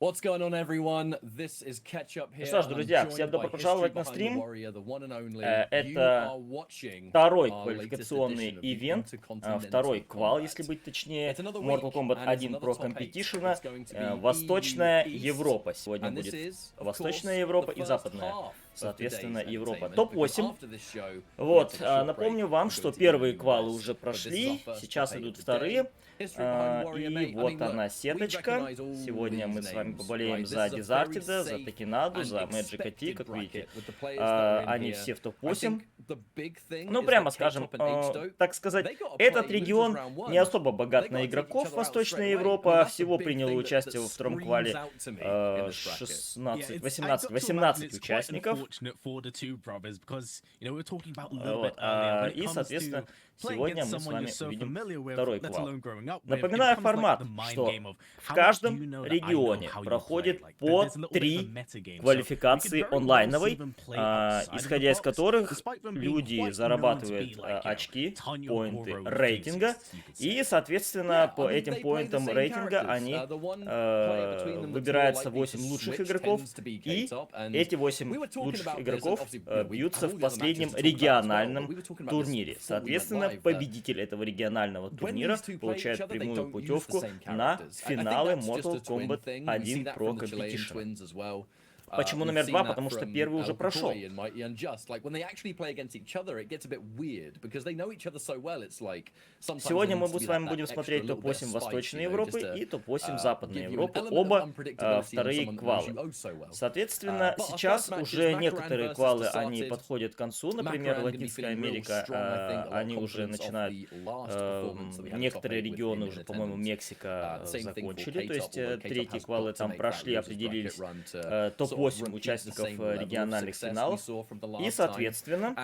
Ну что ж, друзья, всем добро пожаловать на стрим. Это второй квалификационный ивент, второй квал, если быть точнее, Mortal Kombat 1 Pro Competition, Восточная Европа. Сегодня будет Восточная Европа и Западная, соответственно, Европа. Топ-8. Вот, напомню вам, что первые квалы уже прошли, сейчас идут вторые. И вот она сеточка. Сегодня мы с вами поболеем за Дизартида, за Такинаду, за MK1PK, как видите. Они все в топ-8. Ну, прямо скажем, так сказать, этот регион не особо богат на игроков. Восточная Европа всего приняла участие во втором квале 18 участников. Вот, и, соответственно, сегодня мы с вами увидим второй квал. Напоминаю формат, что в каждом регионе проходит по 3 квалификации онлайновой, исходя из которых люди зарабатывают очки, поинты рейтинга, и, соответственно, по этим поинтам рейтинга они выбираются 8 лучших игроков, и эти 8 лучших игроков бьются в последнем региональном турнире. Соответственно, победитель этого регионального турнира получает прямую путевку на финалы Mortal Kombat 1 Pro Competition. Почему номер 2? Потому что первый уже прошел. Сегодня мы с вами будем смотреть топ-8 Восточной Европы и топ-8 Западной Европы. Оба вторые квалы. Соответственно, сейчас уже некоторые квалы, они подходят к концу. Например, Латинская Америка, они уже начинают... Некоторые регионы уже, по-моему, Мексика закончили. То есть третьи квалы там прошли, определились топ-8 участников региональных финалов. И, соответственно,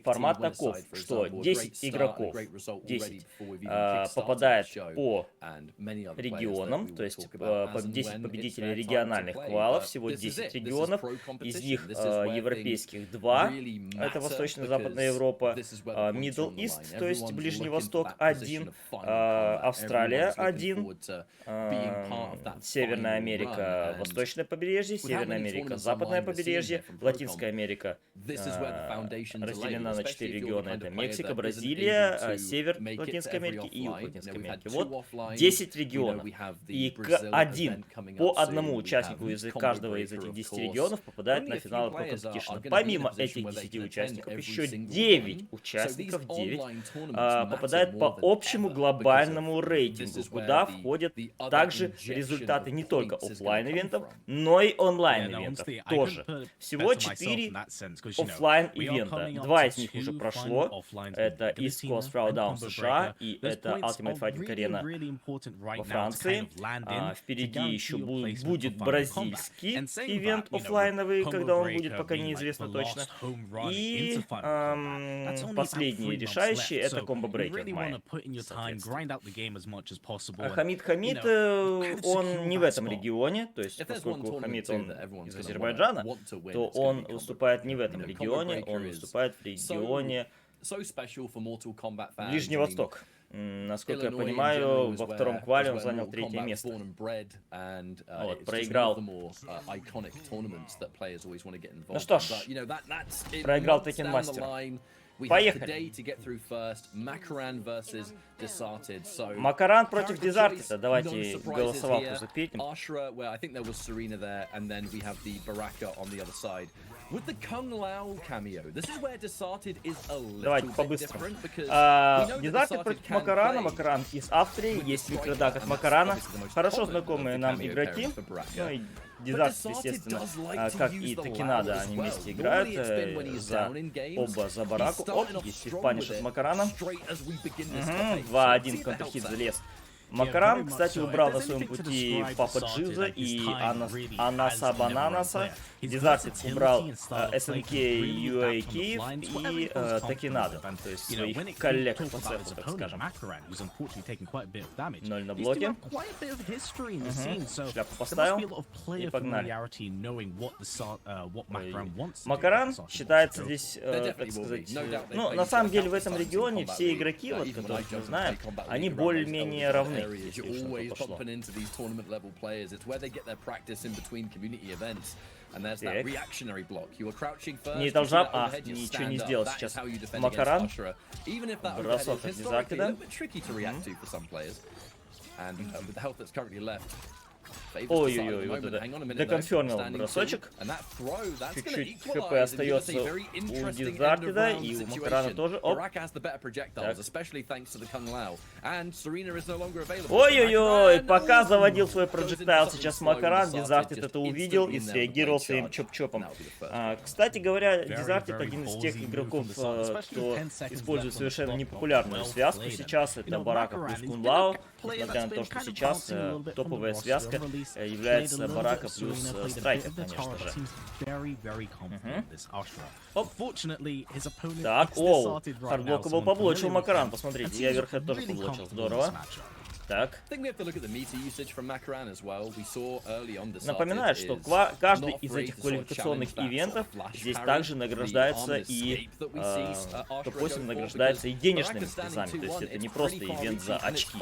формат таков, что 10 игроков, 10 попадает по регионам, то есть 10 победителей региональных квалов, всего 10 регионов, из них европейских 2, это Восточно-Западная Европа, Middle East, то есть Ближний Восток 1, Австралия 1, Северная Америка, Восточное побережье, Северная Америка, Западное побережье, Латинская Америка разделена на 4 региона. Это Мексика, Бразилия, север Латинской Америки и юг Латинской Америки. Вот 10 регионов. И по одному участнику из каждого из этих 10 регионов попадает на финал Pro Competition. Помимо этих 10 участников, еще 9 участников, 9 попадает по общему глобальному рейтингу, куда входят также результаты не только офлайн-ивентов, но и онлайн-ивентов тоже. Всего 4 офлайн-ивента. 2 из них уже прошло. Это East Coast Throwdown в США и это Ultimate Fighting Arena во Франции. Впереди еще будет бразильский ивент офлайновый, когда он будет, пока неизвестно точно. И последний решающий это Combo Breaker в мае. Хамид, он не в этом регионе, то есть поскольку Хамид он из Азербайджана, то он выступает не в этом регионе, он выступает в регионе Ближний Восток. Насколько я понимаю, во втором квале он занял 3-е место. Вот, проиграл. Ну что ж, проиграл Tekken Master. Поехали. Макаран против Дизартида. Давайте голосовалку запетим. Давайте по-быстрому. Дизартид против Макарана. Макаран из Австрии. Есть микродак от Макарана. Хорошо знакомые нам игроки. Ну и Дизартид, естественно, как и Такинада, они вместе играют. Оба за бараку. Оп, есть паниш от Макарана. 2-1 контрхит залез. Макаран, кстати, убрал на своем пути Папа Джиза и Анаса Бананаса. Дизартид убрал СНК UA Киев и Такинада, то есть своих коллег по цеху, так скажем. 0 на блоке. Шляпу поставил и погнали. Макаран считается здесь, так сказать, ну, на самом деле в этом регионе все игроки, вот, которых мы знаем, они более-менее равны. сложный, если уж на то пошло. Так. Нейтрал жаб, ничего не сделал сейчас. Макаран. Бросок от Дизартеда. Ой-ой-ой, вот это деконфермил бросочек. Чуть-чуть хп остается у Дизартеда и у Макарана тоже. Оп. Ой-ой-ой, пока заводил свой проджектайл сейчас Макаран, Дизартед это увидел и среагировал своим чоп-чопом. Кстати говоря, Дизартед один из тех игроков, кто использует совершенно непопулярную связку сейчас. Это Барака плюс Кунлао. Несмотря на то, что сейчас топовая связка является Барака плюс Страйкер, конечно же. Так, оу, хардблока был поблочил Макаран, посмотрите, я Оверхед тоже поблочил, здорово. Так. Напоминаю, что каждый из этих квалификационных ивентов здесь также награждается и топ-8 награждается и денежными призами. То есть это не просто ивент за очки,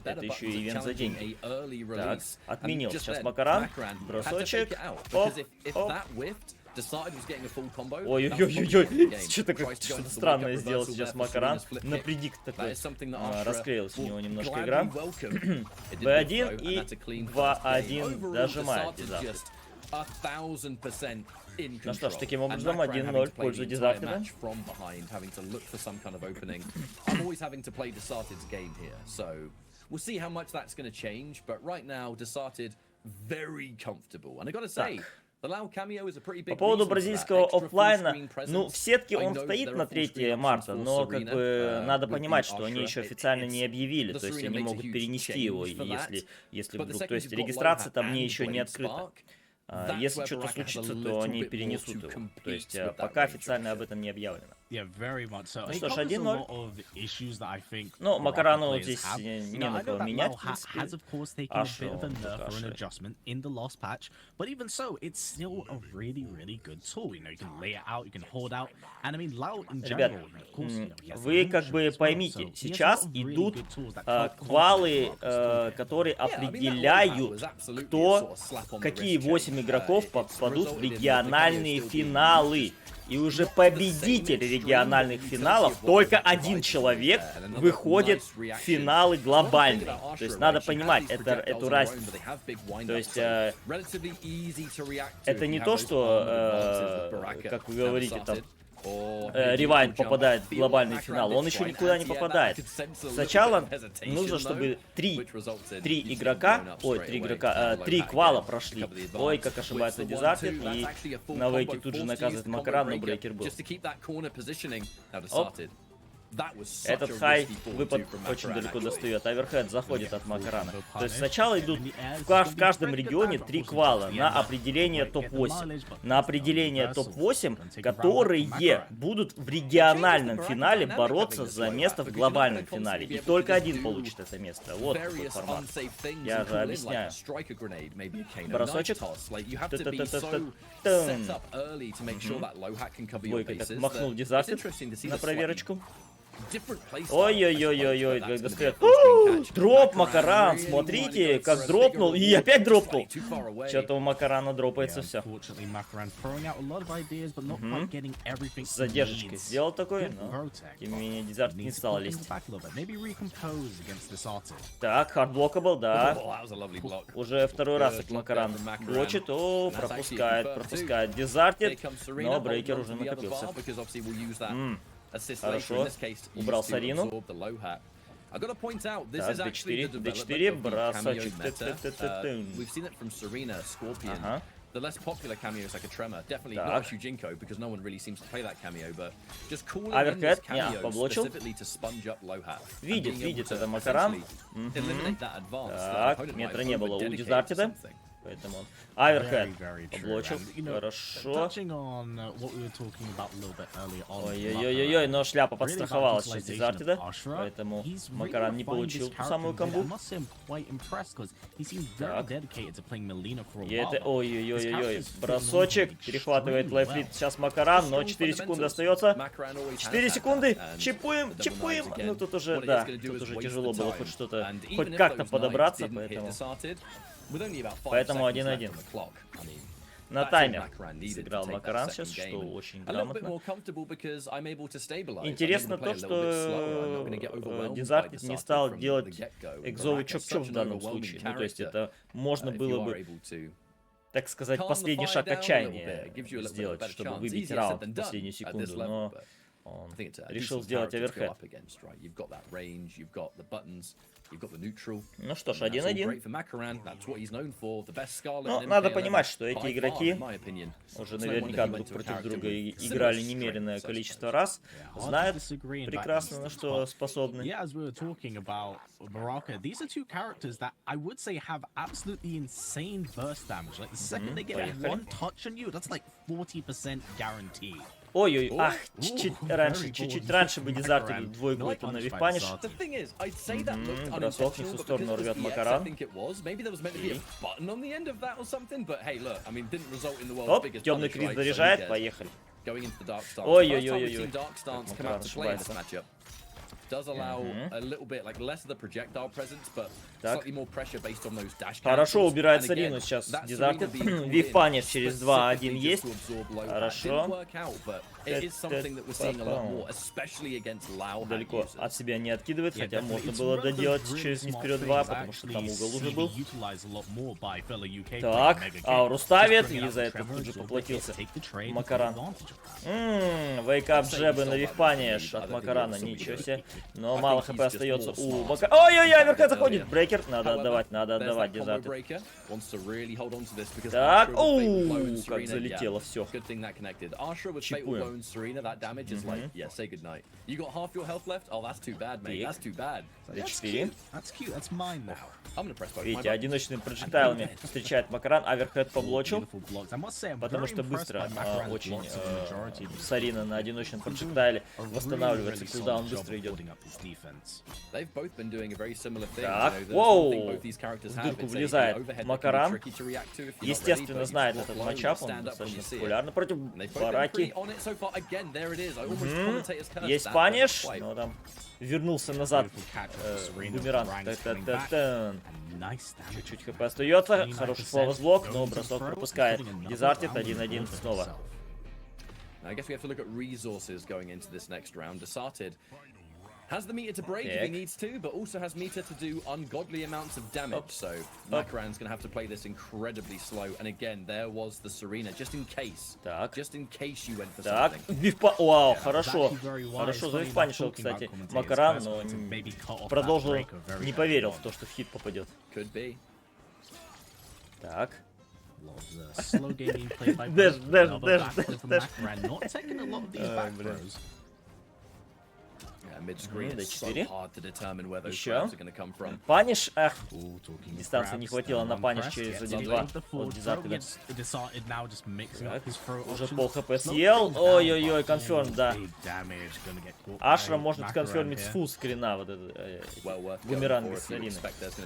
это еще и ивент за деньги. Так, отменил сейчас Макаран, бросочек, оп, оп. Ой-ой-ой-ой, что-то странное сделал сейчас Макаран. На предикт такой расклеилась у него немножко игра. B1 и 2-1 дожимает Дизартед. Ну что ж, таким образом 1-0 в пользу Дизартеда. По поводу бразильского оффлайна, ну, в сетке он стоит на 3 марта, но как бы надо понимать, что они еще официально не объявили, то есть они могут перенести его, если вдруг, то есть регистрация там мне еще не открыта. Если что-то случится, то они перенесут его. То есть пока официально об этом не объявлено. Ну что ж, 1-0. Ну, Макарану здесь не на кого менять, в принципе. Ребят, вы как бы поймите, сейчас идут квалы, которые определяют, какие 8 игроков попадут в региональные финалы. И уже победитель региональных финалов, только один человек выходит в финалы глобальные. То есть надо понимать эту разницу. То есть это не то, что, как вы говорите, там Ревайн попадает в глобальный финал, он еще никуда не попадает. Сначала нужно, чтобы три квала прошли. Ой, как ошибается Дизартед, и на вейке тут же наказывает Макаран, но брейкер был. Оп. Этот хай выпад очень далеко достает. Оверхед заходит от Макарана. То есть сначала идут в каждом регионе 3 квала на определение топ-8. На определение топ-8, которые будут в региональном финале бороться за место в глобальном финале. И только один получит это место. Вот такой формат. Я же объясняю. Бросочек. Бойко так махнул Дизартед на проверочку. Ой-ой-ой-ой-ой, когда сказать, дроп Макаран, смотрите, как дропнул, и опять дропнул. Что-то у Макарана дропается все. С задержкой сделал такой, но тем не менее Дизартед не стал лезть. Так, хардблокабл, да. Уже второй раз от Макаран блочит, пропускает Дизартед, но брейкер уже накопился. Хорошо, убрал Сарину. Так, D4, бросочек. Ага. Аверкет, поблочил. Видит это Макаран. Так, метра не было у Дизартеда. Поэтому он аверхед поблочил. Хорошо. Ой-ой-ой-ой, но шляпа подстраховала сейчас Дизартеда. Поэтому Макаран не получил ту самую комбу. Так. И это... Ой-ой-ой-ой. Бросочек. Перехватывает лайфлит сейчас Макаран, но 4 секунды остается. 4 секунды. Чипуем, чипуем. Ну тут уже, да, тут уже тяжело было хоть что-то, хоть как-то подобраться, поэтому 1-1. На таймер сыграл Макаран сейчас, что очень грамотно. Интересно то, что Дизартед не стал делать экзовый чоп-чоп в данном случае. Ну, то есть это можно было бы, так сказать, последний шаг отчаяния сделать, чтобы выбить раунд в последнюю секунду, но он решил сделать оверхед. Ну что ж, 1-1. Но надо понимать, что эти игроки уже наверняка друг против друга играли немеренное количество раз, знают прекрасно, на что способны. Ой-ой, ах, чуть-чуть раньше бы Дизартед двойку это на випаниш. Бросок не в ту сторону рвет Макаран. Оп, темный Крис заряжает, поехали. Ой-ой-ой-ой-ой. Макаран ошибается. Хорошо убирает Сарину сейчас Дизартед. Випаниш через 2-1 есть. Хорошо. Далеко от себя не откидывает, хотя можно было доделать через низ вперед 2, потому что там угол уже был. Так, ауру ставит, и за это тут же поплатился Макаран. Вейкап джебы на випаниш от Макарана, ничего себе. Но мало хп остается у Макарана. Ой-ой-ой, аверхед заходит, брейкер. Надо отдавать Дизартед. Так, оу, как залетело все. Чипуем. D4. Видите, одиночными проджектайлами встречает Макаран, аверхед поблочил, потому что быстро очень Сарина на одиночном проджектайле восстанавливается, кулдаун быстро идет. Так, воу, в дырку влезает Макаран, естественно знает этот матчап, он достаточно популярный против Бараки. Есть паниш, но там вернулся назад бумеранг. Чуть-чуть хп остается, хороший флоу-взлок, но бросок пропускает. Дизартед 1-1 снова. Has the meter to break if he needs to, but also has meter to do ungodly amounts of damage. So Makaran's going to have to play this incredibly slow. And again, there was the Serena, just in case. Just in case you went for something. Вау, хорошо. Хорошо завипанишил, кстати, Макаран, но продолжил, не поверил в то, что в хит попадет. Так. Дэш. D4. Еще. Паниш. Ах, дистанции не хватило на паниш через 1-2 от Дизартеда. Уже пол хп съел. Ой-ой-ой, конферм, да. Ашра может конфермить с фул скрина вот этот бумеранг с Сарины.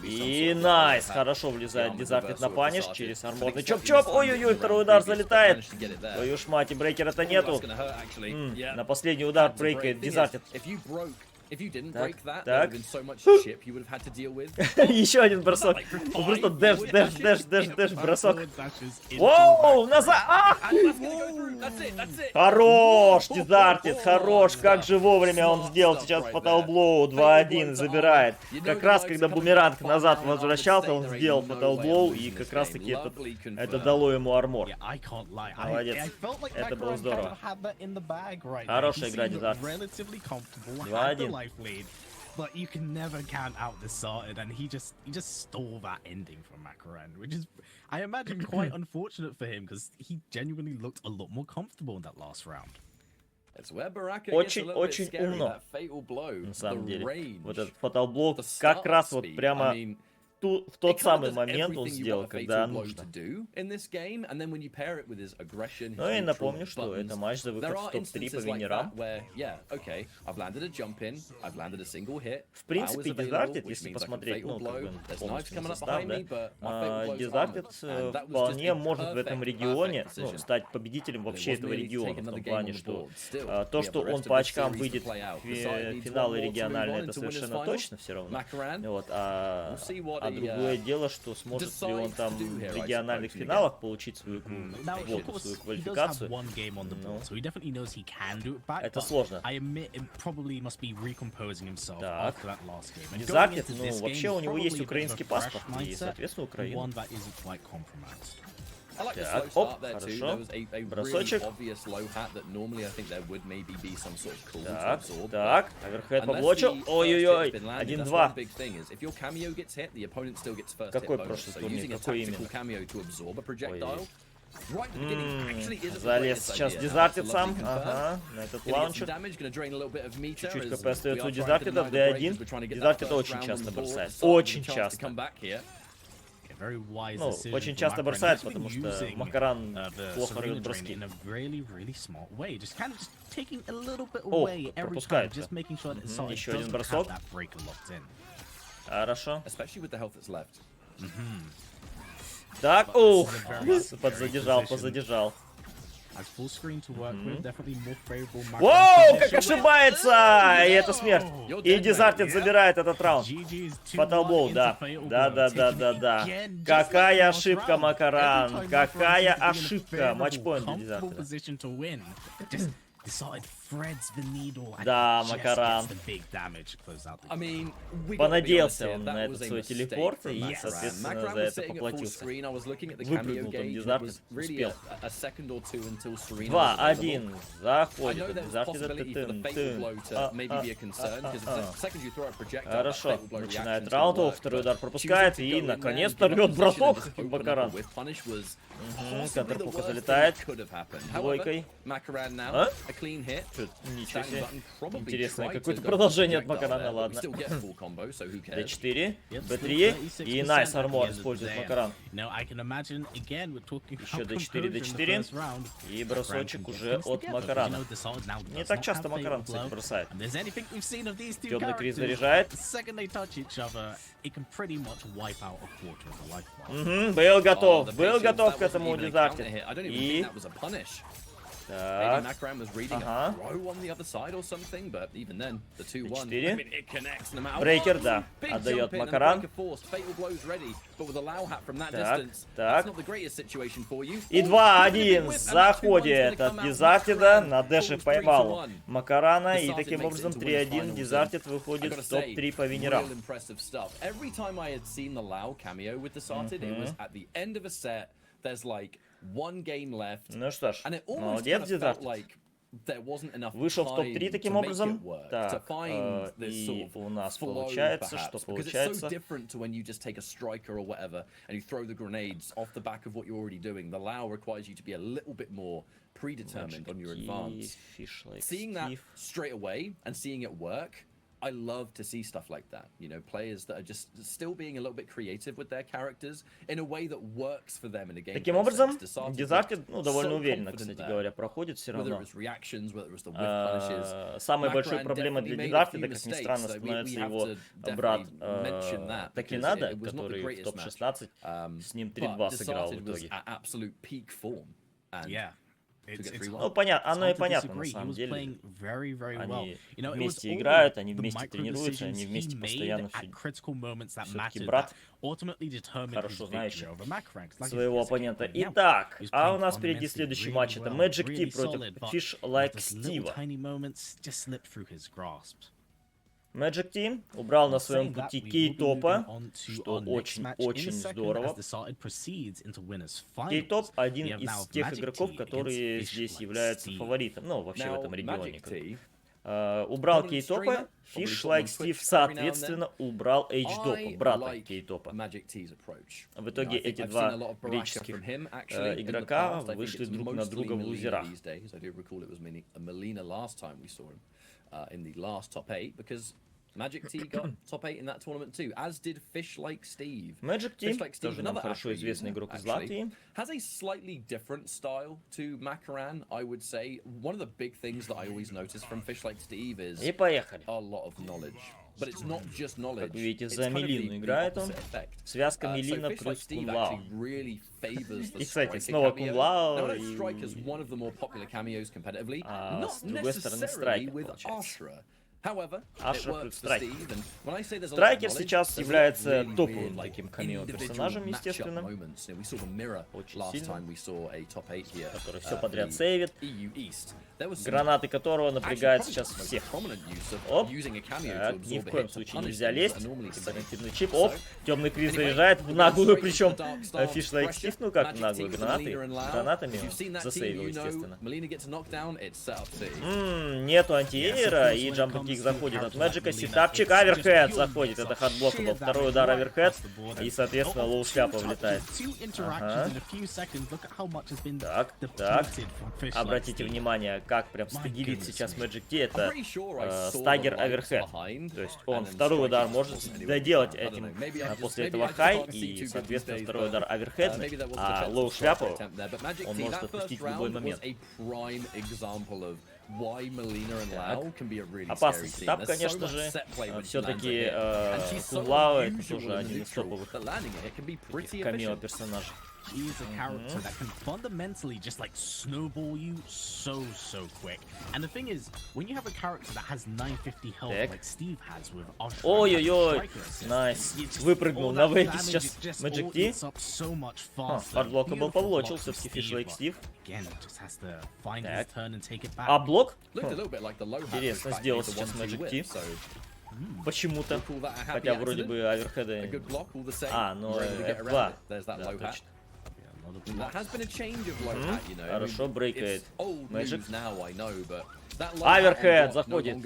И найс, хорошо влезает Дизартед на паниш через арморный чоп-чоп. Ой-ой-ой, второй удар залетает. Твою ж мать, и брейкера-то нету. На последний удар брейкает Дизартед. Так. Еще один бросок. Просто дэш, бросок. Воу, назад! Хорош, Дизартед, хорош. Как же вовремя он сделал сейчас фаталблоу. 2-1 забирает. Как раз, когда бумеранг назад возвращался, он сделал фаталблоу. И как раз таки это дало ему армор. Молодец. Это было здорово. Хорошая игра, Дизартед. 2-1. Life lead, but you can never count out the Disarted, and he just stole that ending from Makaran, which is, I imagine, quite unfortunate for him because he genuinely looked a lot more comfortable in that last round. Очень умно, на самом деле. Вот этот фаталблок как раз вот прямо в тот самый момент он сделал, когда нужно. Ну и напомню, что это матч за выход в топ-3 по винерам. В принципе, Дизартед, если посмотреть, ну, как бы полностью состав, да, Дизартед вполне может в этом регионе, ну, стать победителем вообще этого региона, в том плане, что то, что он по очкам выйдет в финалы региональные, это совершенно точно все равно. Вот, а другое дело, что сможет ли он там в региональных финалах получить свою квоту, свою квалификацию. Ну, это сложно. Так. Дизартед, ну, вообще у него есть украинский паспорт и, соответственно, Украина. Так, оп, хорошо. Бросочек. Так, так. Оверхед по блочу. Ой-ой-ой. 1-2. Какой прошлый турнир? Какой именно? Залез сейчас Дизартед сам. Ага, на этот лаунчер. Чуть-чуть хп остается у Дизартеда. D1. Дизартед очень часто бросает. Очень часто. Ну, очень часто бросает, потому что Макаран плохо рвет броски. О, пропускает. Еще один бросок. Хорошо. Так, ух, подзадержал. Воу, как ошибается! И это смерть. И Дизартед забирает этот раунд. Фаталбол, да. Да. Какая ошибка, Макаран. Какая ошибка. Матчпоинт для Дизартеда. Да, Макаран. Понадеялся он на этот свой телепорт и, соответственно, за это поплатился. Выпрыгнул там Дизартед, успел. 2-1. Заходит. Дизартед. Хорошо. Начинает раунд. Второй удар пропускает и, наконец-то, рвет бросок Макаран. Контрпука залетает. Двойкой. Ничего себе. Интересное какое-то продолжение от Макарана, ладно. D4, B3 и Найс Армор использует Макаран. Еще D4. И бросочек уже от Макарана. Не так часто Макаран, кстати, бросает. Темный Крис заряжает. Был готов к этому Дизартед. И... Так. Ага. 4. Брейкер, да. Отдает Макаран. Так. И 2-1. Заходит от Дизартеда. На дэше поймал Макарана. И таким образом 3-1. Дизартед выходит в топ-3 по винерам. Ну что ж, молодец, Дизартед. Вышел в топ-3 таким образом. Так, и у нас получается, что получается... I love to see stuff like that, you know, players that are just still being a little bit creative with their characters in a way that works for them in a game. Таким образом, Дизартед, ну, довольно уверенно, кстати говоря, проходит все равно. Самой большой проблемой для Дизартеда, как ни странно, становится его брат Такинада, который в топ-16 с ним 3-2 сыграл в итоге. Ну, понятно, оно и понятно, на самом деле. Они вместе играют, они вместе тренируются, они вместе постоянно все-таки брат, хорошо знающий своего оппонента. Итак, а у нас впереди следующий матч. Это Magic T против Fish Like Steve. Magic Team убрал на своем пути Кейтопа, что очень-очень здорово. Кейтоп один из тех игроков, которые здесь являются фаворитом, ну, вообще в этом регионе. Убрал Кейтопа, Fish Like Steve, соответственно, убрал H-Допа, брата Кейтопа. В итоге эти два греческих игрока вышли друг на друга в лузерах. Magic T got top 8 in that tournament too, as did Fish Like Steve. Magic T, Fish Like Steve, тоже нам another хорошо известный игрок из Латвии, has a slightly different style to MK1PK, I would say. One of the big things that I always notice from Fish Like Steve is и поехали. a lot of knowledge. But it's not just knowledge. Как вы видите, за Мелину играет он. Связка Мелина плюс Кунлао. И, кстати, снова Кунлао. И... с другой стороны Страйкер, получается. Ашер плюс Страйкер. Страйкер сейчас является топовым таким камео-персонажем, естественно. Очень сильный. Который все подряд сейвит. Гранаты которого напрягают сейчас всех. Оп. Так, ни в коем случае нельзя лезть. Гарантированный чип. Оп. Темный Крис заряжает в наглую, причем Fish Like Steve, ну как в наглую, гранатами засейвил, естественно. Нету антиэйра, и джамп-кик заходит от Мэджика. Ситапчик, аверхед заходит. Это хардблок был. Второй удар аверхед. И, соответственно, лоу шляпа влетает. Ага. Так. Обратите внимание, как прям стагерит сейчас Magic T, это стагер оверхед. То есть он второй удар может доделать этим после этого хай, и, соответственно, второй удар оверхедный, а лоу шляпу он может отпустить в любой момент. Опасный сетап, конечно же. Все-таки Кунлао это тоже один из топовых камео-персонажей. He's a character that can fundamentally just like snowball you so quick. And the thing is, when you have a character that has 950 health like Steve has with Usher, ой-ой-ой, найс. Выпрыгнул на вейке сейчас Magic T. Хардблока был повлочил все-таки Fish Like Steve. А блок? Интересно сделал сейчас Magic T. Почему-то. Хотя вроде бы оверхеды... но F2. Да, точно. Хорошо, брейкает Magic. Аверхед заходит.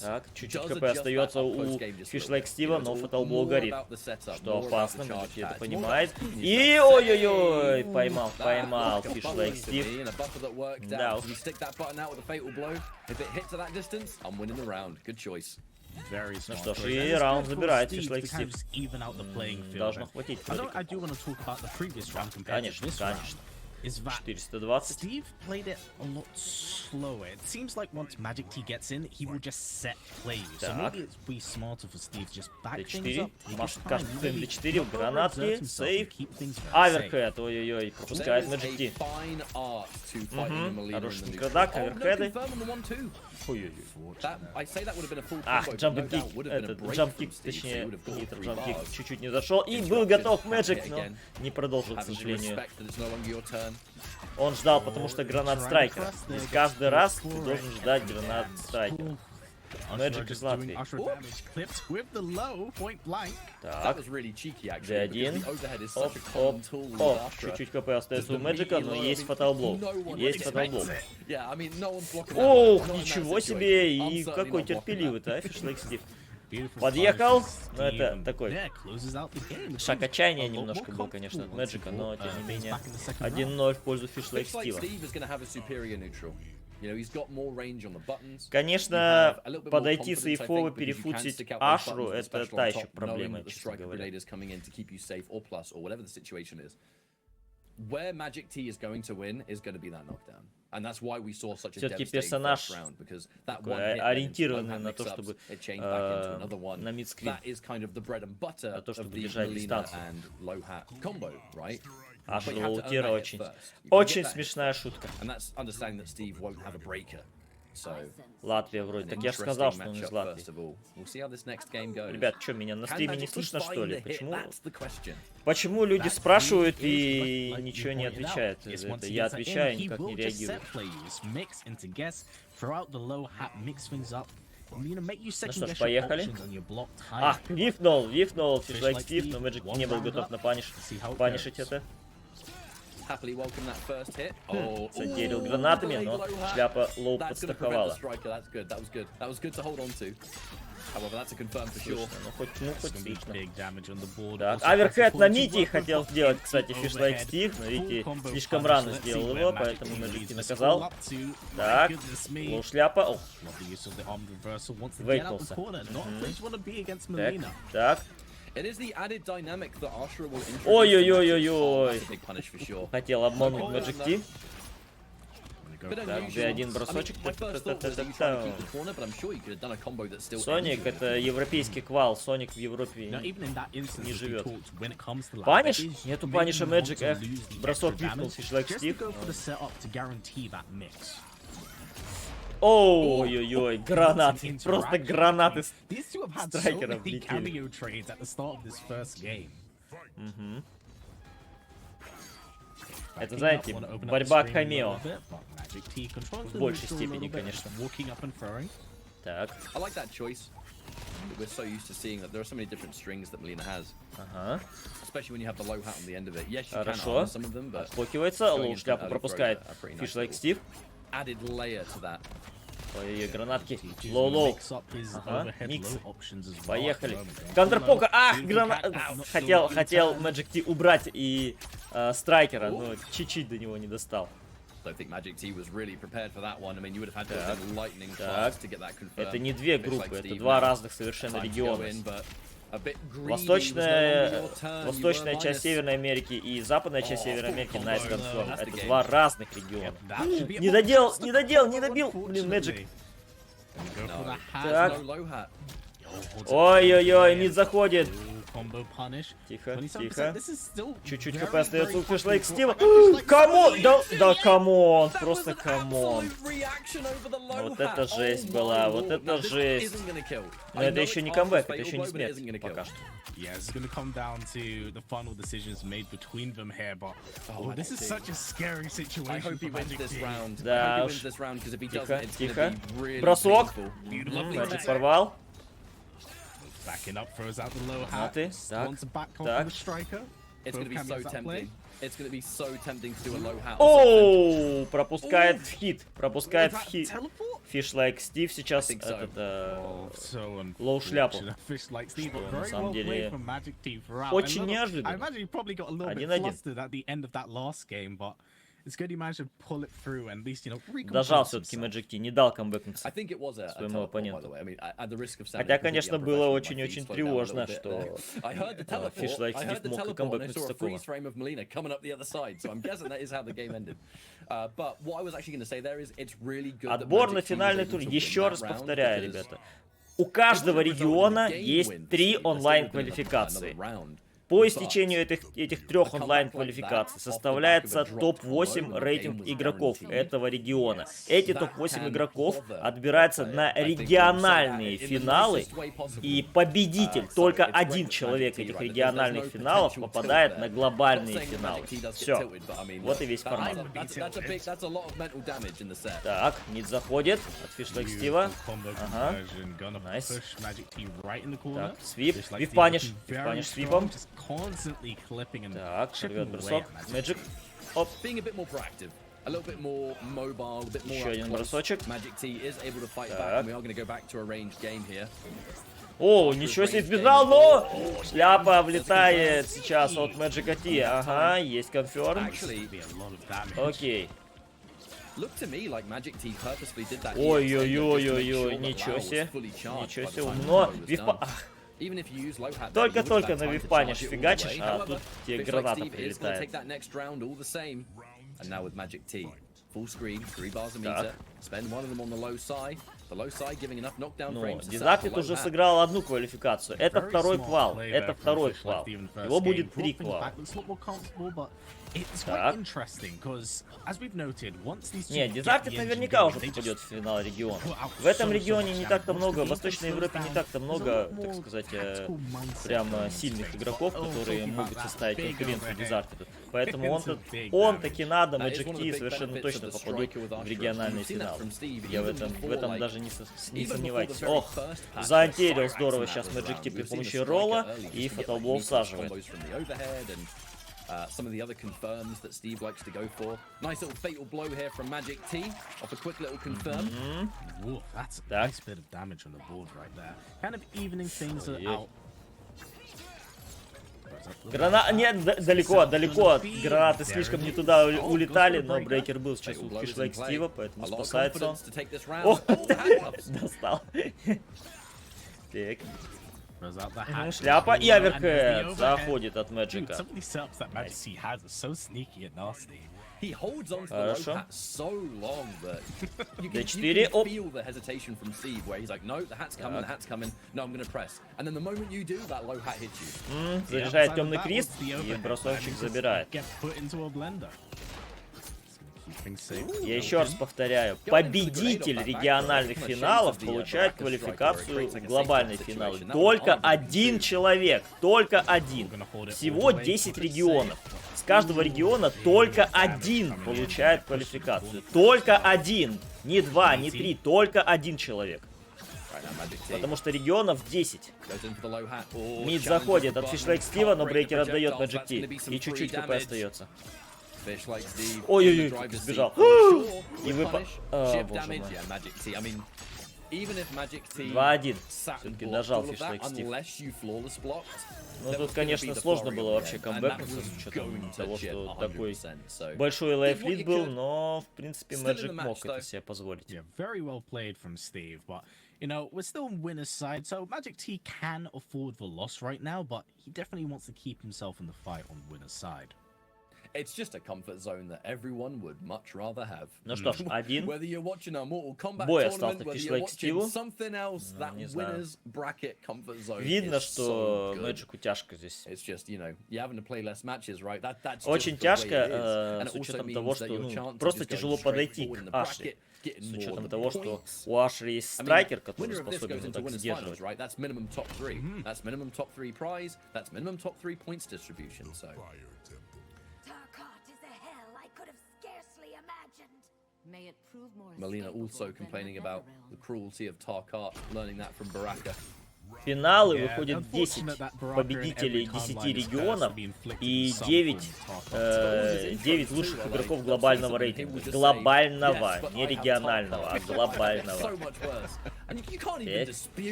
Так, чуть-чуть КП остается у Fish Like Steve, но фаталблоу горит. Что опасно, Magic это понимает. И ой-ой-ой, поймал Fish Like Steve. Да уж. Ну что ж, и раунд забирает Fish Like Steve. Должно хватить. Конечно. 420. Steve played it a lot slower. It seems like once Magic T gets in, he will just set plays. So maybe it'd be smarter for Steve to just back things up. Машет каждый тайм D4, гранатки, сейв, аверхед, ой-ой-ой, пропускает Magic T. Хороший микродак, аверхеды. Ой-ой-ой. Джамп-кик, джамп-кик, точнее, джамп-кик чуть-чуть не зашел. И был готов Magic, но не продолжил, к сожалению. Он ждал, потому что гранат страйкера. Здесь каждый раз ты должен ждать гранат страйкера. Magic из Латвии. Так, D1. Оп. Чуть-чуть КП остается у Мэджика, но есть фаталблоу. Ох, ничего себе! И какой терпеливый-то, Fish Like Steve. Подъехал, но это такой шаг отчаяния немножко был, конечно, от Мэджика, но тем не менее 1-0 в пользу Fish Like Steve. Конечно, подойти сейфово, перефутить Ашру, это та еще проблема, честно говоря. Все-таки персонаж ориентированный на то, чтобы на мидскрин, на то, чтобы держать дистанцию. Ашер Лаутира очень смешная шутка. Латвия вроде. Так я же сказал, что он из Латвии. Ребят, что, меня на стриме не слышно, что ли? Почему люди спрашивают и ничего не отвечают? Это я отвечаю, никак не реагирую. Ну что ж, поехали. Вифнул Fish Like Steve, но Magic не был готов на панишить это. Задерил гранатами, но шляпа лоу подстраховала. However, that's a confirm for sure. Ну хоть слышно. Big damage on the board. Так, Also, аверхед на supported Мити work хотел from сделать, кстати, overhead. фишлайк Стив, но видите, Full combo слишком punish. рано Let's see сделал where его, Magic поэтому Team Magic leads Team the наказал. score up to. Так, Goodness me. лоу шляпа. О, Lovely use of the arm reversal. Wants to get out the Вейкнулся. corner. Not a place you want to be against Так, Melina. так. It is the added dynamic that Ashura will introduce. Ой-ой-ой-ой-ой. That's a big punish for sure. Хотел обмануть Magic Team. Bit Так, unusual. один I mean, бросочек. my first thought was that you tried to keep the corner, but I'm sure you could have done a combo that still. Соник это европейский квал, Соник в Европе Now, even in that instance, не as we живет. talked, when it comes to that, Паниш? it is Нету making паниша them want Magic, to lose the бросок extra випнул, damage фишлайк just to Стив. go for the setup to guarantee that mix. Ой-ой-ой, гранаты, просто гранаты. These two have had so страйкеров many влетели. cameo trades at the start of this first game. Это, знаете, борьба камео. В большей степени, конечно. Так, I like that choice. We're so used to seeing that there are so many different strings that Melina has, ага. especially when you have the low hat on the end of it. Yes, you can Хорошо. armor some of them, but Отплокивается, лоу шляпу пропускает. Фишлайк Стив. added layer to that. Ой-ой-ой, гранатки. Лоу-лоу. Ага, микс. Поехали. Поехали. Контрпока. Ах, гранат. Хотел Magic T убрать и страйкера, но чуть-чуть до него не достал. Don't think Magic T was really prepared for that one. I mean, you would have had to have done lightning Так. class to get that confirmed. Это не две Looks группы, like это Steve два now разных совершенно tried to go региона. in, but a bit greedy, Восточная, it was no longer your turn, you восточная were часть minus. Северной Америки и западная часть Северной Америки, Nice Confirm. That's the Это game. два разных региона. Не Не доделал, не добил. Блин, Magic. No, Так. no low hat. Ой-ой-ой, мид заходит. Тихо, тихо. Чуть-чуть хп остается у фишлайк Стива. Камон! Да камон! Просто камон. Вот это жесть была, вот это жесть. Но это еще не камбэк, это еще не смерть пока что. Yeah, it's going to come down to the final decisions made between them here, but this is such a scary I situation hope he for wins Magic this Team. round. I Да hope he уж. wins this round, because if he Тихо, doesn't, it's тихо. going to be really Бросок. painful. Magic порвал. Backing up, throws out the low hat. Гранаты. Так, Wants a back on так. the striker. It's going to be Both so cameos at play. tempting. It's going to be so tempting to do a low hat. Оу, пропускает в хит. Пропускает Is в that хит. teleport? Фишлайк Стив сейчас I think so. этот, So лоу шляпу. unfortunate. Fish like Steve, but Что, на very самом well деле, played from Magic Team throughout. очень I неожиданно. imagine he probably got a little bit 1-1. flustered at the end of that last game, but it's good he managed to pull it through and at least, you know, Дожал recompose все-таки himself. Magic T, не дал камбэкнуться. I think it was a Своему teleport, by the оппоненту. way. I mean, at the risk of sounding Хотя, completely конечно, было unprofessional, my очень-очень feet slowed down a тревожно, little bit что there. I heard the teleport. Fish-like I Steve heard the мог и teleport, and I камбэкнуть saw с a такого. freeze frame of Melina coming up the other side. So I'm guessing that is how the game ended. But what I was actually going to say there is, it's really good. that Отбор на Magic Team финальный was тур. able to win Еще that раз round, повторяю, because ребята. У каждого региона game есть wins. 3 Let's say we're doing онлайн-квалификации. another round. По But истечению этих трех онлайн-квалификаций составляется топ-8 рейтинг игроков этого региона. Эти топ-8 игроков отбираются на региональные финалы, и победитель, только один человек этих региональных финалов попадает на глобальные финалы. Все. Вот и весь формат. Так, мид заходит от фишлайк Стива. Ага. Найс. Так, свип. Вип-паниш. Вип-паниш свипом. Так, рвет бросок. Magic. Оп. Еще один бросочек. Так. О, ничего себе сбежал, но шляпа влетает сейчас от Magic T. Ага, есть конферм. Окей. Ой-ой-ой-ой-ой, ничего себе. Ничего себе, умно. Вивпа... Только-только на вивпаниш фигачишь, а тут тебе граната прилетает. Ну, Дизартит уже сыграл одну квалификацию. Это второй квал. Это второй квал. Его будет 3 квала. Так. Нет, Дизартит наверняка уже попадет в финал региона. В этом регионе не так-то много, в Восточной Европе не так-то много, так сказать, прям сильных игроков, которые могут составить конкуренцию Дизартиту. Поэтому он таки надо, Magic T совершенно точно попадут в региональный финал. Я в этом даже не сомневайтесь. Ох, заантерил здорово сейчас Magic T при помощи ролла и фаталблоу всаживает. some of the other confirms that Steve likes to go for. Nice little fatal blow here from Magic T off a quick little confirm. Ooh, that's a nice bit of damage on the board right there. Kind of evening things out. Нет, далеко. Гранаты слишком не туда улетали, но брейкер был сейчас у фишлайк Стива, поэтому спасается он. О, достал. Так. Шляпа и аверхэт заходит от Мэджика. He holds on to the low hat so long that you can feel the hesitation from Steve, where he's like, no, the hat's coming, no, I'm gonna press. And then the moment you do, that low hat hits you. Заряжает темный крест и бросочек забирает. Я еще раз повторяю, победитель региональных финалов получает квалификацию в глобальный финал. Только один человек, только один. Всего 10 регионов. С каждого региона только один получает квалификацию. Только один. Не два, не три, только один человек. Потому что регионов 10. Мид заходит от фишлайк Стива, но брейкер отдает Magic T. И чуть-чуть КП остается. Ой-ой-ой, как сбежал. И выпал. О, боже мой. 2-1. Все-таки дожал фишлайк Стив. Ну тут, конечно, сложно было вообще камбэкнуться с учетом того, что такой большой лайфлид был, но, в принципе, Magic мог это себе позволить. You know, we're still on winner's side, so Magic T can afford the loss right now, but he definitely wants to keep himself in the fight on winner's side. It's just a comfort zone that everyone would much rather have. Ну что ж, один. Whether you're watching a Mortal Kombat бой tournament, остался whether you're фишлайк watching Стиву. something else, that winner's bracket comfort zone. Видно, is что so good. Мэджику тяжко здесь. It's just, you know, you're having to play less matches, right? That's Очень just the way it тяжко, is. And с it also учетом того, means that что your chances просто just тяжело going подойти straight forward in к the Ашли. bracket, getting С more учетом of the того, что points. у Ашли есть страйкер, который способен вот так Winners сдерживать. finals, right? That's minimum top 3. That's minimum top 3 prize. That's minimum top 3 points distribution. So. Melina also complaining about the cruelty of Tarkart, learning that from Baraka. В финалы выходит 10 победителей 10 регионов и 9 лучших игроков глобального рейтинга. Глобального, не регионального, а глобального.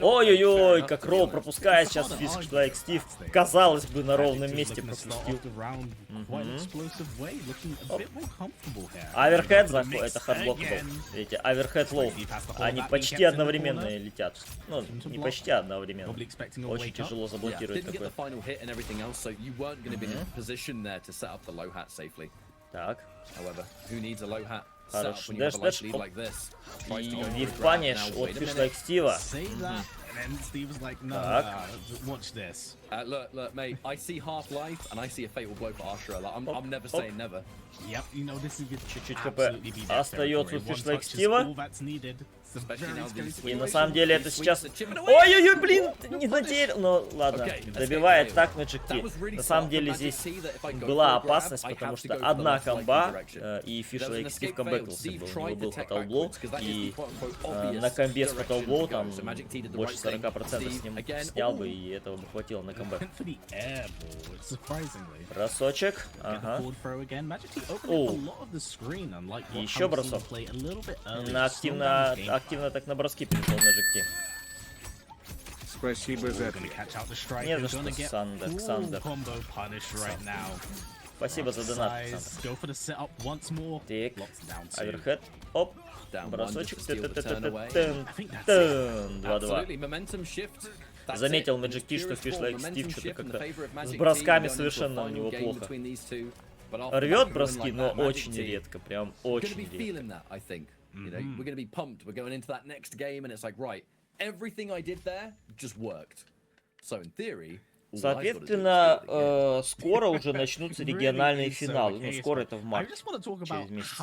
Ой-ой-ой, как Роу пропускает сейчас фишлайк Стив. Казалось бы, на ровном месте пропустил. Аверхэт заходит, это хардблок был. Видите, аверхэт лоу. Они почти одновременно летят. Ну, не почти одновременно. Очень тяжело заблокировать такое. Так. Хорош. Дэш, оп. И випаниш от фишлайк Стива. Так. Look, mate, I see Half-Life and I see a fatal blow for Ashura. Like, I'm never saying never. Чуть-чуть ХП остается у фишлайк Стива. И на самом деле это сейчас... Ой-ой-ой, блин, не затерял. Ну ладно, добивает так Magic T. На самом деле здесь была опасность, потому что одна комба, и фишлайк Стив камбэкнулся. У него был фаталблоу, и на комбе с фаталблоу там больше 40% с ним снял бы, и этого бы хватило на камбэк. Бросочек. Ага. И еще бросок. Активно так на броски перешел Magic T. Спасибо за ответ. Не за что, Ксандер. Спасибо за донат, Ксандер. Так, аверхэт. Оп. Бросочек. 2-2. Заметил Magic T, что фишлайк Стив что-то как-то с бросками совершенно у него плохо. Рвет броски, но очень редко. Прям очень редко. You know, we're going to be pumped. We're going into that next game, and it's like, right, everything I did there just worked. So in theory, соответственно, скоро уже начнутся региональные финалы. Ну, скоро это в марте, через месяц.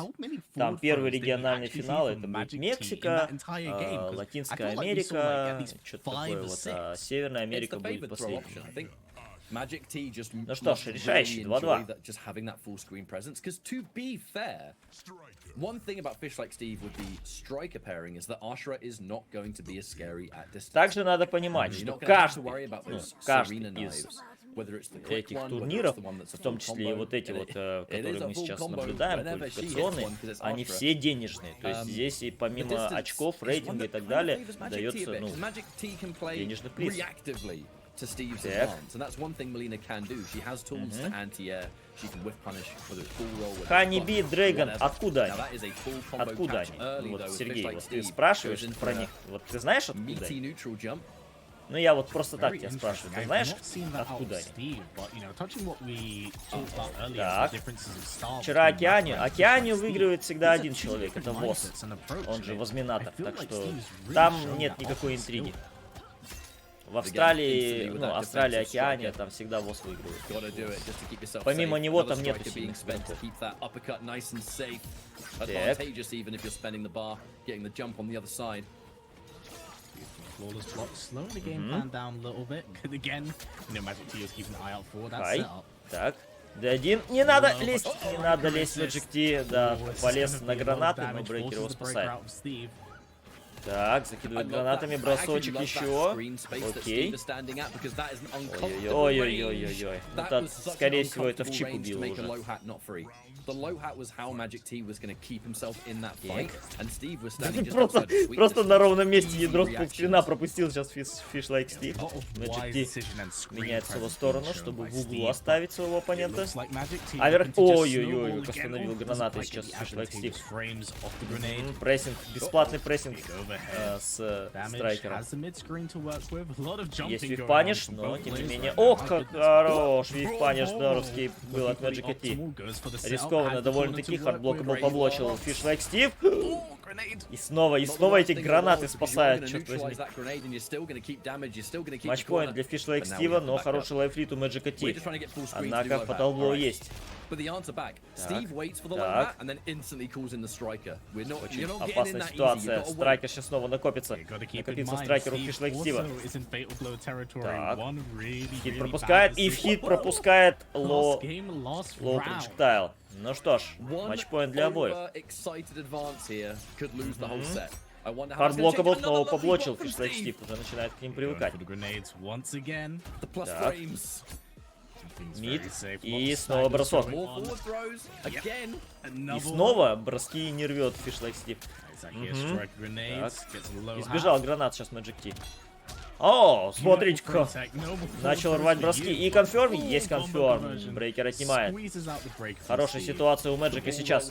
Там первый региональный финал, это будет Мексика, Латинская Америка, что-то такое вот, а Северная Америка будет последней. Ну что ж, решающий 2-2. One thing about fish like Steve with the striker pairing is that Ashura is not going to be as scary at distance. Также надо понимать, что каждый из этих турниров, в том числе и вот эти вот, которые мы сейчас наблюдаем, квалификационные, они все денежные. То есть здесь и помимо очков, рейтинга и так далее, дается, ну, денежный приз. To Steve's advance, and that's one thing Melina can do. She has tools to anti-air. She can whiff punish, whether it's full roll. Ханни-Би, Дрэгон, откуда они? Откуда они? Вот, Сергей, вот ты спрашиваешь про них. Вот ты знаешь, откуда они? Ну я вот просто так тебя спрашиваю. Ты знаешь, откуда они? Так. Вчера Океанию выигрывает всегда один человек. Это ВОЗ. Он же Возминатор. Так что там нет никакой интриги. В Австралии, ну, Австралия, Океания, там всегда ВОЗ выигрывает. Помимо него там нет сильных игроков. Так. D1. Не надо лезть Magic T. Да, полез на гранаты, но Брейкер его спасает. Так, закидывает гранатами, бросочек еще. Окей. Ой-ой-ой-ой-ой. Это, скорее всего, это в чип убило уже. Просто на ровном месте ядро скрина пропустил сейчас Fish Like Steve. Magic T меняет в его сторону, чтобы в углу оставить своего оппонента. Ой-ой-ой, остановил гранаты сейчас Fish Like Steve. Прессинг, бесплатный прессинг с страйкером. Есть вив-паниш, но тем не менее... Ох, как хорош! Вив-паниш, да, русский был от Magic T. Рискованно довольно-таки, хардблока был поблочил Fish Like Steve. И снова эти гранаты спасают, черт возьми. Матчпоинт для Fish Like Steve, но хороший лайфлит у Magic T. Однако Fatal есть. Так. Очень опасная ситуация. Страйкер сейчас снова накопится. Накопится страйкер у Fish Like Steve. Так. Хит пропускает. И в хит пропускает лоу проджектайл. Ну что ж, матчпоинт для обоих. Хардблокабл снова поблочил Fish Like Steve. Уже начинает к ним привыкать. Так. Мид. И снова бросок. И снова броски не рвет Fish Like Steve. Избежал гранат сейчас Magic T. О, смотрите-ка. Начал рвать броски. И конферм. Есть конферм. Брейкер отнимает. Хорошая ситуация у Мэджика сейчас.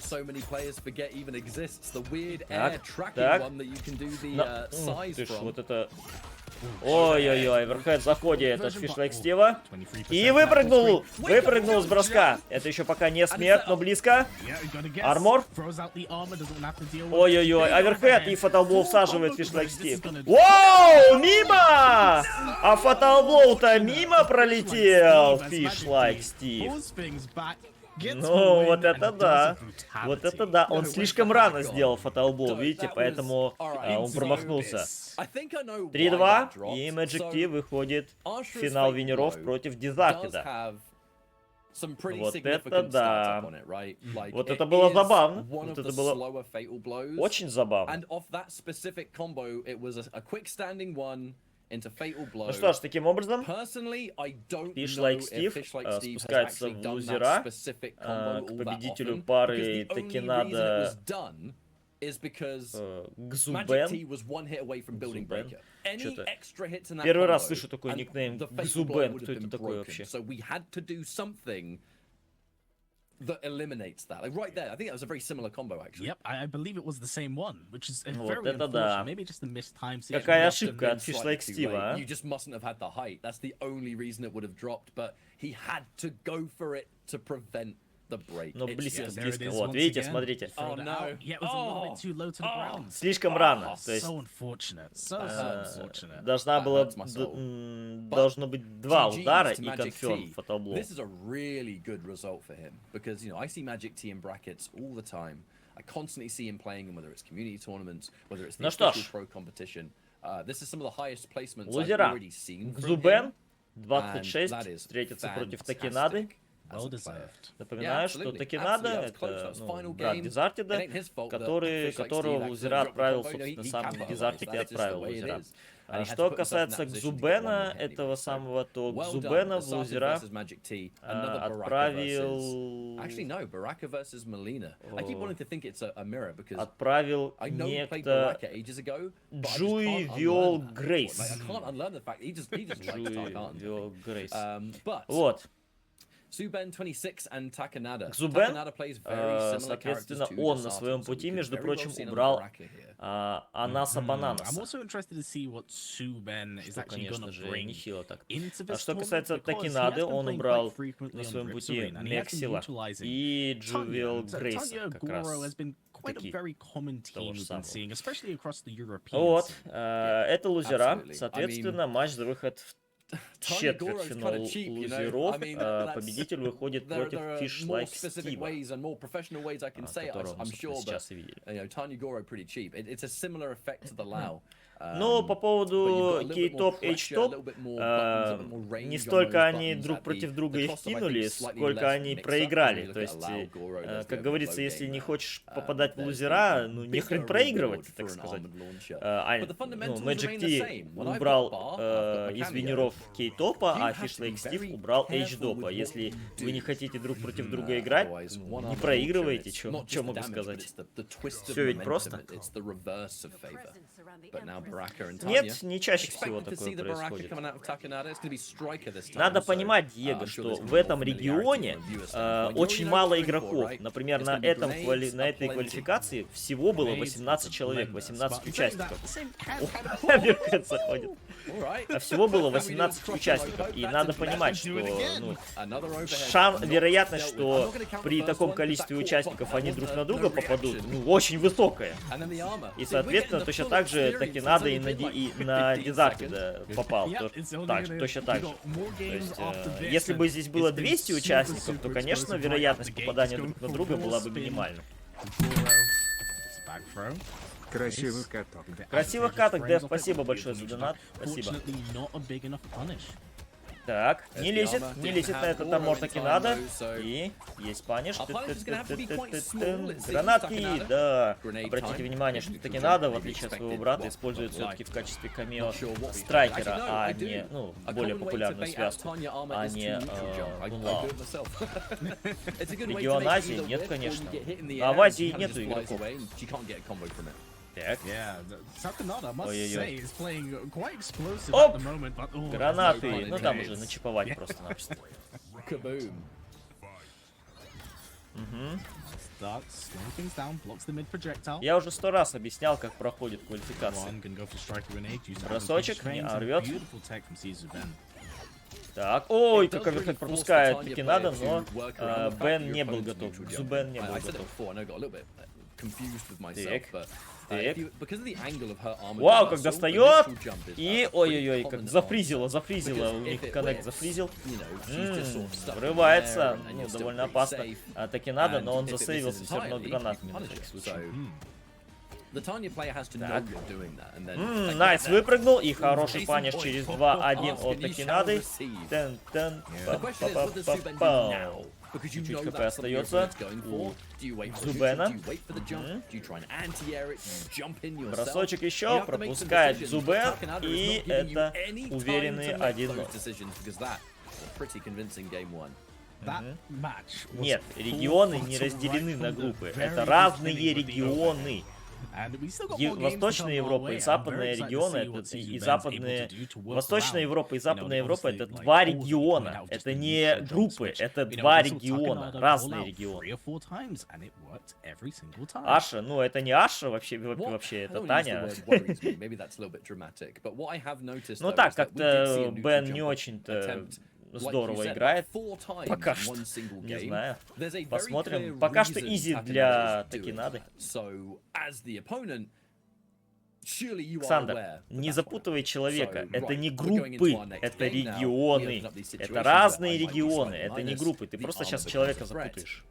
Так. Ты ж, вот это... Ой-ой-ой, оверхед заходит от Fish Like Steve. И выпрыгнул с броска. Это еще пока не смерть, но близко. Армор. Ой-ой-ой, оверхед и фаталблоу всаживает Fish Like Steve. Воу, мимо! А фаталблоу-то мимо пролетел Fish Like Steve. Ну, вот это да. Вот это да. Он слишком рано сделал фаталблоу, видите, поэтому он промахнулся. 3-2, и Magic T выходит в финал винеров против Дизартеда. Вот это да. Вот это было забавно. Вот это было очень забавно. Ну что ж, таким образом, Fish Like Steve спускается в лузера к победителю пары Такинада Гзубен. Первый раз слышу такой никнейм Гзубен. Кто это такой вообще? That eliminates that. Like right there, I think that was a very similar combo actually. Yep, I believe it was the same one, which is Вот very это unfortunate. да. Maybe just a missed time. Какая ошибка от Fish Like Steve, а? You just mustn't have had the height. That's the only reason it would have dropped, but he had to go for it to prevent the break. Но близко. Вот, видите, смотрите. Oh no. Yeah, it was a little bit too low to the ground. Слишком рано. То есть So unfortunate. So unfortunate. должно быть два удара и конферм фаталблоу. This is a really good result for him because, you know, I see Magic T in brackets all the time. I constantly see him playing in whether it's community tournaments, whether it's the official pro competition. This is some of the highest placements I've already seen from him. Гзубен 26 встретится против Такинады. Напоминаю, что Такинада — это брат Дизартеда, которого в лузера отправил, собственно, сам Дизартед и отправил в лузера. Что касается Дзубена, этого самого, то Дзубена в лузера отправил... Отправил некто Джуи Виол Грейс. Джуи Виол Грейс. Вот. Зубен, соответственно, он на своем пути, между прочим, убрал Анаса Бананаса. Что, конечно же, нехило так. А что касается Такинады, он убрал на своем пути Мексила и Джувел Грейса, как раз. Вот, это лузера, соответственно, матч за выход в четвертьфинал лузеров. Победитель выходит против Fish Like Стива, которого мы сейчас и видели. Но по поводу K-Top, H-Top, не столько они друг против друга их кинули, сколько они проиграли. То есть, как говорится, если не хочешь попадать в лузера, ну нехрен проигрывать, так сказать. Magic T убрал из винеров K-Top, а Fish Like Steve убрал H-Top. Если вы не хотите друг против друга играть, не проигрываете, что могу сказать. Все ведь просто. Нет, не чаще всего такое происходит. Надо понимать, Диего, что в этом регионе очень мало игроков. Например, на этой квалификации всего было 18 человек, 18 участников. А всего было 18 участников. И надо понимать, что вероятность, что при таком количестве участников они друг на друга попадут, очень высокая. И, соответственно, точно так же Такинада и на Дизарте попал. Точно так же. То есть, если бы здесь было 200 участников, то, конечно, вероятность попадания друг на друга была бы минимальна. Красивых каток. Красивых каток, Дэв, спасибо большое за донат. Спасибо. Так, не лезет на этот амор Такинада. И есть паниш. Гранатки, да. Обратите внимание, что Такинада, в отличие от своего брата, использует все-таки в качестве камео страйкера, а не, более популярную связку, а не Гунлау. Регион Азии нет, конечно. А в Азии нету игроков. Так. Ой-ой-ой. Оп! Гранаты. Ну там уже начиповать просто-напросто. Я уже 100 раз объяснял, как проходит квалификация. Бросочек не рвет. Так, ой, как оверхед пропускает Такинада, но Бен не был готов. Зубен не был готов. Так. Так. Вау, как достает! И, ой-ой-ой, как зафризило, у них коннект зафризил. Врывается, довольно опасно. Такинада, но он засейвился все равно гранатами на всякий случай. Найс выпрыгнул, и хороший паниш через 2-1 от Такинады. Чуть-чуть хп остается у Зубена. Бросочек еще, пропускает Зубен, и это уверенный 1-0. Нет, регионы не разделены на группы, это разные регионы. Восточная Европа и западные регионы, Восточная Европа и Западная Европа — это два региона, это не группы, это два региона, разные регионы. Аша, это не Аша вообще, это Таня. Ну так, как-то Бен не очень-то здорово играет. Пока что. Не знаю. Посмотрим. Пока что изи для Такинады. Александр, не запутывай человека. Это не группы, это регионы. Это разные регионы, это не группы. Ты просто сейчас человека запутаешь.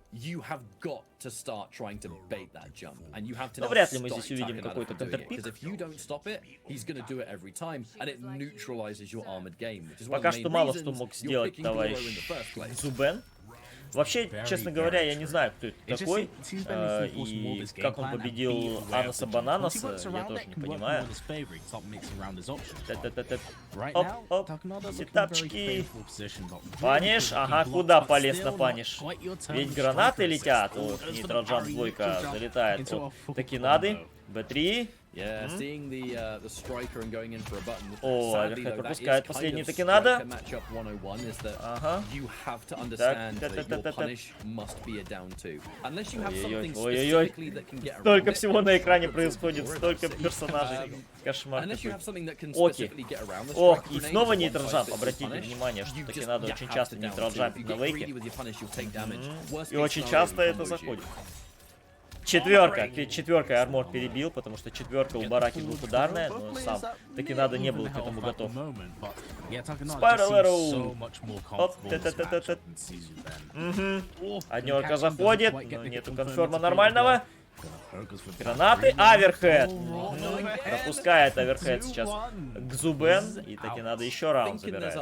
Но вряд ли мы здесь увидим какой-то контрпик. Пока что мало что мог сделать товарищ Зубен. Вообще, честно говоря, я не знаю, кто это такой, и как он победил Анаса Бананаса, я тоже не понимаю. Оп, сетапчики. Паниш, ага, куда полез на паниш? Ведь гранаты летят. О, нейтралджамп двойка залетает от Такинады. Б3. О, Аверхед пропускает последний Такинада. Ага. Ой-ой-ой. Столько всего на экране происходит, столько персонажей. Кошмар. Окей. Ох, и снова нейтралджамп. Обратите внимание, что Такинада очень часто нейтралджампит на вейке. И очень часто это заходит. Четверка. Четверкой армор перебил, потому что четверка у Бараки двухударная, но сам Такинада не был к этому готов. Spiral Arrow. Оп, Однерка заходит, но нету конферма нормального. Гранаты, Аверхед. Пропускает Аверхед сейчас Гзубен, и таки надо еще раунд забирать.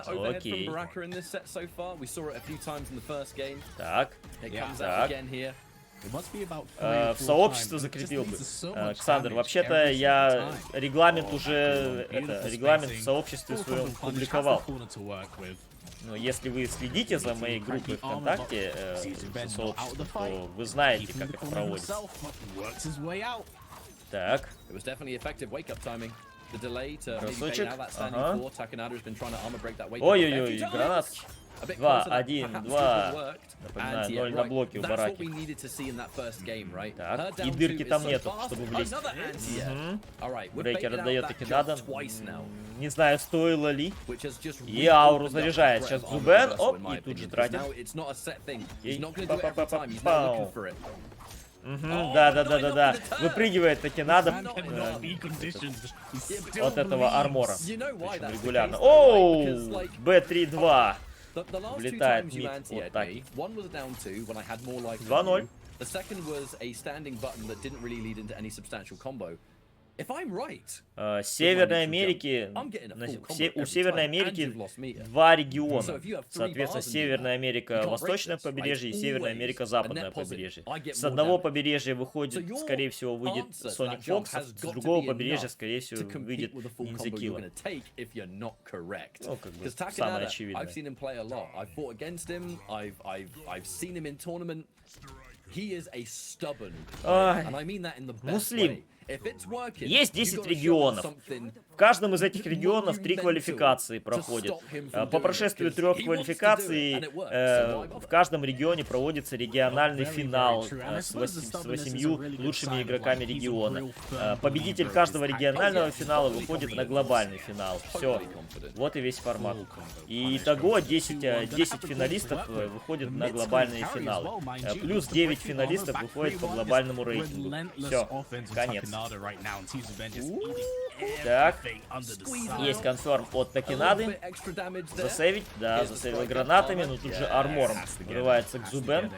Окей. Так, в сообщество закрепил бы. Ксандр, вообще-то я регламент уже, регламент в сообществе своем публиковал. Но если вы следите за моей группой ВКонтакте, сообществом, то вы знаете, как это проводится. Так. Красочек. Ага. Ой-ой-ой, гранатки. 2, 1, 2. Напоминаю, 0 на блоке у Бараки. Так, и дырки там нету, чтобы влезть. Брейкер отдает Такинада. Не знаю, стоило ли. И ауру заряжает. Сейчас Зубен. Оп, и тут же тратит. Да. Выпрыгивает Такинада от этого армора. Причем регулярно. Оу! Б3-2. Влетает мид вот так. 2-0. Северной Америки, у Северной Америки два региона. Соответственно, Северная Америка восточное побережье и Северная Америка западное побережье. С одного побережья выходит, скорее всего, выйдет Sonic Fox, с другого побережья, скорее всего, выйдет Ninja Killa. Ну, как бы самое очевидное. Муслим. Есть 10 регионов. В каждом из этих регионов 3 квалификации проходят. По прошествию 3 квалификаций в каждом регионе проводится региональный финал с 8 лучшими игроками региона. Победитель каждого регионального финала выходит на глобальный финал. Все. Вот и весь формат. И итого 10 финалистов выходят на глобальные финалы. Плюс 9 финалистов выходят по глобальному рейтингу. Все. Конец. Так, есть конферм от Такинады. Засейвить, да, засейвил гранатами, но тут же армором врывается Гзубен.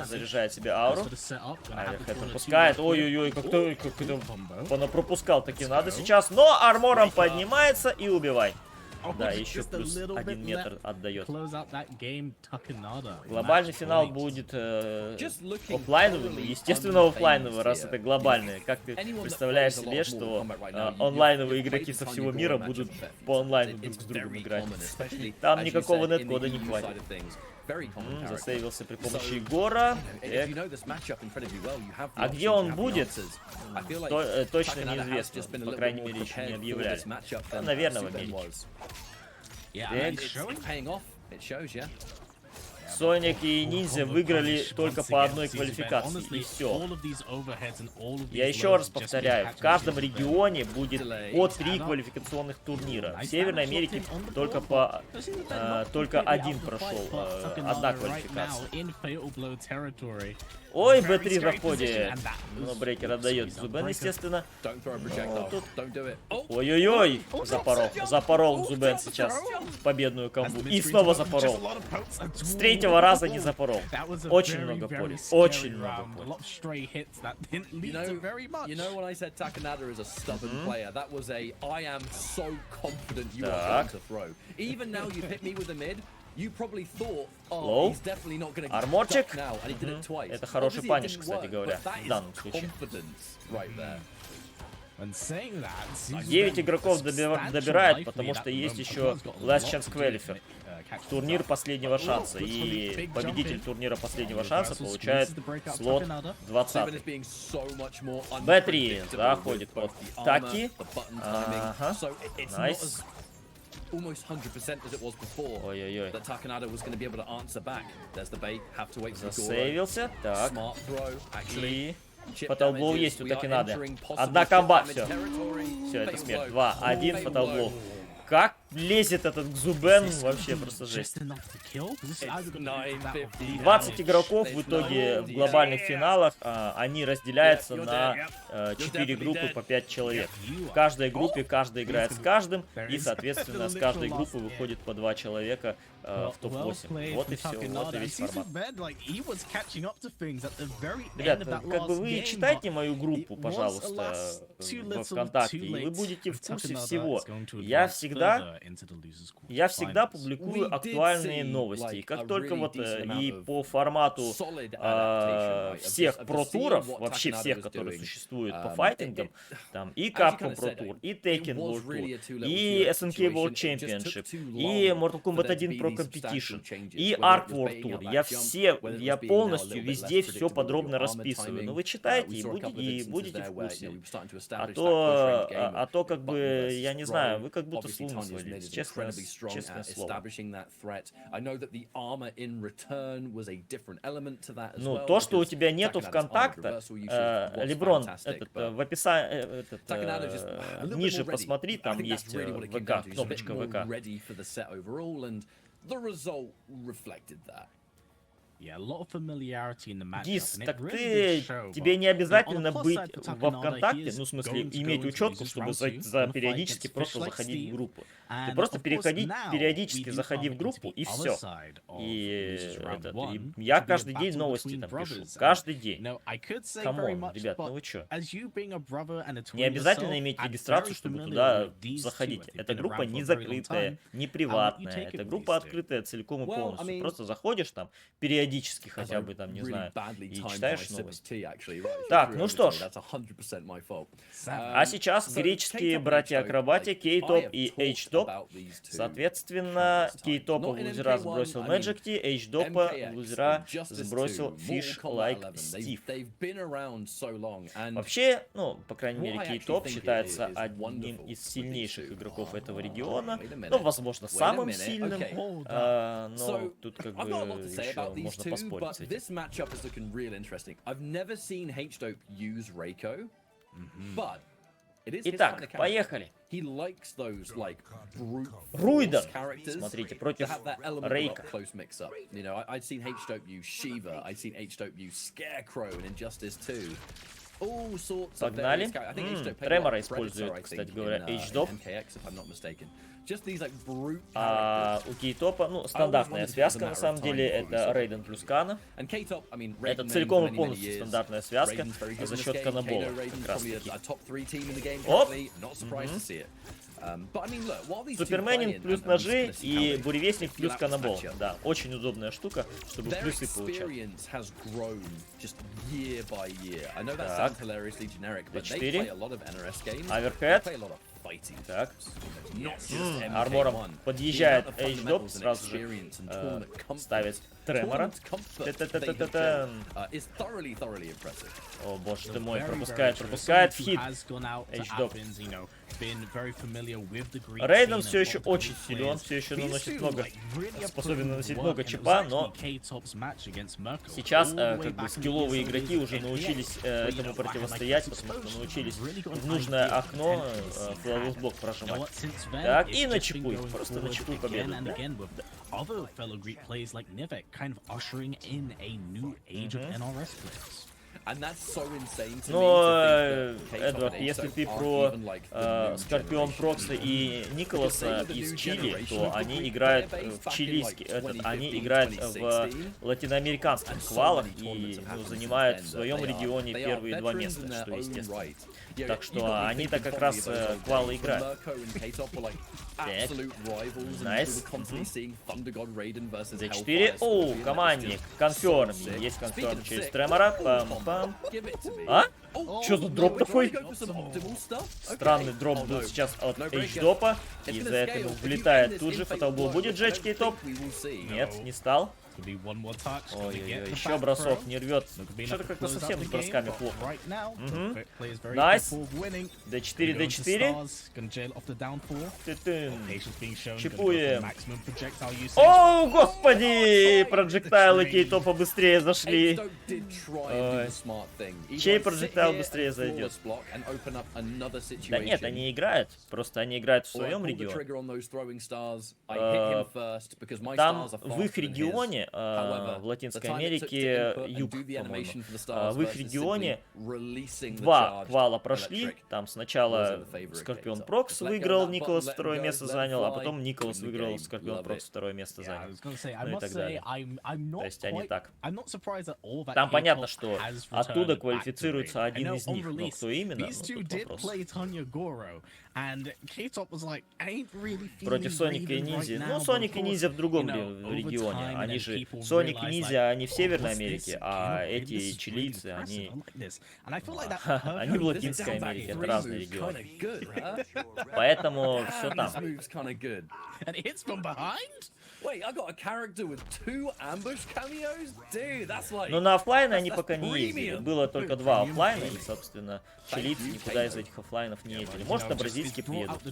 Заряжает себе ауру. Аверхед пропускает. Ой-ой-ой, как-то понапропускал Такинада сейчас, но армором поднимается и убивай. Да, еще плюс 1 метр отдает. Глобальный финал будет офлайновым, естественно офлайновым, раз это глобальный. Как ты представляешь себе, что онлайновые игроки со всего мира будут по онлайну друг с другом играть? Там никакого неткода не хватит. Засейвился при помощи Егора. А где он будет? Точно неизвестно. По крайней мере, еще не объявляли. Наверное, в Америке. Соник и Ниндзя выиграли только по одной квалификации, и все. Я еще раз повторяю, в каждом регионе будет по 3 квалификационных турнира. В Северной Америке только один прошел, одна квалификация. Ой, Б3 заходит. Но Брейкер отдает Зубен, естественно. Ой-ой-ой, запорол Зубен сейчас победную комбу. И снова запорол. С 3-го раза не запорол. Очень много поля. Очень много поля. Так. Лоу. Арморчик. Это хороший паниш, кстати говоря, в данном случае. 9 игроков добирает, потому что есть еще Last Chance Qualifier. Турнир последнего шанса. И победитель турнира последнего шанса получает слот 20. Б3 заходит под Таки. Ага. Найс. Ой-ой-ой. Засейвился. Так. И... Фаталблоу есть у Такинады. Одна комба. Все, это смерть. 2-1 фаталблоу. Как лезет этот Кзубен, вообще просто жесть. 20 игроков в итоге в глобальных финалах, они разделяются на 4 группы по 5 человек. В каждой группе каждый играет с каждым, и, соответственно, с каждой группы выходит по 2 человека в топ-8. Вот и все, вот и весь формат. Ребят, как бы вы читайте мою группу, пожалуйста, в ВКонтакте, и вы будете в курсе всего. Я всегда публикую актуальные новости. И как только вот и по формату всех про-туров, вообще всех, которые существуют по файтингам, там и Capcom Pro Tour, и Tekken World Tour, и SNK World Championship, и Mortal Kombat 1 Pro Competition, и Arc World Tour, я полностью везде все подробно расписываю. Но вы читаете и будете в курсе. А то как бы, я не знаю, вы как будто с луны свалились. Честное слово. Ну, то, что у тебя нету ВКонтакта, Леброн, в описании, ниже посмотри, там есть ВК, кнопочка ВК. Гис, так тебе не обязательно быть во ВКонтакте, ну, в смысле, иметь учетку, чтобы периодически просто заходить в группу. Ты просто периодически заходи в группу, и все. И я каждый день новости там пишу. Каждый день. Камон, ребят, ну вы чё? Не обязательно иметь регистрацию, чтобы туда заходить. Эта группа не закрытая, не приватная. Эта группа открытая целиком и полностью. Просто заходишь там, периодически хотя бы там, не знаю, и читаешь новости. Так, ну что ж. А сейчас греческие братья-акробати, Кейтоп и H-Top. Соответственно, Кейтопа в лузера сбросил Magic T, H-Допа в лузера сбросил Fish Like Steve. Вообще, ну, по крайней мере, Кейтоп считается одним из сильнейших игроков этого региона. Ну, возможно, самым сильным. Но тут как бы еще можно поспорить с этим. Итак, поехали. Руйден, смотрите, против Рейка. Погнали. Тремора использует, кстати говоря, H-Доп. А у Кейтопа, ну, стандартная связка, на самом деле, это Рейден плюс Кана. Это целиком и полностью стандартная связка за счет канабола, как раз таки. Оп! Суперменинг плюс ножи и буревестник плюс канабол. Да, очень удобная штука, чтобы плюсы получать. Так, Т4. Аверхед. Так. Армором подъезжает H-Доп, сразу же ставит Тремора. О, боже ты мой, пропускает в хит. H-Доп. Рейден все еще очень силен, все еще наносит способен наносить много чипа, но сейчас как бы скилловые игроки уже научились этому противостоять, потому что научились в нужное окно флawless-блок прожимать. Так, и начипуй, просто начипуй победу. Но, Эдвард, если ты про Скорпион Прокса и Николаса из Чили, то они играют в чилийский, они играют в латиноамериканских квалах и занимают в своем регионе первые 2 места, что естественно. Так что они-то как раз квалы играют. Так. Найс. D4. Оу, командник. Конферм. Есть конферм через Тремора. Пам-пам. А? Что за дроп такой? Странный дроп был сейчас от H-допа. И за это ему влетает тут же. Фотоблок будет жечь Кейтоп? Нет, не стал. Ой-ой-ой, еще бросок не рвет. Что-то как-то совсем с бросками плохо. Найс. D4, D4. Чипуем. О, господи! Проджектайлы Кейтопа быстрее зашли. Чей проджектайл быстрее зайдет? Да нет, они играют. Просто они играют в своем регионе. Там в их регионе, в Латинской Америке, юг, по-моему, в их регионе 2 квала прошли. Там сначала Скорпион Прокс выиграл, Николас 2-е место занял, а потом Николас выиграл, Скорпион Прокс 2-е место занял. Ну и так далее. То есть они так. Там понятно, что оттуда квалифицируется один из них, но кто именно, ну, тут вопрос. Против Соника и Ниндзя. Ну, Соник и Ниндзя в другом регионе. Они же... Соник и Ниндзя, они в Северной Америке, а эти чилийцы, они... Они в Латинской Америке, это разные регионы. Поэтому все там. Но на оффлайны они пока не ездили. Было только 2 оффлайна, и, собственно, чилийцы никуда из этих оффлайнов не ездили. Может, на бразильский приедут.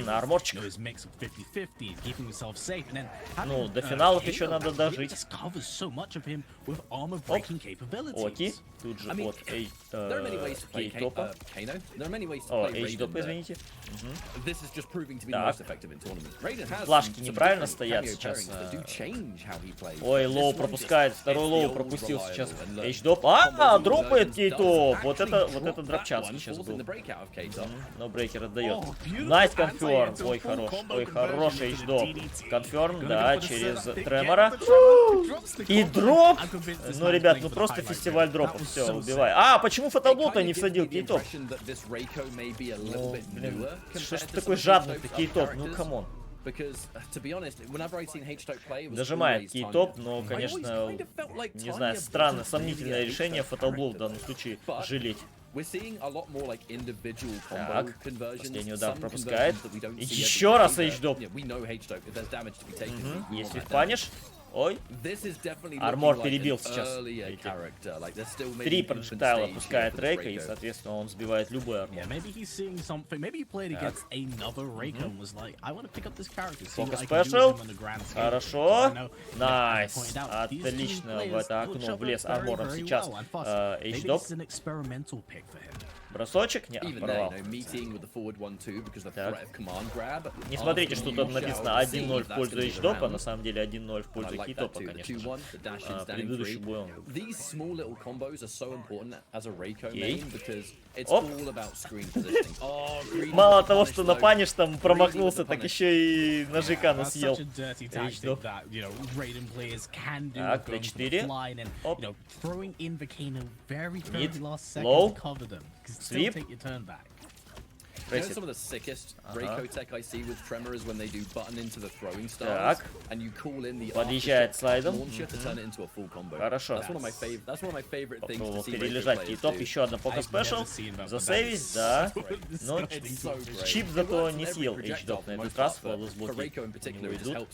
На арморчик. Ну, до финалов еще надо дожить. Оп. Оки. Тут же от Кейтопа. О, H-допа, извините. Так. Флажки неправильно стоят сейчас. Ой, лоу пропускает. Второй лоу пропустил сейчас. H-доп. А, дропает Кейтоп. Вот это дропчанский сейчас был. Но брейкер отдает. Найс конферм. Ой, хороший H-доп. Конферм, да, через Тремора. И дроп. Ну, ребят, ну просто фестиваль дропов. Все, убивай. А, почему фотоблота не всадил Кейтоп? Ну, блин, что ж ты такой жадный-то, Кейтоп? Ну, камон. Дожимает Кейтоп, но, конечно, не знаю, странное, сомнительное решение фотоблу в данном случае жалеть. Так, последний удар пропускает. И еще раз H-доп. Если панишь. Ой, армор перебил сейчас. 3 проджектайла пускает Рейка, и, соответственно, он сбивает любой армор. Пока спешл. Хорошо. Найс. Отлично в это окно влез армором сейчас H-доп. Бросочек? Нет, порвал. Так. Не смотрите, что тут написано 1-0 в пользу H-допа, на самом деле 1-0 в пользу Кейтопа, конечно же. Предыдущий бой он. Окей. Оп. Мало того, что напанишь там промахнулся, так еще и на ЖК съел. H-доп. Так, D4. Оп. Мид. Лоу. Свип. Так. Подъезжает слайдом. Хорошо. Попробовал перележать Кейтоп. Еще одна пока спешл. Засейвить, да. Но чип зато не съел H-доп на этот раз. Флawless-блоки идут.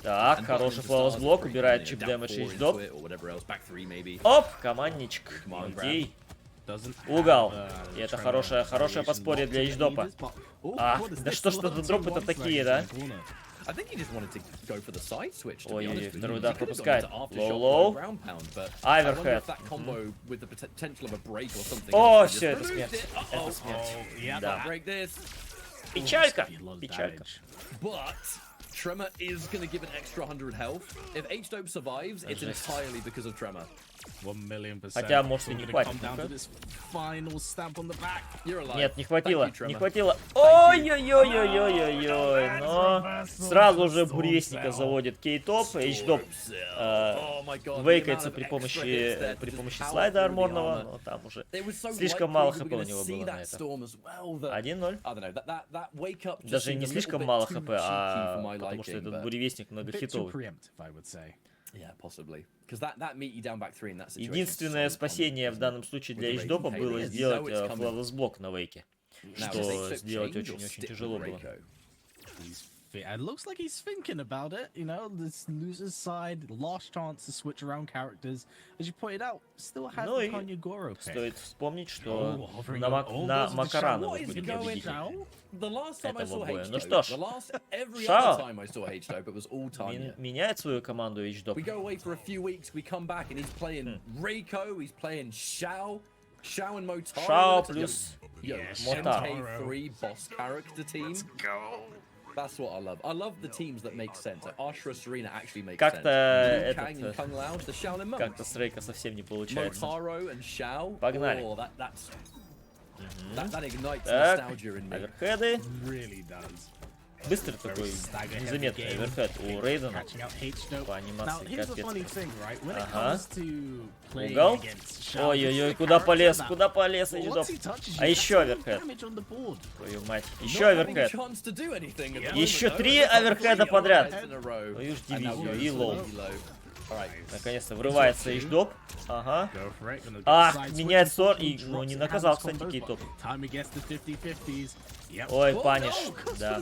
Так, хороший флawless-блок. Убирает чип дэмэдж H-доп. Оп, командничек. Окей. Угол. И это хорошее подспорье для H-допа. А, да что ж за дропы-то такие, да? Ой, второй удар пропускает. Лоу-лоу. Аверхед. О, все, это смерть. Это смерть. Да. Печалька. Печалька. Tremor is going to give an extra 100 health. If H-Dope survives, it's entirely because of Tremor. 1,000,000%. Хотя, может, и не хватит. Нет, не хватило. Не хватило. Ой-ой-ой-ой-ой-ой-ой. Но сразу же буревестника заводит Кейтоп. H-Doп вейкается при помощи слайда арморного. Но там уже слишком мало хп у него было на это. 1-0. Даже не слишком мало хп, а потому что этот буревестник многохитовый. Единственное спасение в данном случае для H-Допа было сделать флawless блок на вейке, что сделать очень-очень тяжело было. It looks like he's thinking about it, you know, this loser's side, last chance to switch around characters. As you pointed out, still has the Tanya Goro pick. Стоит вспомнить, что на Макарана выходит победитель этого боя. Ну что ж, Шао меняет свою команду H-Dop. Шао плюс Мотар. That's what I love. I love the teams that make sense. Like Ashra Serena actually makes как-то sense. Как-то с Рейка совсем не получается. Pognали. Погнали. Oh, that ignites так, nostalgia in me. оверхеды. Быстрый такой незаметный оверхед у Рейдена. По анимации капец. Ага. Угол. Ой-ой-ой, куда полез H-Доп. А еще оверхед. Твою мать. Еще оверхед. Еще 3 оверхеда подряд. Твою ж дивизию. И лоу. Наконец-то врывается H-Доп. Ага. Ах, меняет СОР и, ну, не наказал, кстати, Кейтоп. Ой, паниш. Да.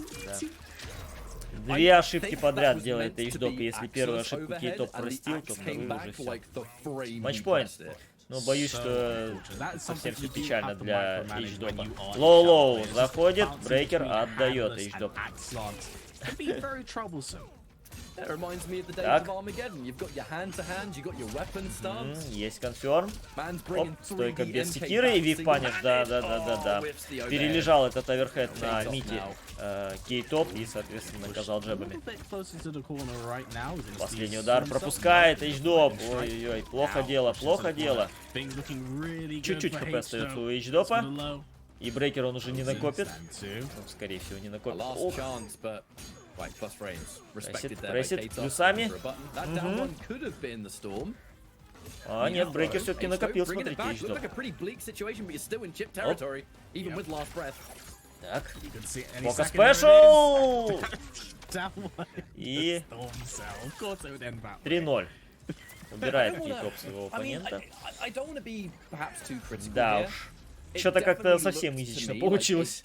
2 ошибки подряд делает H-Доп, и если первую ошибку Кейтоп простил, то вторую уже все. Матчпоинт. Но боюсь, что совсем все печально для H-Допа. Лоу-лоу заходит, брейкер отдает H-Доп. Так. Есть конферм. Оп, стойка без секиры и вип паниш. Да. Перележал этот оверхед на мите Кейтоп и, соответственно, наказал джебами. Последний удар пропускает H-Доп. Ой-ой-ой, плохо дело. Чуть-чуть хп остается у H-Допа. И брейкер он уже не накопит. Ну, скорее всего, не накопит. Прессит плюсами. А, нет, брейкер все-таки накопил, смотрите, H-Доп. Так, Пока спешл! И 3-0. Убирает Кейтоп своего оппонента. Да уж. Что-то как-то совсем изично получилось.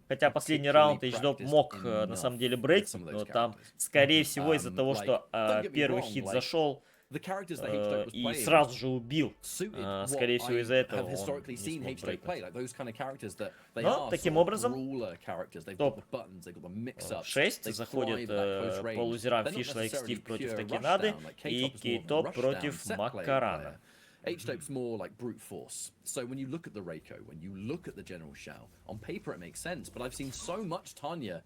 Хотя последний раунд H-Доп мог на самом деле брейкнуть, но там, скорее всего, из-за того, что первый хит зашел и сразу же убил. Скорее всего, из-за этого он не смог брейкнуть. Но, таким образом, топ-6 заходит по лузерам Fish Like Steve против Такинады и Кейтоп против Макарана. H-Dope's more like brute force. So when you look at the Reiko, when you look at the General Shao, on paper it makes sense, but I've seen so much Tanya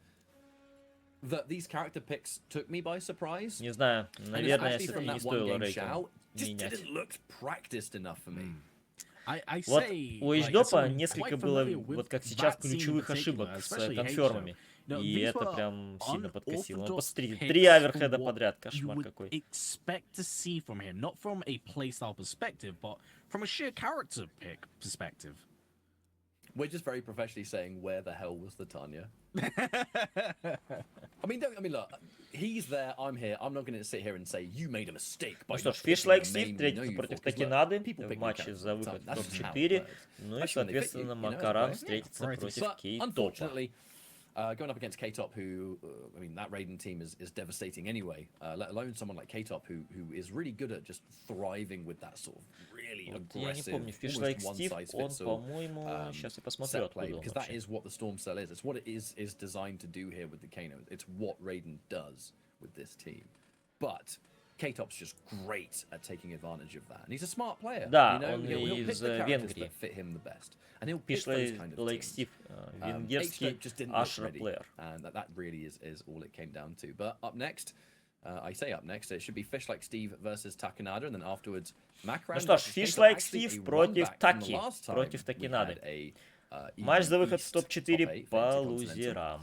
that these character picks took me by surprise. Не знаю, наверное, все-таки не стоило Рейку менять. Вот у H-Допа несколько было, вот как сейчас, ключевых ошибок с конфермами. И это прям сильно подкосило. Ну, посмотрите, 3 оверхеда подряд, кошмар какой. We're just very professionally saying, where the hell was the Tanya? I mean, look, he's there, I'm here. I'm not going to sit here and say, you made a mistake. Ну что ж, Fish Like Steve, третий против Такинады в матче за выход в топ-4. Ну и, соответственно, Макаран встретится против Кейтопа. Going up against K-Top, who, I mean, that Raiden team is devastating anyway, let alone someone like K-Top, who is really good at just thriving with that sort of really aggressive, almost one-size-fits-all set play, because that is what the Storm Cell is. It's what it is designed to do here with the Kano. It's what Raiden does with this team. But K-Top's just great at taking advantage of that, and he's a smart player. Да, you know? он He'll pick из the characters Венгрии. that fit him the best, and he'll pick those kind of Like teams. Steve, венгерский just didn't look ready, Asher-плеер. and that really is all it came down to. But up next, I say up next, it should be Fish Like Steve versus Takanada, and then afterwards, Macran. Ну что ж, Fish Like Steve против Таки, против Такинады. Матч за выход в топ-4 по лузерам.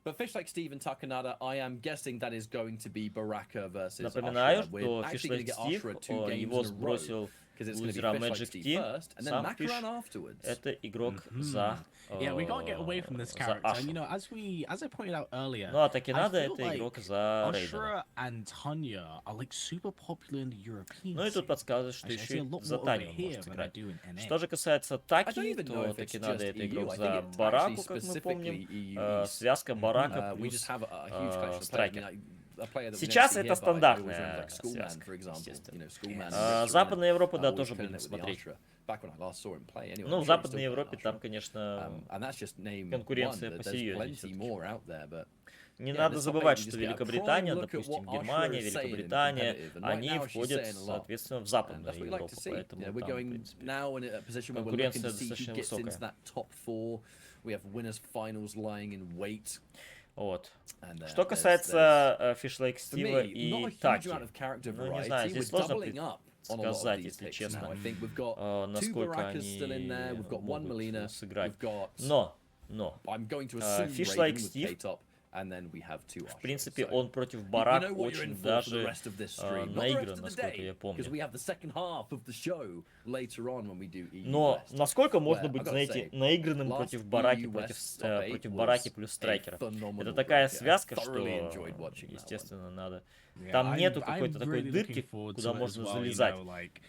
But Fish Like Steve and Takanada, I am guessing that is going to be Baraka versus Напоминаю, Ashura. что We're Fish actually going Like to get Steve, Ashura 2 games его in a row. сбросил Because it's going to be лузера Fish Like Magic Steve Team, first, and then сам Fish. Macran afterwards. Это игрок за Yeah, we can't get away from this character. And, you know, as I pointed out earlier, Ну а Такинада I feel это like игрок за Рейдена. Ashura and Tanya are like super popular in the European Ну и тут scene. подсказывает, что Actually, I еще see a и lot за more over Таню он here может than I играть. do in NA. Что же касается I don't Таки, even know то if it's Такинада just это EU. игрок I за think it's Бараку, actually как мы помним. specifically EU East. Связка Барака We плюс just have a huge collection of players. Страйкер. I mean, a player that we Сейчас never see это here, but I always стандартная remember, like Schoolman, связка, for example. естественно. You know, Schoolman and Западная Европа, да, always тоже killing будем it with the смотреть. Ashura. Back when I last saw him play, anyway. Ну, I'm в sure he's Западной still Европе playing там, Ashura. конечно, And that's just name конкуренция one. There's посерьезнее plenty всё-таки. more out there, but не yeah, надо this top забывать, eight, you что just get a Великобритания, prime look at допустим, what Германия, Ashura is saying in Великобритания, competitive, and right они now she's входят, saying a lot. соответственно, в And Западную that's what we like Европу, to see. поэтому We're там, в going принципе, now in a position where we're looking to see who достаточно gets into высокая. that top 4. We have winners finals lying in wait. Вот. And, Что there's касается Fish Like for Steve me, и not a huge Таки, amount of character ну, не variety. знаю, We're здесь сложно doubling up on a lot сказать, of these если picks честно, now. I think we've got two насколько Barakas они still in there. We've got one могут Melina. сыграть. We've got. Но, I'm going to assume Fish Raiden Like with Steve, K-Top, and then we have two в Ashras. принципе, So, он против you Барак know what you're in очень for the даже rest of this stream. Not the rest наигран, of the насколько day, я помню. because we have the second half of the show later on when we do EU Но West. насколько можно Where, быть, I gotta знаете, say, наигранным last против Бараки, EU против West top 8 против Бараки was плюс a страйкеров? phenomenal Это такая bracket. I связка, что, thoroughly enjoyed watching that one. естественно, надо... Yeah, Там нету I'm какой-то такой really дырки, looking forward куда to it as можно well, залезать. you know, like,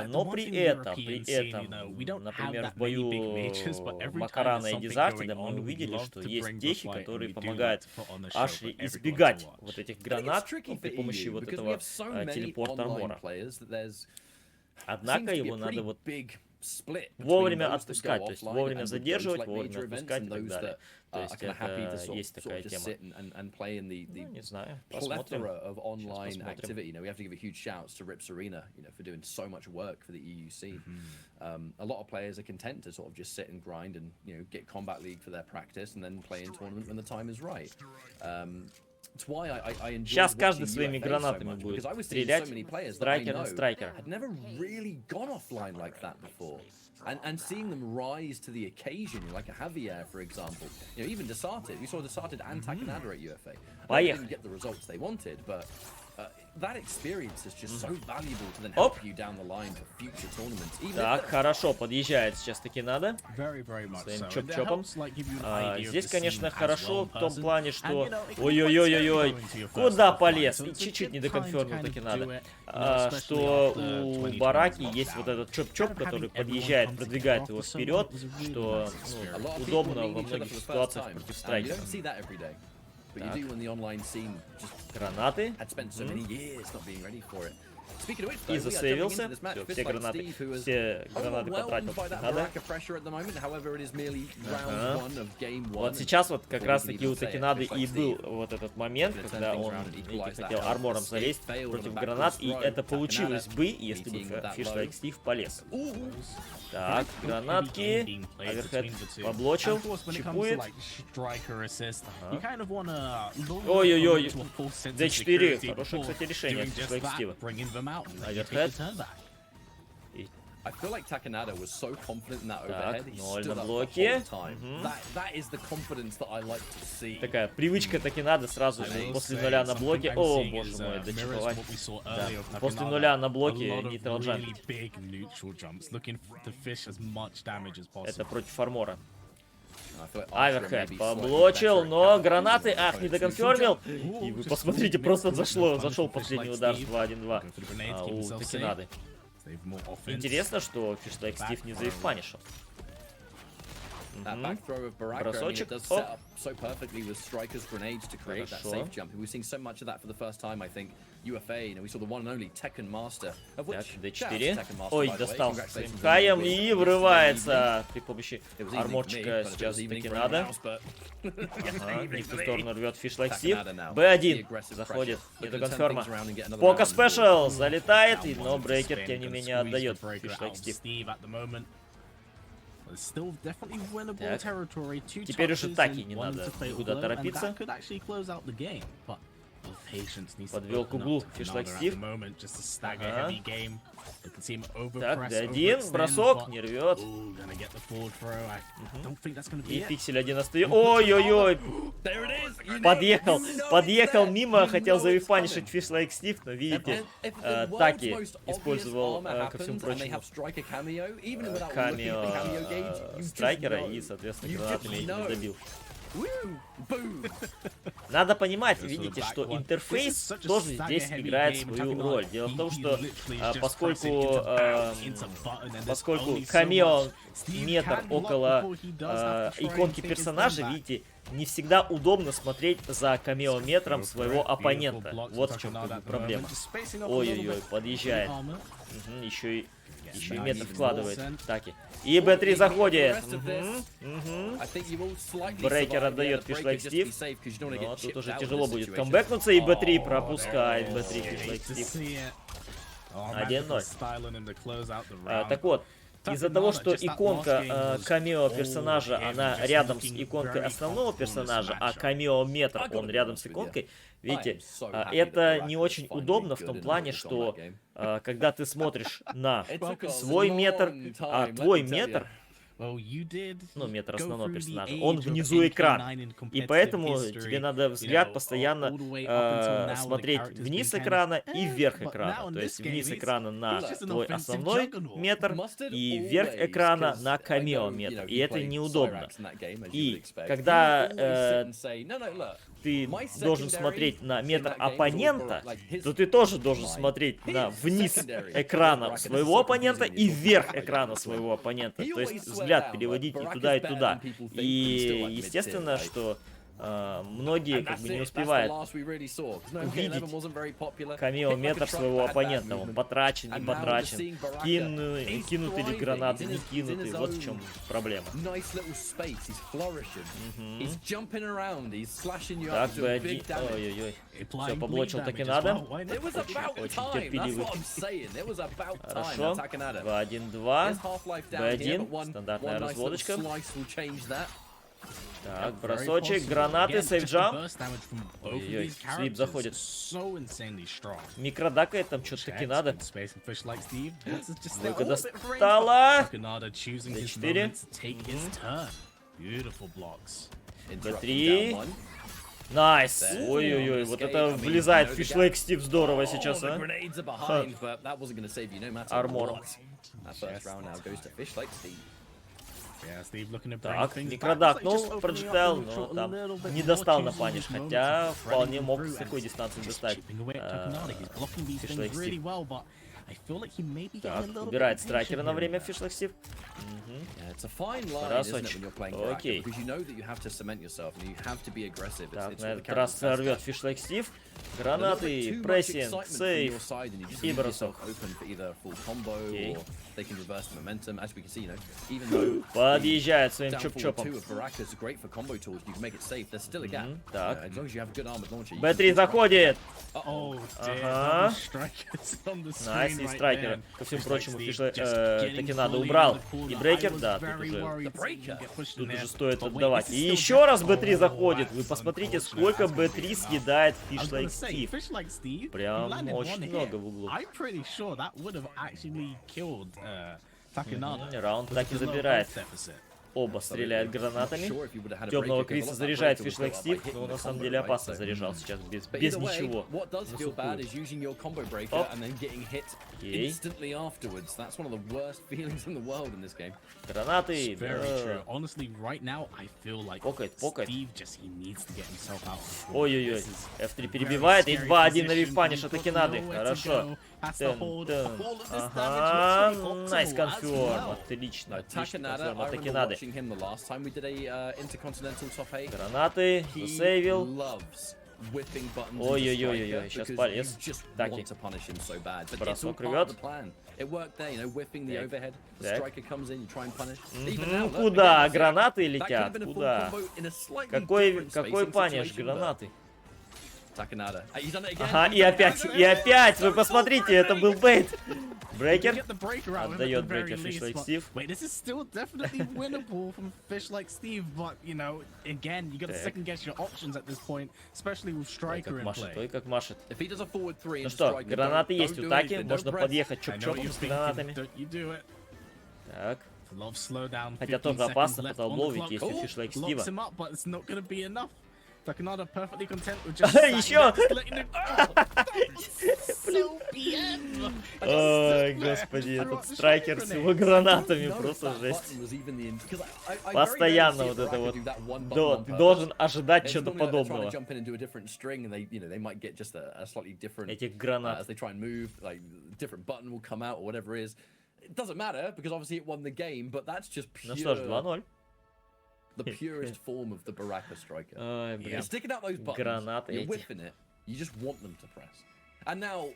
Но the при one thing in этом, European scene, you know, we don't например, have в that many бою big majors, but every time Макарана there's и something Дизартида going мы on, we увидели, love что to есть bring the техи, fight, and которые we do помогают like to put on the show аж for everyone избегать to watch. вот этих I think it's гранат tricky ну, for при помощи EU вот because we этого have so many телепорта online армора. players that there's Однако seems to be его a надо pretty вот big split between вовремя those that отпускать, go то есть offline вовремя and would go to, задерживать, like, вовремя major events, отпускать и and так those далее. that То are есть kind of happy to это sort есть of такая just тема. sit and play in the Ну, не знаю, посмотрим. plethora of online посмотрим. activity. You know, we have to give a huge shout out to Rips Arena, you know, for doing so much work for the EU scene. A lot of players are content to sort of just sit and grind and, you know, get Combat League for their practice and then play in tournament when the time is right. It's why I enjoy Сейчас каждый watching своими UFA so гранатами much, будет because I was seeing стрелять. so many players that I Страйкер на know страйкера. had never really gone offline like that before. And seeing them rise to the occasion, like a Javier, for example. You know, even Desarted. We saw Desarted and Takanada at UFA. I know they didn't get the results they wanted, but that experience is just so valuable to then help you down the line for future tournaments. Even Так, хорошо, подъезжает сейчас таки надо. Very, very much Своим so. чоп-чопом. It helps, like, give you an idea of Здесь, the конечно, scene as хорошо one в том person. плане, And, что... you know, it can be quite Ой-ой-ой-ой-ой, scary going to your first куда offline. полез? So И it's a чуть-чуть не good time to доконфермил kind of таки do надо. it, you know, especially Что after у 2020 Бараки lockdown. есть вот этот чоп-чоп, Kind of который having everyone подъезжает, come продвигает together его after вперед, someone was a really что nice A experience. lot of people удобно meet во each other многих for the first ситуациях time, против and you страйкера. don't see that every day. But you do when the online scene just Гранаты. had spent so many years not being ready for it. Speaking of which, though, И we are jumping засейвился. into this match. Всё, Fist все like гранаты, Steve, who is все гранаты потратил overwhelmed by that таки надо. Baraka pressure at the moment. However, it is merely round one of game one. Вот сейчас вот как Well, раз we can таки even у say it, Такинады Fish Like и был Steve. вот этот момент, Gonna turn когда things он around and видите, equalize that хотел health. армором Escape залезть failed on против the back гранат, cross и row. это получилось Takanada бы, если бы meeting with that Fish low. Like Steve полез. Ooh. Так, гранатки, оверхед поблочил, чипует. Ой-ой-ой, D4, хорошее, кстати, решение Fish Like Steve. Оверхед. I feel like Takanada was so confident in that overhead. He 0 stood на up блоке. the whole time. That is the confidence that I like to see. Такая привычка Такинады сразу же после нуля на блоке. О, боже мой, дочиповать. Да. После нуля на блоке нейтрал джамп. Это против армора. Аверхед поблочил, но гранаты, ах, не доконфермил. И вы посмотрите, просто зашел последний удар 2-1-2 у Такинады. Интересно, что Fish Like Steve не заифпанишил. That back throw of Baraka, I mean, it Бросочек. does set up so perfectly with Striker's grenades to create that safe jump. We've seen so much of that for the first time, I think. UFA, you know, we saw the one and only Tekken Master, of which Так, shout out to D4. Tekken Master, Ой, by the way. достал Congratulations своим on the хаем win. и врывается при помощи It was evening for me, арморчика but it сейчас was evening таки for надо. everyone else, but- Ага, не в ту сторону рвет Fish Like Taking Steve. Ada now. Б1 The aggressive заходит, pressure. нету Looking to turn конферма. things around and get another Пока round on board. спешл залетает, и, но Down one брейкер, spin, тем не gonna менее, squeeze the отдает breaker Fish out Like of Steve. Steve at the moment. It's still definitely winnable Так. territory. Two Теперь уже touches Таки and не one надо to fatal никуда blow, and торопиться. that could actually close out the game, but patience needs to Подвел к open углу up to Fish Like Canada at Steve. the moment, just a stagger Ага. heavy game. You can see him Так, overpress, Б1, overextend, бросок, but- не рвет. Ooh, gonna get the forward throw. I don't think that's gonna be И it. Пиксель один остается. Ой-ой-ой, There it is. You know- подъехал, you know подъехал it's there. мимо, You хотел know it's завифанишить coming. Fish Like Steve, но видите, If the world's Таки most использовал, obvious armor ко всему happens and they прочему, have striker cameo, even without looking at the камео cameo gauge, you just страйкера know. и, соответственно, You гранатами just этими know. забил. Woo! Boom! Надо понимать, So видите, the что back one. This is интерфейс such a тоже stagger здесь heavy играет game. свою Taking роль. on- Дело в том, he что literally is just поскольку pressing into bounce, into button, and there's поскольку only so камео much Steve метр can block около before he does have to try and иконки take his персонажа, comeback. видите, не всегда удобно смотреть за камео метром своего Beautiful оппонента. blocks Вот from в чем Takenada at the проблема. moment, just spacing up a little Ой-ой-ой, bit. подъезжает. Armor. Еще и now метр even вкладывает. more Таки. И Б3 заходит. Брейкер отдает Fish Like Steve. Но тут уже тяжело будет камбэкнуться, и Б3 пропускает. Б3 Fish Like Steve. 1-0. Так вот, из-за того, что иконка камео персонажа, она рядом с иконкой основного персонажа, а камео метр, он рядом с иконкой, видите, это не очень удобно в том плане, что когда ты смотришь на свой метр, а твой метр, ну, метр основного персонажа, он внизу экрана. И поэтому тебе надо взгляд постоянно смотреть вниз экрана и вверх экрана. То есть вниз экрана на твой основной метр и вверх экрана на камео метр. И это неудобно. И когда ты должен смотреть на метр оппонента, то ты тоже должен смотреть на вниз экрана своего оппонента и вверх экрана своего оппонента. То есть взгляд переводить и туда. И естественно, что многие как бы не успевают увидеть камео-метр своего оппонента. Он потрачен, не потрачен, кинуты ли гранаты, не кинуты. Вот в чем проблема. Так, Б1. Ой-ой-ой. Все, поблочил таки надо. Очень терпеливый. Хорошо. 2-1-2. Б1. Стандартная разводочка. Так, бросочек, гранаты, сейфджамп. Ой-ой, свип заходит. Микродакает там что-то таки надо. Двойка достала. D4. Б3. Найс. Ой-ой-ой, вот это влезает Fish Like Steve здорово сейчас, а. Армор. Так, микродакнул проджектайл, но там не достал на паниш, хотя вполне мог с такой дистанции достать Fish Like Steve. Так, убирает страйкера на время Fish Like Steve. Бросочек. Окей. Так, на этот раз рвет Fish Like Steve. Гранаты, прессинг, сейф и бросок. Окей. Подъезжает своим чоп-чопом. Так. Б3 заходит. Ага. Найс, и страйкера. Ко всему прочему, таки надо убрал. И брейкер, да, тут уже стоит отдавать. И еще раз Б3 заходит. Вы посмотрите, сколько Б3 съедает Fish Like Steve. Прям очень много в углу. Раунд так и забирает. Оба стреляют гранатами. Темного Криса заряжает Fish Like Steve, но на самом деле опасно заряжал сейчас без ничего. Окей. Гранаты. Покает. Ой-ой-ой. F3 перебивает и 2-1 на рифпаниш от Акинады. Хорошо. Has to hold all of this Ага, damage. найс конферм. Отлично. No, Отлично Takanada, конферм I от remember Такинады. watching him the last time we did a intercontinental top 8. Гранаты, He засейвил. loves whipping buttons Ой-ой-ой-ой, into сейчас Striker полез. because you just Таки. want to punish him so bad. But it's all Бросок part of рвет. the plan. It worked there, you know, whipping the Так. overhead. The Так. striker comes in, you try and punish. Even now, look, Куда? again, Гранаты that could have летят? been a full Куда? combo in a slightly Какой different spacing паниш? situation, but Гранаты. Takanada. He's done it again. Ага, He's и done it опять, again. и опять. Вы посмотрите, это был бейт. Брейкер. Get the breaker out of him at Отдает the very брейкер Fish least, Like but- Steve. Wait, this is still definitely winnable from Fish Like Steve, but you know, again, you got to Так. second guess your options at this point, especially with Ой, Striker как in машет, ой, play. как машет. If he does a forward three Ну into что, striker, гранаты don't есть у do Таки. anything, Можно don't press. подъехать I know what чоп-чопом you're с thinking, гранатами. don't you do it. Так. Love slowdown. Хотя 15 тоже seconds опасно, left потому on the ловить, clock. если Oh, Fish Like locks Стива. him up, but it's not going to be enough. Takanada perfectly content with just Еще! so BM. Ой, господи, этот страйкер с его гранатами, просто жесть. Постоянно вот это вот. Ты должен ожидать чего-то подобного. Этих гранат. As they try and move, like different button will come out or whatever it is. It doesn't matter because obviously it won the game, but that's just Ну что ж, pure, 2-0. the purest form of the Baraka striker. Ой, блин. You're sticking out those buttons, Гранаты you're эти. whipping it, you just want them to press. And now,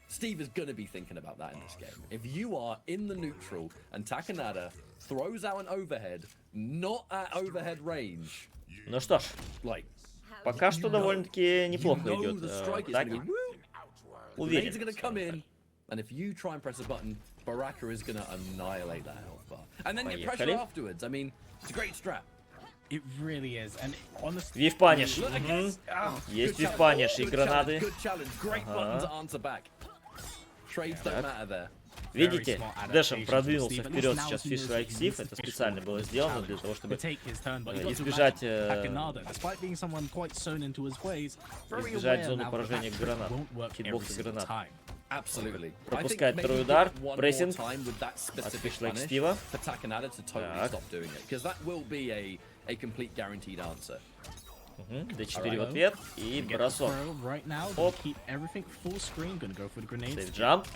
Steve is going to be thinking about that in this game. If you are in the neutral and Takanada throws out an overhead, not at overhead range, Ну что ж, like, пока что довольно-таки неплохо you know идет. the strike is Таки. going to be, woo, grenades are going to come in, and if you try and press a button, Baraka is going to annihilate that health bar. And then you pressure Поехали. afterwards. I mean, it's a great strap. It really is, and honestly, Вив паниш. Look, again. Oh, Есть good вив challenge. паниш и Good гранаты. challenge, good challenge. Great button to answer back. Trades don't matter there. Видите, Дэшем продвинулся вперед сейчас Fish Like Steve. Это специально было сделано для того, чтобы избежать избежать зону поражения гранат. Хитбокса гранат. Absolutely. Пропускает второй удар. Прессинг от Fish Like Steve. For Takanada to totally stop doing it, because that will be a complete guaranteed answer. D4 в ответ и бросок. Оп. Сейф джамп.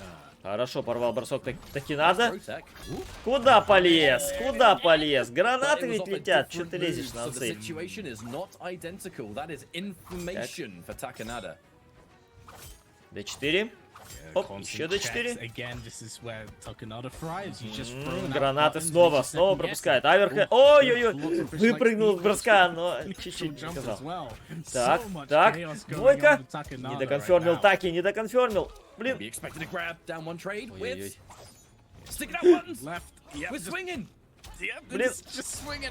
Хорошо, порвал бросок, таки надо. Куда полез? Куда полез? Гранаты ведь летят. Че ты лезешь на сейф? D4. Оп, еще D4. Гранаты снова пропускает. Аверхед. Ой-ой-ой. Выпрыгнул с броска, но чуть-чуть не сказал. Так, двойка. Не доконфермил Таки, не доконфермил. Блин. Ой-ой-ой. Блин.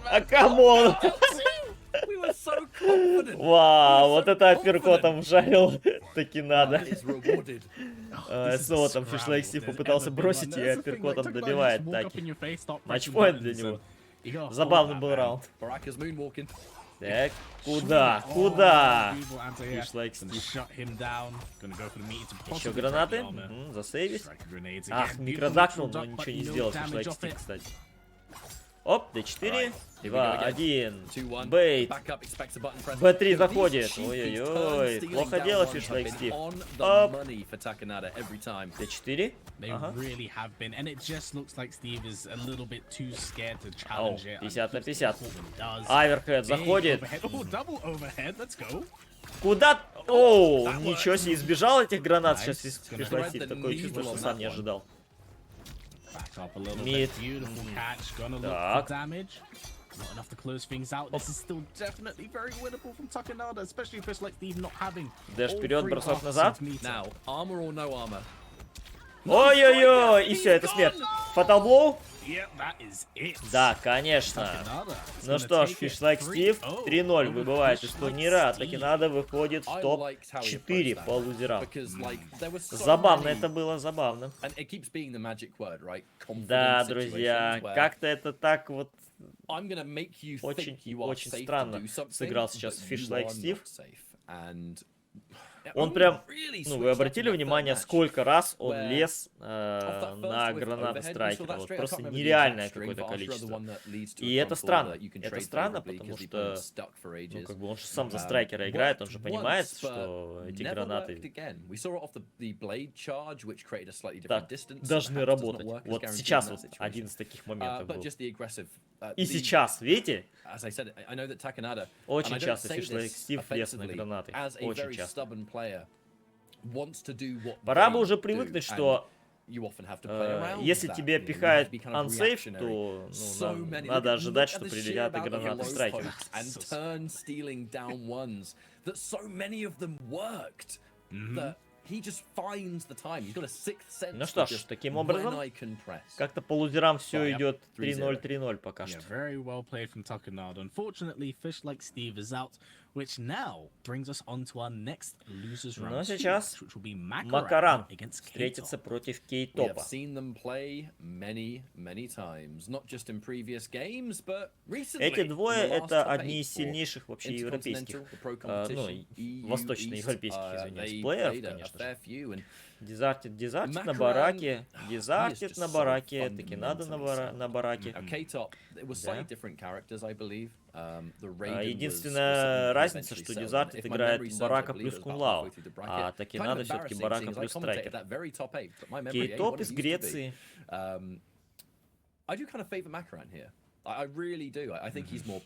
А камон. Вау, вот это апперкотом жарил. Таки надо. Снова там Fish Like Steve попытался бросить и апперкотом добивает Таки. Матчпоинт для него. Забавный был раунд. Так, куда? Куда? Fish Like Steve. Еще гранаты. Засейвить. Ах, микродакнул, но ничего не сделал Fish Like Steve, кстати. Оп, D4, 2-1, бейт, B3 заходит, ой-ой-ой, плохо дело Fish Like Steve. Оп, D4, ага. 50 на 50. Аверхед заходит. Куда? Оу, ничего себе, избежал этих гранат сейчас Fish Like Steve, такое чувство, что сам не ожидал. Мид. Так. Дэш вперед, бросок назад. Ой-ой-ой, и все, это смерть. Fatal Blow? Да, конечно. Ну что ж, Fish Like Steve 3-0 выбывает из турнира, а Такинада выходит в топ-4 по лузерам. Забавно это было, забавно. Да, друзья, как-то это так вот очень странно сыграл сейчас Fish Like Steve. Он прям, ну, вы обратили внимание, сколько раз он лез на гранаты страйкера? Вот просто нереальное какое-то количество. И это странно. Это странно, потому что, ну, как бы он же сам за страйкера играет, он же понимает, что эти гранаты так должны работать. Вот сейчас вот один из таких моментов был. И сейчас, видите? Очень часто фишлайк Стив лез на гранаты. Очень часто. Пора бы уже привыкнуть, что если тебе пихает ансейф, то ну, надо ожидать, что прилетят и гранаты страйкера. Ну что ж, таким образом, как-то по лузерам все идет 3-0, 3-0 пока что. Very well played from Takanado. Unfortunately, Fish Like Steve is out, which now brings us on to our next losers round. Но сейчас which will be Макаран against встретится против Кейтопа. Эти двое это одни из сильнейших вообще европейских, ну, восточноевропейских, извиняюсь, плееров, конечно же. Дизартит на бараке, Дизартит на бараке, таки надо на бараке. Да. Единственная разница, что Дизартит играет барака плюс кунлау, а таки надо все-таки барака плюс страйкер. Кейтоп из Греции.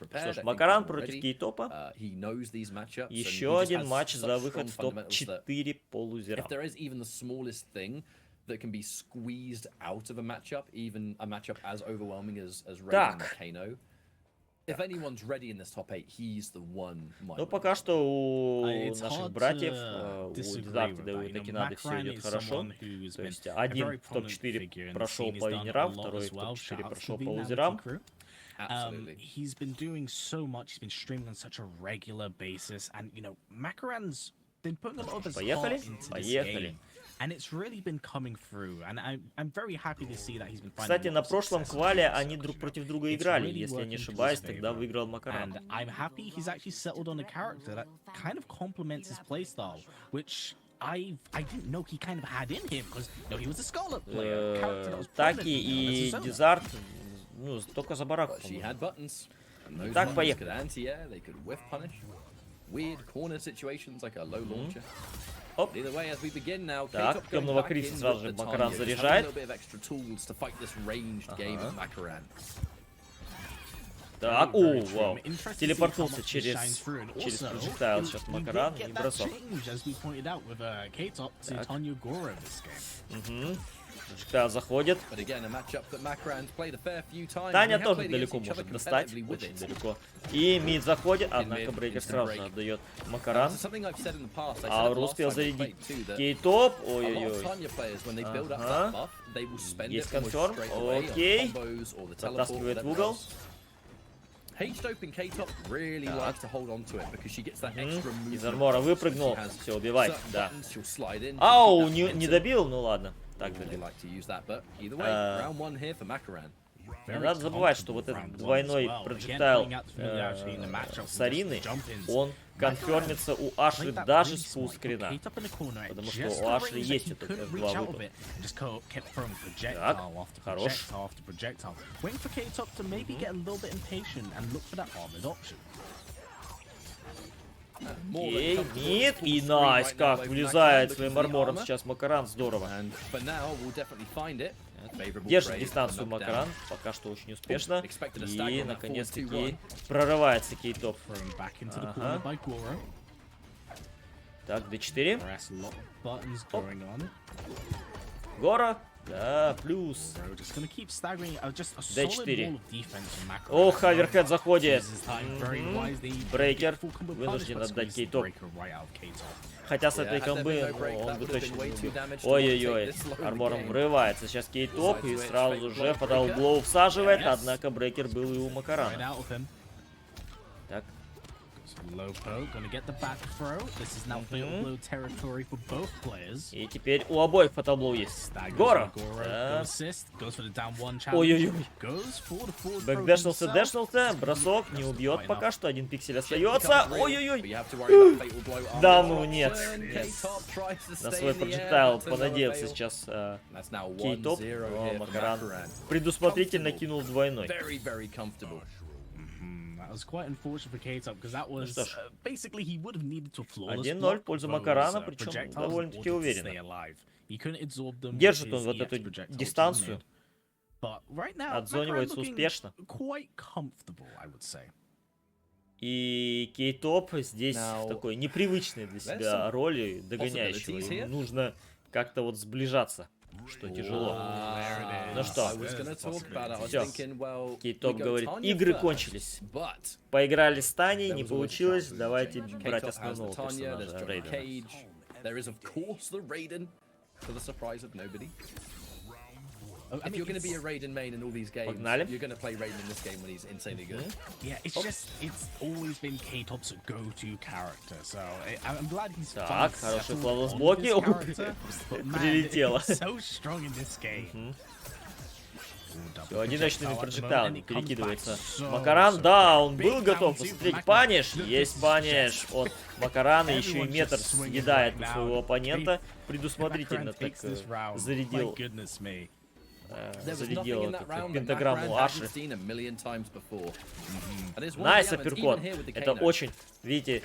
Что ж, Макаран против Кейтопа. Еще один матч за выход в топ-4 по лузерам. Так. Ну, пока что у наших братьев, у Дизартида и у Такинады все идет хорошо. То есть один в топ-4 прошел по винерам, второй в топ-4 прошел по лузерам. He's been doing so much. He's been streaming on such a regular basis, and you know, Makaran's been putting a lot of his heart into this game, and it's really been coming through. And I'm very happy to see that he's been finding. Кстати, на прошлом квале они друг против друга играли, если я не ошибаюсь, тогда выиграл Макаран. And I'm happy he's actually settled on a character that kind of complements his playstyle, which I didn't know he kind of had in him, because you know, he was a Scarlet player. Таки и Дизарт. Ну, только за бараку. Так, поехали. Оп. Так, темного Криса сразу же Макаран заряжает. Так, о, вау. Телепортнулся через проджектайл сейчас Макаран и бросок. Угу. Проджектайл заходит. Таня тоже далеко может достать, очень далеко. И мид заходит, однако брейкер сразу же отдает Макаран. Ауру успел зарядить Кейтоп. Ой-ой-ой. Ага. Есть конферм. Окей. Затаскивает в угол. Из армора выпрыгнул. Все, убивай. Да. Ау, не добил? Ну ладно. Так добил. Не надо забывать, что вот этот двойной проджектайл Сарины, он конфермится у Ашли даже с фуллскрина. Потому что у Ашли есть этот два выпада. Так, хорош. Окей, нет, и найс, как влезает своим армором сейчас Макаран, здорово. Держит дистанцию Макаран, пока что очень успешно. И, наконец-таки, прорывается Кейтоп. Ага. Так, D4. Оп. Гора. Да, плюс. D4. Ох, оверхед заходит. Брейкер вынужден отдать Кейтоп. Хотя с этой комбы он бы точно не убил. Ой-ой-ой, армором врывается сейчас Кейтоп и сразу же фатал блоу всаживает, однако брейкер был и у Макарана. Так. Low poke, gonna get the back throw. This is now fatal blow territory for both players. И теперь у обоих фатаблоу есть. Гора! Ой-ой-ой. Бэкдэшнулся, дэшнулся. Бросок не убьет пока что. 1 пиксель остается. Ой-ой-ой. Да ну нет. На свой проджектайл понадеялся сейчас Кейтоп. О, Макаран предусмотрительно кинул двойной. That was quite unfortunate for K-Top because that was basically he would have needed to flawless 1-0 в пользу Макарана, причем довольно-таки уверенно. Держит он вот эту дистанцию. Отзонивается успешно. И Кейтоп здесь в такой непривычной для себя роли догоняющего. Ему нужно как-то вот сближаться, что тяжело. Ну что, все. Кейтоп говорит, игры кончились. Поиграли с Таней, не получилось. Давайте брать основного персонажа, Рейдена. If you're going to be a Raiden main in all these games, you're going to play Raiden in this game when he's insanely good. Yeah, it's just, it's always been K-Top's go-to character, so I'm glad he's Так, хороший флавл с блоки. Прилетело. So strong in this game. Все, одиночными проджектайлами перекидывается Макаран. Да, он был готов. Посмотреть, паниш. Есть паниш от Макарана. Еще и метр съедает у своего оппонента. Предусмотрительно так зарядил. Зарядил пентаграмму Аши. Найс апперкот. Это очень, видите,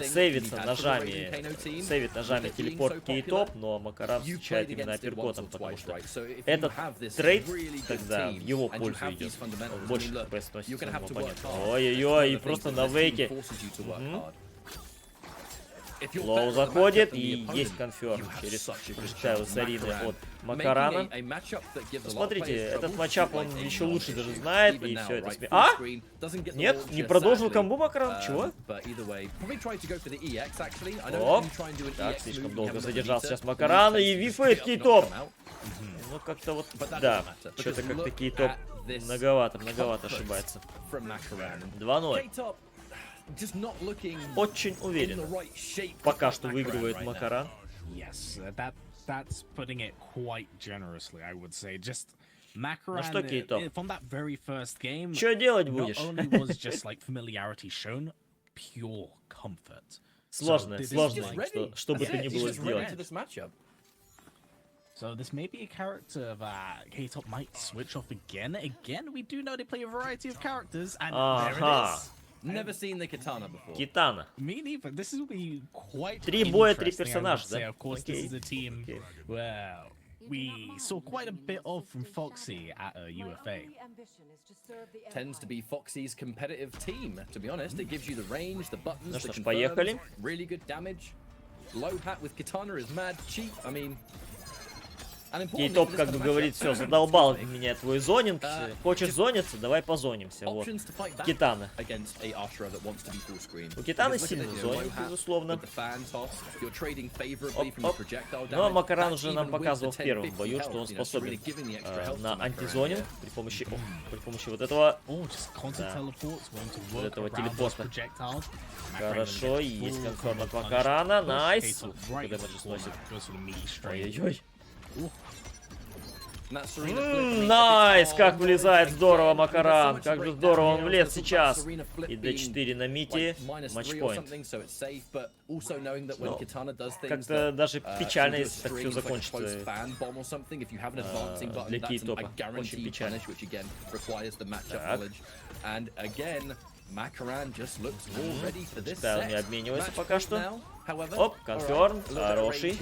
сейвится ножами. Сейвит ножами телепорт Кейтоп, но Макаран встречает именно апперкотом, потому что этот трейд тогда в его пользу идет. Он больше хп сносит своему оппоненту. Ой-ой-ой, и просто на вейке. Лоу заходит, и есть конферм через проджектайл с Арины от Макарана. Смотрите, этот матчап он еще лучше даже знает, и все это... А? Нет, не продолжил комбо Макаран? Чего? Оп. Так, слишком долго задержался сейчас Макаран, и вифает Кейтоп. Ну, как-то вот, да, что-то как-то Кейтоп многовато ошибается. 2-0. Очень уверенно. Пока что выигрывает Макаран. That's putting it quite generously, I would say. Just Ну что, Кейтоп? From that very first game, что делать будешь? Not only was just like familiarity shown, pure comfort. Сложно, что бы то ни было сделать. So this may be a character that K-Top might switch off again. Again, we do know they play a variety of characters, and there it is. Never seen the Kitana before. Kitana. Me neither. This will be quite 3 боя, 3 персонажа, да? Of course, this is a team where we saw quite a bit of from Foxy at UFA. Tends to be Foxy's competitive team, to be honest. It gives you the range, the buttons, Ну the что ж, поехали. really good damage. Low hat with Kitana is mad cheap. I mean, Кейтоп как бы говорит, все, задолбал меня твой зонинг. Хочешь зониться? Давай позонимся. Вот. Китана. У Китаны сильный зонинг, безусловно. Ну а Макаран уже нам показывал в первом бою, что он способен на антизонинг при помощи вот этого, вот этого телепорта. Хорошо, есть конферм от Макарана. Найс. Когда же сносит. Ой-ой-ой. Найс, как влезает здорово Макаран. Как же здорово он влез сейчас. И D4 на мите. Матчпоинт. Как-то даже печально, если так все закончится для Кейтопа. Очень печально. Так. Не обменивается пока что. Оп, конферм, хороший.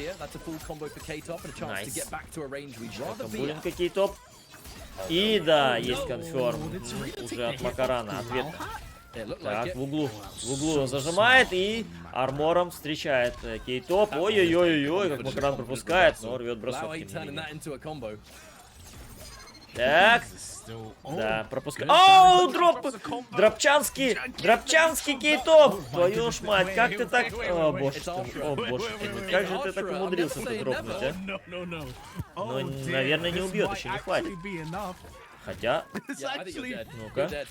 Найс. Камбулинка Кейтоп. И да, есть конферм. Уже от Макарана, ответно. Так, в углу он зажимает и армором встречает Кейтоп. Ой-ой-ой-ой, как Макаран пропускает, но рвет бросок. Так. Да, пропускай. Оу, дропчанский Кейтоп! Твою ж мать, как ты так... О, боже ты, как же ты так умудрился-то дропнуть, а? Ну, наверное, не убьет, еще не хватит. Хотя... Ну-ка.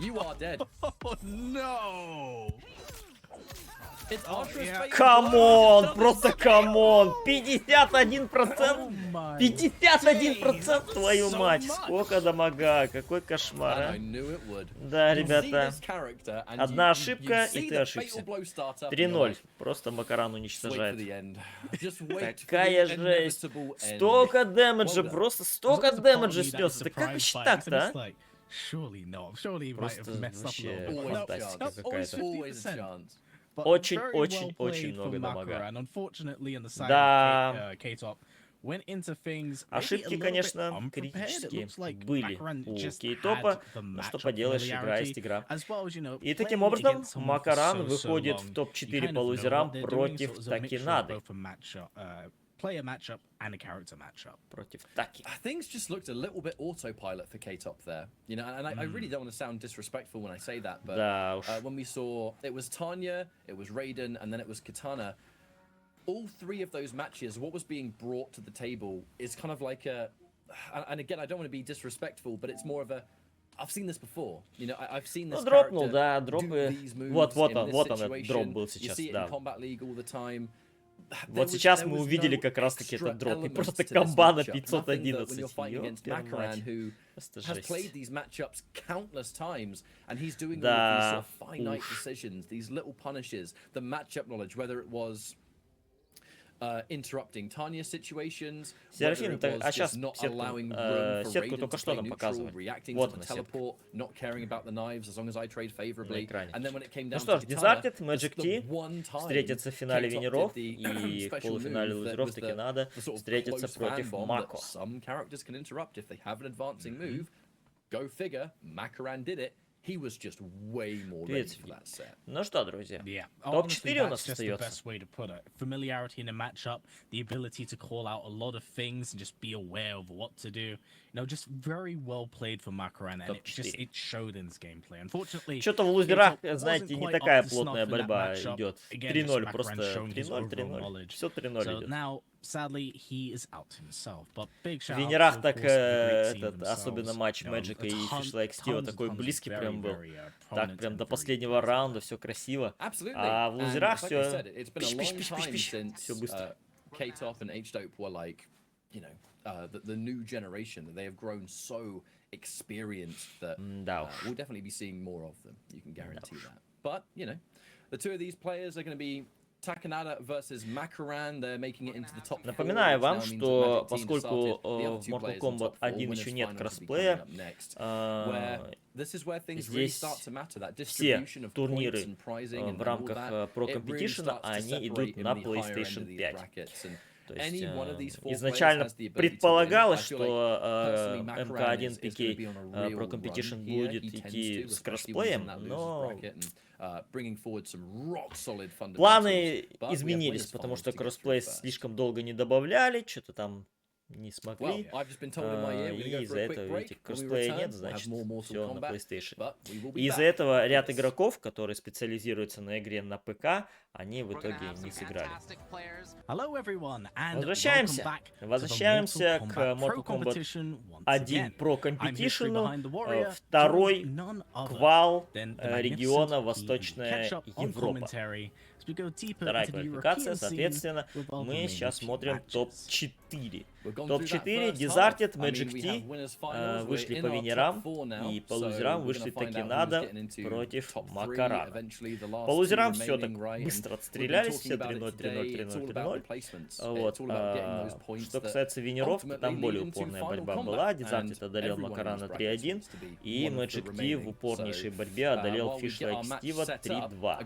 You are dead. Oh no! It's Ultra's fate. Камон, просто камон. 51%. 51%, твою мать. Сколько дамага, какой кошмар, а? Да, ребята. Одна ошибка, и ты ошибся. 3-0. Просто Макаран уничтожает. Такая жесть. Столько дэмэджа, просто столько дэмэджа снес. Это как вообще так-то, а? Просто вообще фантастика какая-то. Очень много дамага. Да. Ошибки, конечно, критические были у Кейтопа, но что поделаешь, игра есть игра. И таким образом Макаран выходит в топ-4 по лузерам против Такинады. Player matchup and a character matchup. Против Таки. Things just looked a little bit autopilot for K-Top there. You know, and I really don't want to sound disrespectful when I say that, but when we saw it was Tanya, it was Raiden, and then it was Katana. All three of those matches, what was being brought to the table is kind of like a, and again, I don't want to be disrespectful, but it's more of a, I've seen this before. You know, I've seen this дропнул, character да, дропы. do these moves Вот in this он, situation. дроп был You сейчас, see it да. in Combat League all the time. Вот сейчас мы увидели как раз-таки этот дроп. И просто комба на 511. Has played these matchups countless times, and he's doing all of these sort of finite decisions, these little punishes, the matchup knowledge, whether it was interrupting Tanya's situations, Серафим, а сейчас сетку только что нам показывали. Вот она сетка. На Ну что ж, Дезартед, Magic T встретятся в финале винеров, и в полуфинале лузеров Такинада встретятся против Мако. He was just way more ready for that set. Ну что, друзья, топ-4 у нас остается. Familiarity in a matchup, the ability to call out a lot of things and just be aware of what to do. You know, just very well played for Makaran, and it showed in his gameplay. Unfortunately, что-то в лузерах, знаете, не такая плотная борьба идет. 3-0 просто. 3-0. Все 3-0 идет. Sadly, he is out himself. But big shout в винерах так особенно матч Мэджика и Фишлайк Стива такой близкий прям был. Так прям до последнего раунда все красиво. А в лузерах все пиш-пиш-пиш-пиш. Все быстро. K-Top and H-Dope were like, you know, the new generation. They have grown so experienced that we'll definitely be seeing more of them. You can guarantee that. But, you know, the two of these players are going to be Takanada versus Makaran. They're making it into the top 4. Напоминаю вам, что поскольку в Mortal Kombat 1 еще нет кроссплея, здесь все турниры в рамках Pro Competition, они идут на PlayStation 5. То есть изначально предполагалось, что MK1PK Pro Competition будет идти с кроссплеем, но планы изменились, потому что кроссплей слишком долго не добавляли, что-то там не смогли, и из-за этого, видите, кроссплея нет, значит, все на PlayStation. И из-за этого ряд игроков, которые специализируются на игре на ПК, они в итоге не сыграли. Возвращаемся к Mortal Kombat 1 Pro Competition, второй квал региона Восточная Европа. Вторая квалификация, соответственно, мы сейчас смотрим топ-4. Топ-4, Дезартед, Magic T вышли по винерам, и по лузерам вышли Такинада против Макара. По лузерам все так быстро отстрелялись, все 3-0, 3-0, 3-0, 3-0. Вот. Что касается винеров, то там более упорная борьба была. Дезартед одолел Макарана 3-1, и Magic T в упорнейшей борьбе одолел Фишлайк Стива 3-2.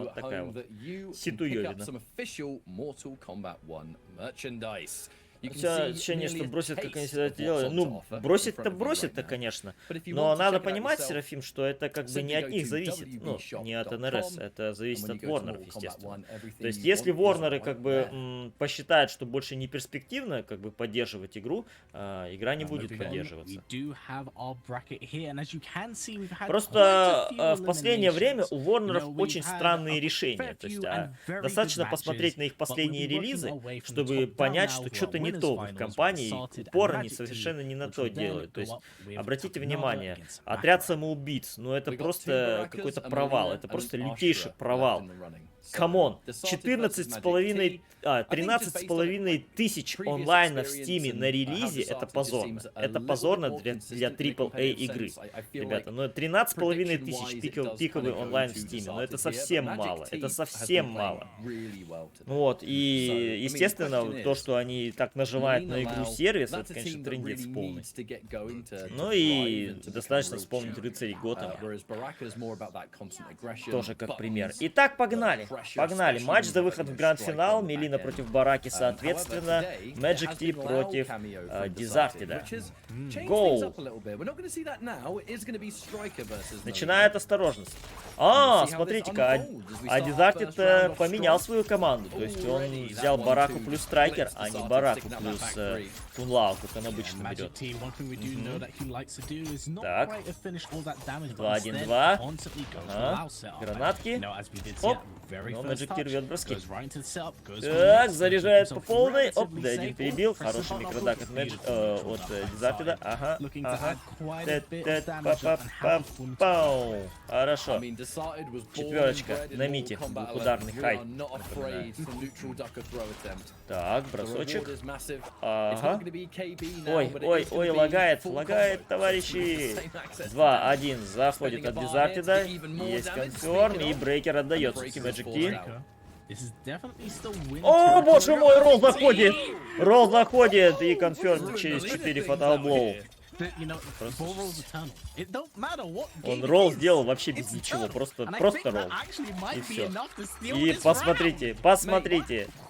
Вот такая вот ситуевина. Ощущение, что бросят, как они всегда это делали. Ну, бросит-то, конечно. Но надо понимать, Серафим, что это как бы не от них зависит. Ну, не от НРС. Это зависит от Ворнеров, естественно. То есть, если Ворнеры как бы посчитают, что больше не перспективно как бы поддерживать игру, игра не будет поддерживаться. Просто в последнее время у Ворнеров очень странные решения. То есть, достаточно посмотреть на их последние релизы, чтобы понять, что что-то не не то в компании, упор они совершенно не на то делают. То есть, обратите внимание, отряд самоубийц, ну это просто какой-то провал, это просто лютейший провал. Камон, 13,5 тысяч онлайна в стиме на релизе, это позорно. Это позорно для AAA игры. Ребята, но 13,5 тысяч пиковый онлайн в стиме, но это совсем мало, это совсем мало. Вот, и естественно, то, что они так нажимают на игру-сервис, это, конечно, трындец полный. Ну и достаточно вспомнить рыцарей Готэма. Тоже как пример. Итак, погнали. Погнали. Матч за выход в гранд-финал. Мелина против Бараки, соответственно. Magic T против Дизартида. Гоу. Начинает осторожность. Смотрите-ка, Дизартид поменял свою команду. То есть он взял Бараку плюс Страйкер, а не Бараку плюс Кунлау, как он обычно берет. Так. 2-1-2. Гранатки. Оп. Но Magic T рвет броски. Так, заряжает по полной. Оп, D1 перебил. Хороший микродак от Дизартида. Ага. Хорошо. Четверочка на мите. Двухударный хай. Так, бросочек. Ага. Ой, лагает, товарищи. 2-1 заходит от Дизартида. Есть конферм, и брейкер отдается Magic T. О, боже мой, ролл заходит! Ролл заходит и конферм через 4 фаталблоу. Он ролл сделал вообще без ничего, просто ролл. И все. И посмотрите.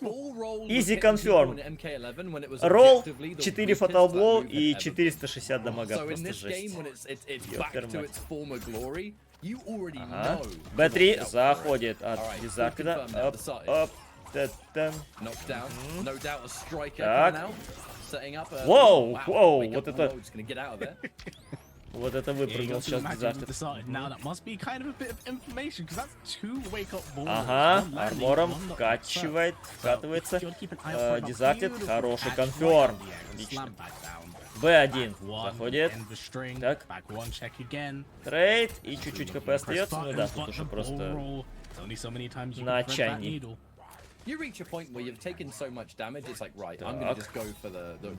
Easy confirm. Ролл, 4 фаталблоу и 460 дамага, просто жесть. Ага. Б3 заходит от Дизартида. Оп. Так. Воу, вот это выпрыгнул сейчас Дизартид. Ага, армором вкатывается. Дизартид, хороший конферм. Отлично. Б1 заходит. Так. Трейд. И чуть-чуть ХП остается. Ну да, тут уже просто на отчаянии.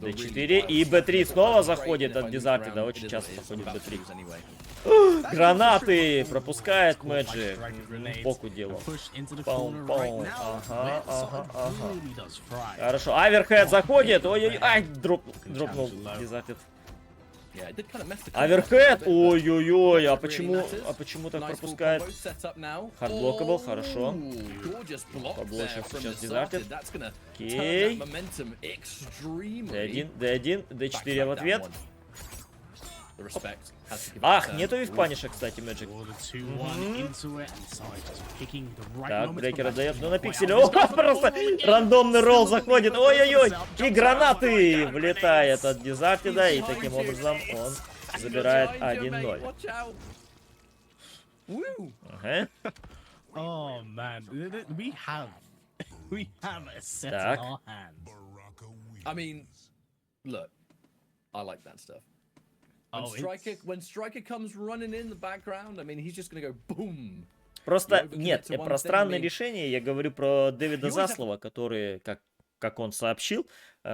D4 и Б3 снова заходит от Дизартида. Очень часто заходит Б3. Гранаты! Пропускает Magic. Боку делал. Ага. Хорошо. Аверхед заходит. Ой-ой-ой. Ай, дропнул Дизартид. Аверхед! Ой-ой-ой, а почему так пропускает? Хардблокабл, хорошо. Поблочил сейчас Дизартид. Окей. D1, D4 в ответ. Ах, нету вивпаниша, кстати, Magic. Так, брейкер отдает, но на пикселе. О, просто рандомный ролл заходит. Ой-ой-ой. И гранаты влетает от Дизартида. И таким образом он забирает 1-0. Ага. Так. When Striker comes running in the background, I mean, he's just gonna go boom. Просто нет, про странное решение я говорю про Дэвида Заслова, который, как он сообщил,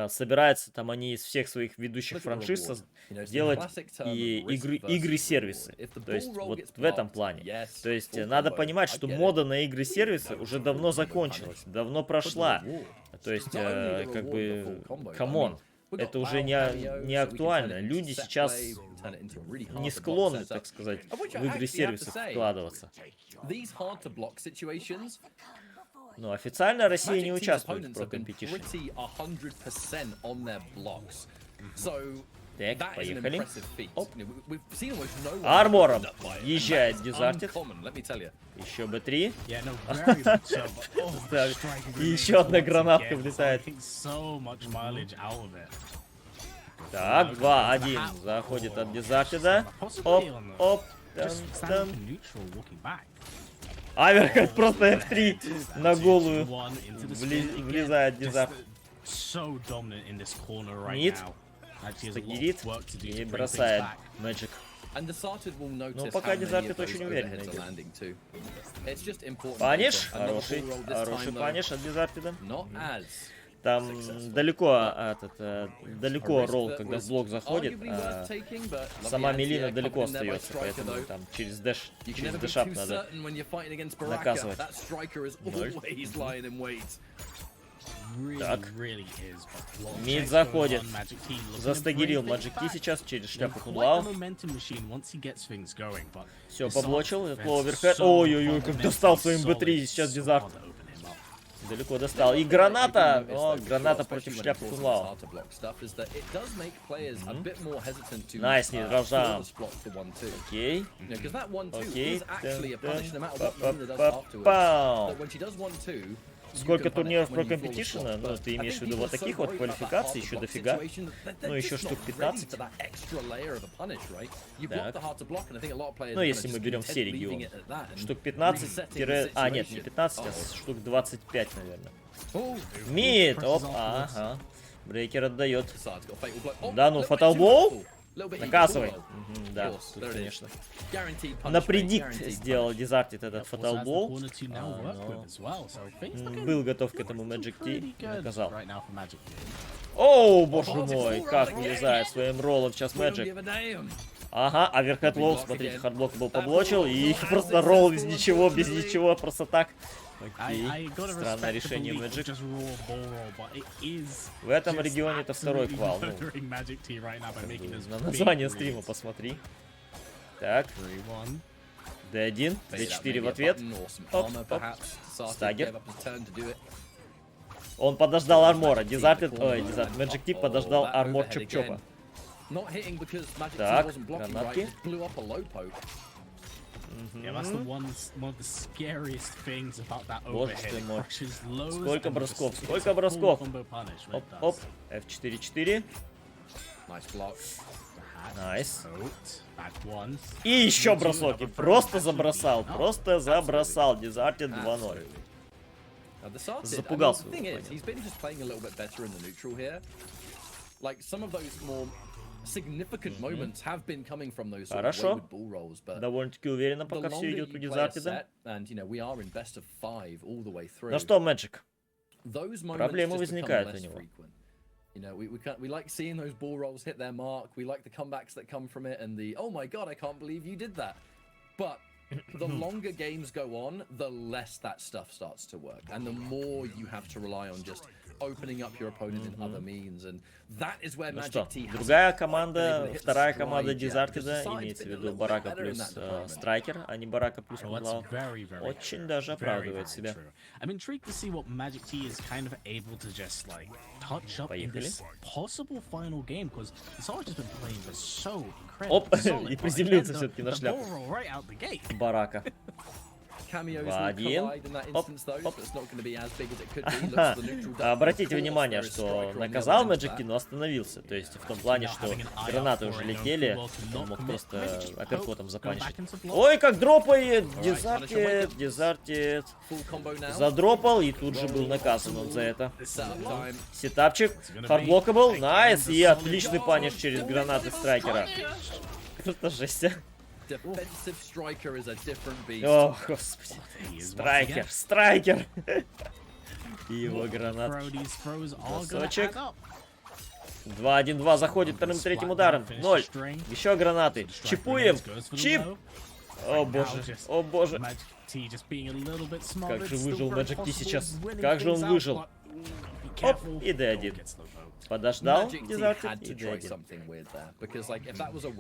собираются там они из всех своих ведущих франшиз делать и игры-сервисы. То есть вот в этом плане. То есть надо понимать, что мода на игры-сервисы уже давно закончилась, давно прошла. То есть как бы, камон. Это уже не актуально. Люди сейчас не склонны, так сказать, в игры-сервисы вкладываться. Но официально Россия не участвует в Pro Competition. Так, поехали. Оп. Армором езжает Дизартид. Еще Б3. И еще одна гранатка влетает. Так, 2-1 заходит от Дизартида. Оп. Аверхед просто F3 на голую влезает Дизарт. so dominant in this corner right Мид. now. Actually, has a lot Тагирит. of work to do И to bring things бросает back. Magic. And Deserted will notice Ну, how пока many of Deserted those очень уверенно overheads are идет. landing too. It's just important. Паниш. Another Хороший. ball roll this Хороший time, though. паниш от Дезартида. Not as. Там далеко ролл, когда в блок заходит, а сама Мелина далеко остается, поэтому там через дэшап надо наказывать. Так, мид заходит, застагерил Magic T сейчас через шляпу Кунлау. Все, поблочил, этот оверхед. Ой-ой-ой, как достал своим Б3 сейчас Дезарт. Далеко достал. И граната! О, граната против шляпы Кунлау. Найс, не дрожал. Окей. Окей. Пау. Сколько турниров про компетишена? Ну, ты имеешь в виду вот таких вот квалификаций, еще дофига. Ну, еще штук 15. Так. Ну, если мы берем все регионы. Штук 15, а, нет, не 15, а штук 25, наверное. Мид! Оп, ага. Брейкер отдает. Да, ну, фаталблоу? Наказывай. Да, тут, конечно. На предикт сделал Дезартит этот фаталблоу. Был готов к этому Magic T. Наказал. Оу, боже мой, как вылезает своим роллом сейчас Magic. Ага, оверхед лоу, смотрите, хардблок был поблочил. И просто ролл без ничего, просто так. Окей, странное решение Magic. В этом регионе это второй квал. Ну, на название стрима посмотри. Так. D1, D4 в ответ. Оп, оп. Стагер. Он подождал армора. Дезартед, ой, Дезарт, Magic T подождал армор Чоп-Чопа. Так, гранатки. Yeah, that's the one of the scariest things about that Боже overhead. ты мой. Crushes loads Сколько and бросков, just- сколько it's a full бросков. combo punish, Оп, it оп. does. F4-4. Найс. Out. Back one. И еще бросок. И просто забросал. Просто забросал. Дезартед 2-0. Запугался. Хорошо. Довольно-таки уверенно пока все идет у Дезартида. Ну что, Magic? Проблемы возникают у него. You know, we like seeing those ball rolls hit their mark. We like the comebacks that come from it and the, oh my god, I can't believe you did that. But the longer games go on, the less that stuff starts to work. And the more you have to rely on just opening up your opponent in other means. And that is where Magic T has другая команда, вторая команда Дезартида, имеется в виду Барака плюс Страйкер, а не Барака плюс Кунлау, очень даже оправдывает себя. I'm intrigued to see what Magic T is kind of able to just like touch up in this possible final game because Sarge has been playing this so incredibly Оп, solid. и приземлился все-таки на The шляпу. ball roll right out the gate. Барака. 2-1. Обратите внимание, что наказал Magic T, но остановился. То есть в том плане, что гранаты уже летели, он мог просто апперкотом запанишить. Ой, как дропает! Дезартит. Задропал и тут же был наказан он за это. Сетапчик. Хардблокабл. Найс. И отличный паниш через гранаты Страйкера. Это жесть, а. О, господи. Страйкер. И его гранат. Бросочек. 2-1-2 заходит вторым третьим ударом. 0. Еще гранаты. Чипуем. Чип. О боже. О боже. Как же выжил Magic T сейчас. Как же он выжил. Оп. И D1. Подождал Дезартид и D1.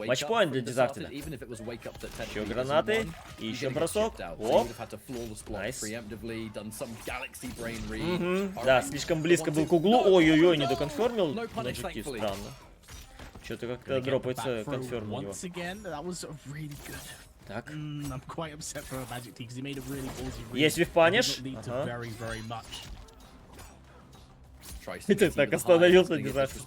Матчпоинт для Дезартида. Еще гранаты. И еще бросок. Оп. Найс. Да, слишком близко был к углу. Ой-ой-ой, не доконфермил. Magic T, странно. Что-то как-то дропается конферм у него. Так. Есть вифпаниш. Ага. Это так остановился Дезартид.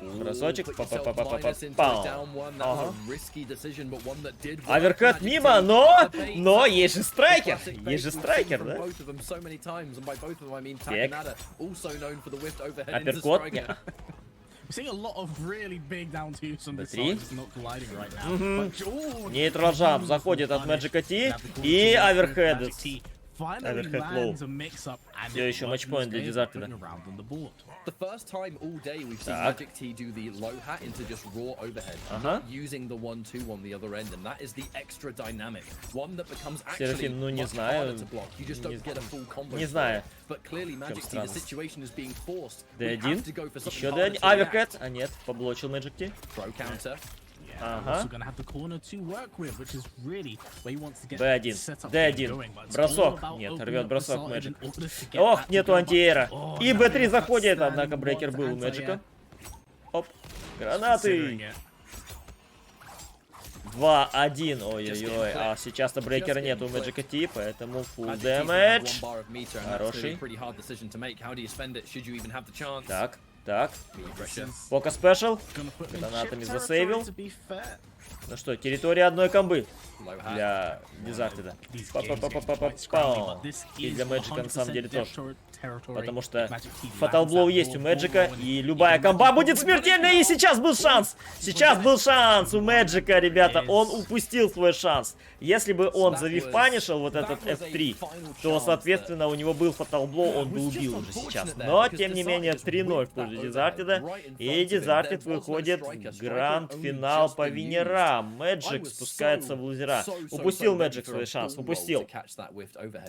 Бросочек. Put yourself minus into a down one. That was a risky decision, but one that did work. Аверкат мимо, но есть же страйкер. Есть же страйкер, да? Both of them so many times, and by both of them I mean Takanada, also known for the whiffed overhead into Апперкот. striker. We're seeing a lot of really big down twos on this Смотри. side, just not colliding right now. But, Нейтрал джамп заходит от Magic T и оверхед. finally lands a mix-up and Все еще матчпоинт для Дезартеда. The first time all day we've seen Magic T do the low hat into just raw overhead, not using the 1-2 on the other end, and that is the extra dynamic. One that becomes actually much harder to block. You just don't get a full combo. Не знаю. But clearly Magic T, the situation is being forced. D1. Еще Еще D1. Аверкат. А нет, поблочил Magic T. Throw counter. Also gonna have the corner to work with, which is really where he wants to get B1. set up D1. going, but it's Бросок. all about Нет, opening рвет up the бросок side Magic. in order to get Ох, that to нету go. антиэра. Oh, И now B3 we have заходит, that однако stand брейкер one был у to Мэджика. anti-air. Оп. Considering Гранаты. it. 2-1. Ой-ой-ой. А сейчас-то брейкера нет у Magic T, поэтому full damage. Хороший. Так, так. Пока спешл. Гранатами засейвил. Ну что, территория одной комбы для Дезартеда. Па-па-па-па-па-пау. И для Мэджика на самом деле тоже. Потому что Fatal Blow есть у Мэджика, и любая комба будет смертельной, и сейчас был шанс! Сейчас был шанс у Мэджика, ребята, он упустил свой шанс. Если бы он завифпанишил вот этот F3, то, соответственно, у него был Fatal Blow, он бы убил уже сейчас. Но, тем не менее, 3-0 в пользу Дезартеда, и Дезартед выходит в гранд-финал по Венерам. Мэджик спускается в лузера. Упустил Мэджик свой шанс, упустил.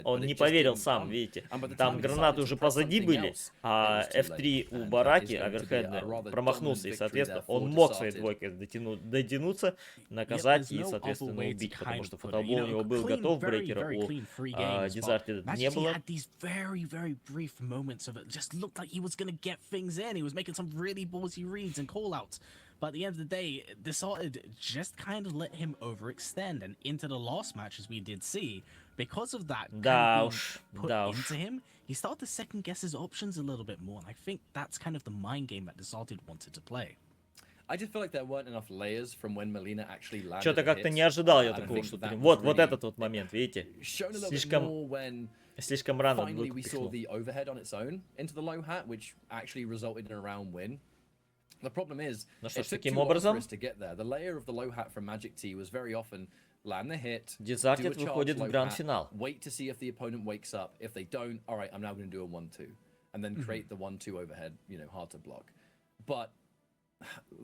Он не поверил сам, видите. Там гранаты уже позади были, а F3 у Бараки, оверхедный, промахнулся, и, соответственно, он мог своей двойкой дотянуться, наказать и, соответственно, убить, потому что фотобол у него был готов, брейкера у Дезартеда не было. But at the end of the day, Desorted just kind of let him overextend, and into the last match, as we did see, because of that kind of being put into him, he started to second guess his options a little bit more, and I think that's kind of the mind game that Desorted wanted to play. I just feel like there weren't enough layers from when Melina actually landed. Что-то как-то не ожидал я такого шутера. Вот этот вот момент, видите? Слишком рано finally we saw the overhead on its own into the low hat, which actually resulted in a round win. The problem is, it took too long for us to get there. The layer of the low hat from Magic T was very often land the hit, Дезартед выходит в гранд-финал. wait to see if the opponent wakes up. If they don't, all right, I'm now going to do a 1-2, and then create the 1-2 overhead. You know, hard to block. But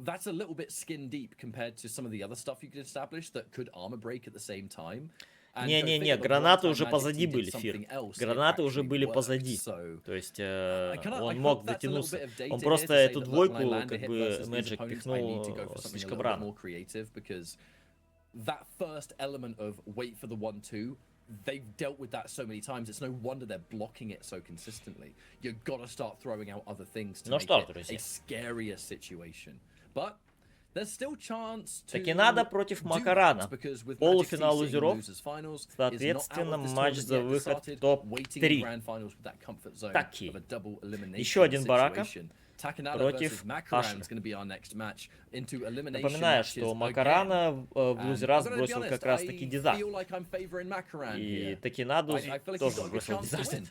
that's a little bit skin deep compared to some of the other stuff you could establish that could armor break at the same time. Не-не-не, гранаты уже позади были, Фир. Гранаты уже были позади. То есть он мог дотянуться. Он просто эту двойку, как бы, Мэджик пихнул слишком рано. That first element of wait for the 1-2, they've dealt with that so many times. It's no wonder they're blocking it so consistently. You've got to start throwing out other things to make it a scarier situation. But there's still chance to Такинада против Макарана. Полуфинал лузеров. Соответственно, матч за выход в топ-3. Таки. Еще один Барака против Ашера. Напоминаю, что Макарана в лузера сбросил как раз таки Деза. И Такинаду тоже сбросил Деза.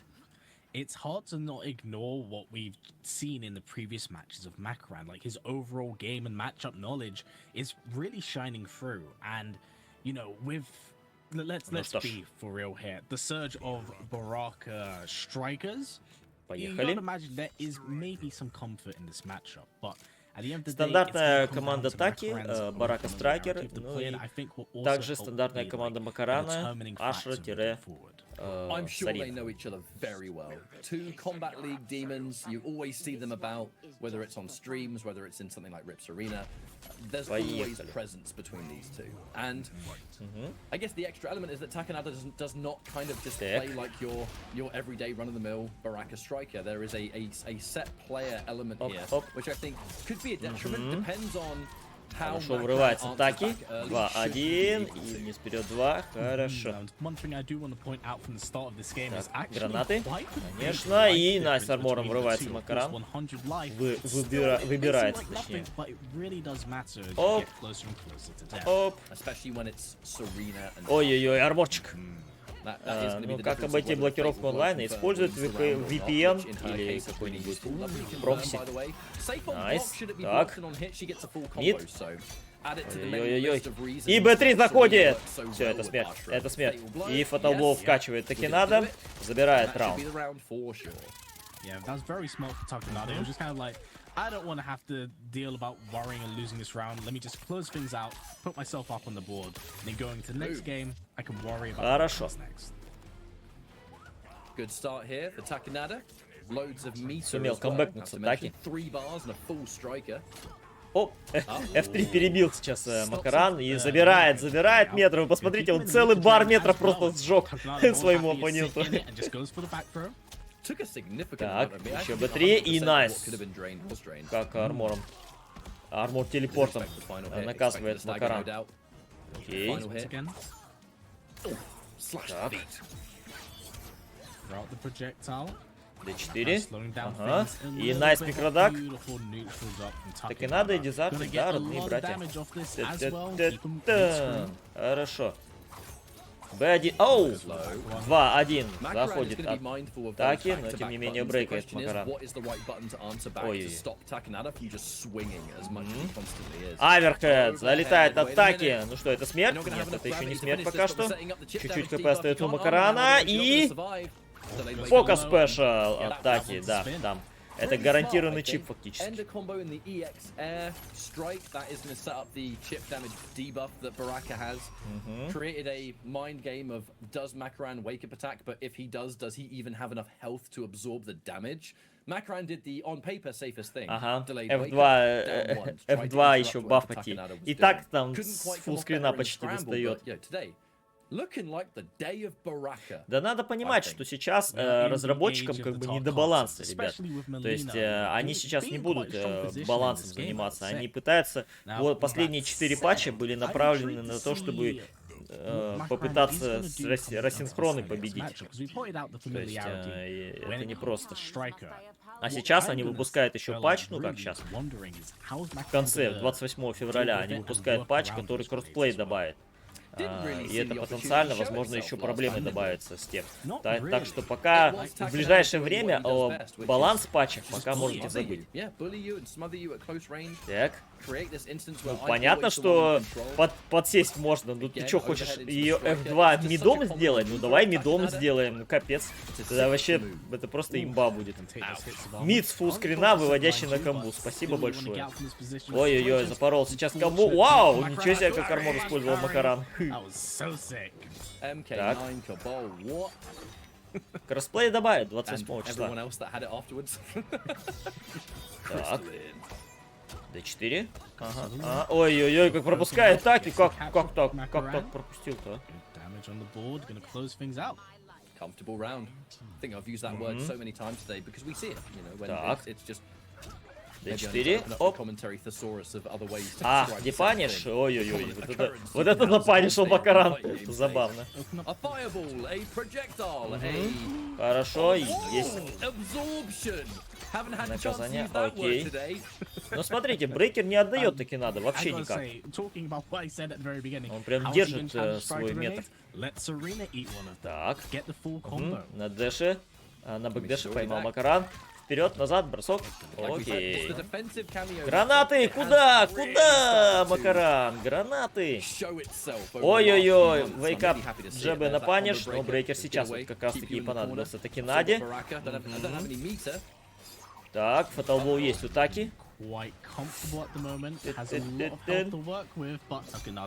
It's hard to not ignore what we've seen in the previous matches of Makaran. Like, his overall game and matchup knowledge is really shining through. And, you know, with let's be for real here, the surge of Baraka strikers, you gotta imagine there is maybe some comfort in this matchup, but at the end of the day, стандартная команда Таки, Барака Страйкер, ну и также стандартная команда Макарана, Ашера I'm sure they know each other very well. Two Combat League demons, you always see them about, whether it's on streams, whether it's in something like Rips Arena. There's always presence between these two. And I guess the extra element is that Takanada does not kind of just play like your everyday run-of-the-mill Baraka striker. There is a set player element here, which I think could be a detriment. Depends on Хорошо, врывается таки. 2-1. И вниз вперед 2. Хорошо. Так, гранаты. Конечно. И с армором врывается Макаран. Выбирается, точнее. Оп. Оп. Ой-ой-ой, арморчик. Ну, как обойти блокировку онлайна? Использует VPN или какой-нибудь прокси. Найс. Так. Мид. Ой-ой-ой. И Б3 заходит! Все, это смерть. Это смерть. И фотоблоу вкачивает таки надо. Забирает раунд. I don't want to have to deal about worrying and losing this round. Let me just close things out, put myself up on the board, and then going to the next game, I can worry about what's next. Good start here for Takanada. Loads of meter. Сумел камбэкнуться таки. 3 bars and a full striker. Оп, F3 перебил сейчас Макаран и забирает метров. Вы посмотрите, он целый бар метров просто сжег своему оппоненту. Так, еще Б3 и найс. Как армором. Армор телепортом наказывает Макаран. Окей. Так. D4. Ага. И найс микродак. Так и надо, и дизарты, да, родные братья. Хорошо. Б1. Оу! 2-1. Заходит от атаки, но тем не менее брейкает Макаран. Ой. Аверхед залетает от атаки. Ну что, это смерть? Нет, это еще не смерть пока что. Чуть-чуть ХП остается у Макарана. И... Фокус спешл атаки, да, там. Это гарантированный чип фактически. Created a mind game of does Makaran wake up attack, but if he does he even have enough health to absorb the damage? Makaran did the on paper safest thing. Ага, F2 еще бафати. И так там с фуллскрина почти достает. Да надо понимать, что сейчас разработчикам как бы не до баланса, ребят. То есть они сейчас не будут балансом заниматься. Они пытаются... Вот последние 4 патча были направлены на то, чтобы попытаться с рассинхроной победить. То есть это не просто. А сейчас они выпускают еще патч, ну как сейчас, в конце, 28 февраля, они выпускают патч, который кроссплей добавит. И это потенциально, возможно, еще проблемы добавятся с тем. Так что пока в ближайшее время о баланс патчах пока можете забыть. Так. Ну, понятно, что подсесть можно. Ну ты что, хочешь ее F2 мидом сделать? Ну давай мидом сделаем. Ну капец. Тогда вообще это просто имба будет. Мид с фуллскрина, выводящий на комбу. Спасибо большое. Ой-ой-ой, запорол сейчас комбу. Вау! Ничего себе, как армор использовал Макаран. Так. Кроссплей добавит 28 числа. Так. D4. Ага. Ой-ой-ой, как пропускает таки. Как так пропустил-то? Comfortable round. I think I've used that word so many times today because we see it, you know, when it's just D4. Оп. Депаниш? Ой-ой-ой. Вот это напанишил Макаран. Это забавно. Хорошо, есть. Наказание. Окей. Ну смотрите, брейкер не отдает таки надо. Вообще никак. Он прям держит свой метр. Так. На дэше. На бэкдэше поймал Макаран. Вперед, назад, бросок. Окей. Гранаты! Куда? Куда, Макаран? Гранаты! Ой-ой-ой. Вейкап джебы на паниш. Но брейкер сейчас вот как раз таки и понадобился. Таки Наде. Так, фаталблоу есть у Таки.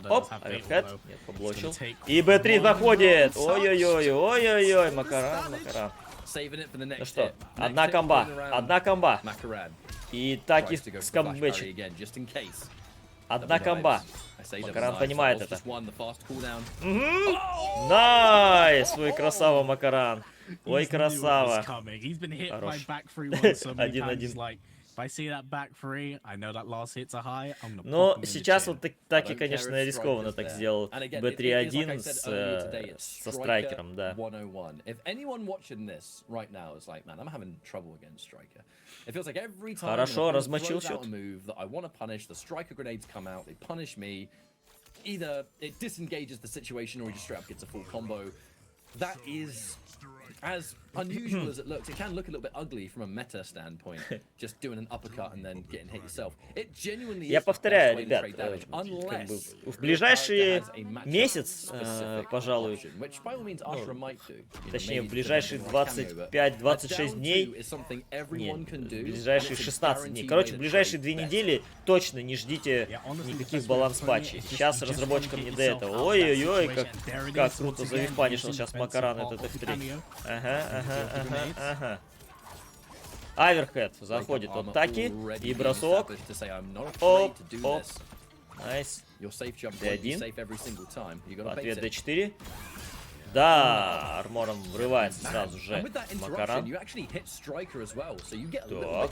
Оп, аверхед. Нет, поблочил. И Б3 заходит. Ой-ой-ой, ой-ой-ой, Макаран. Ну что, одна комба. И Таки скамбэчит. Одна комба. Макаран понимает это. Найс! Ой, красава, Макаран. Ой, красава. Хорош. 1-1. I see that back three, I know that last hits are high. I'm gonna Но сейчас вот так и, конечно, рискованно так сделал B3-1 со страйкером, да. If anyone watching this right now is like, man, I'm having trouble against Striker. It feels like every time Хорошо, размочил счет. a move that I want to punish, the Striker grenades come out, they punish me. Either it disengages the situation or he just straight up gets a full combo. That is as unusual as it looks. It can look a little bit ugly from a meta standpoint, just doing an uppercut and then getting hit yourself. It genuinely Я повторяю, ребят, в ближайший месяц, пожалуй, точнее, в ближайшие 25-26 дней, нет, в ближайшие 16 дней, короче, в ближайшие 2 недели точно не ждите никаких баланс-патчей. Сейчас разработчикам не до этого. Ой-ой-ой, как круто завифанишил сейчас Макаран этот F3. Ага. Аверхед заходит от Таки и бросок. Оп. Найс. D1. Ответ D4. Да, армором врывается сразу же Макаран. Так.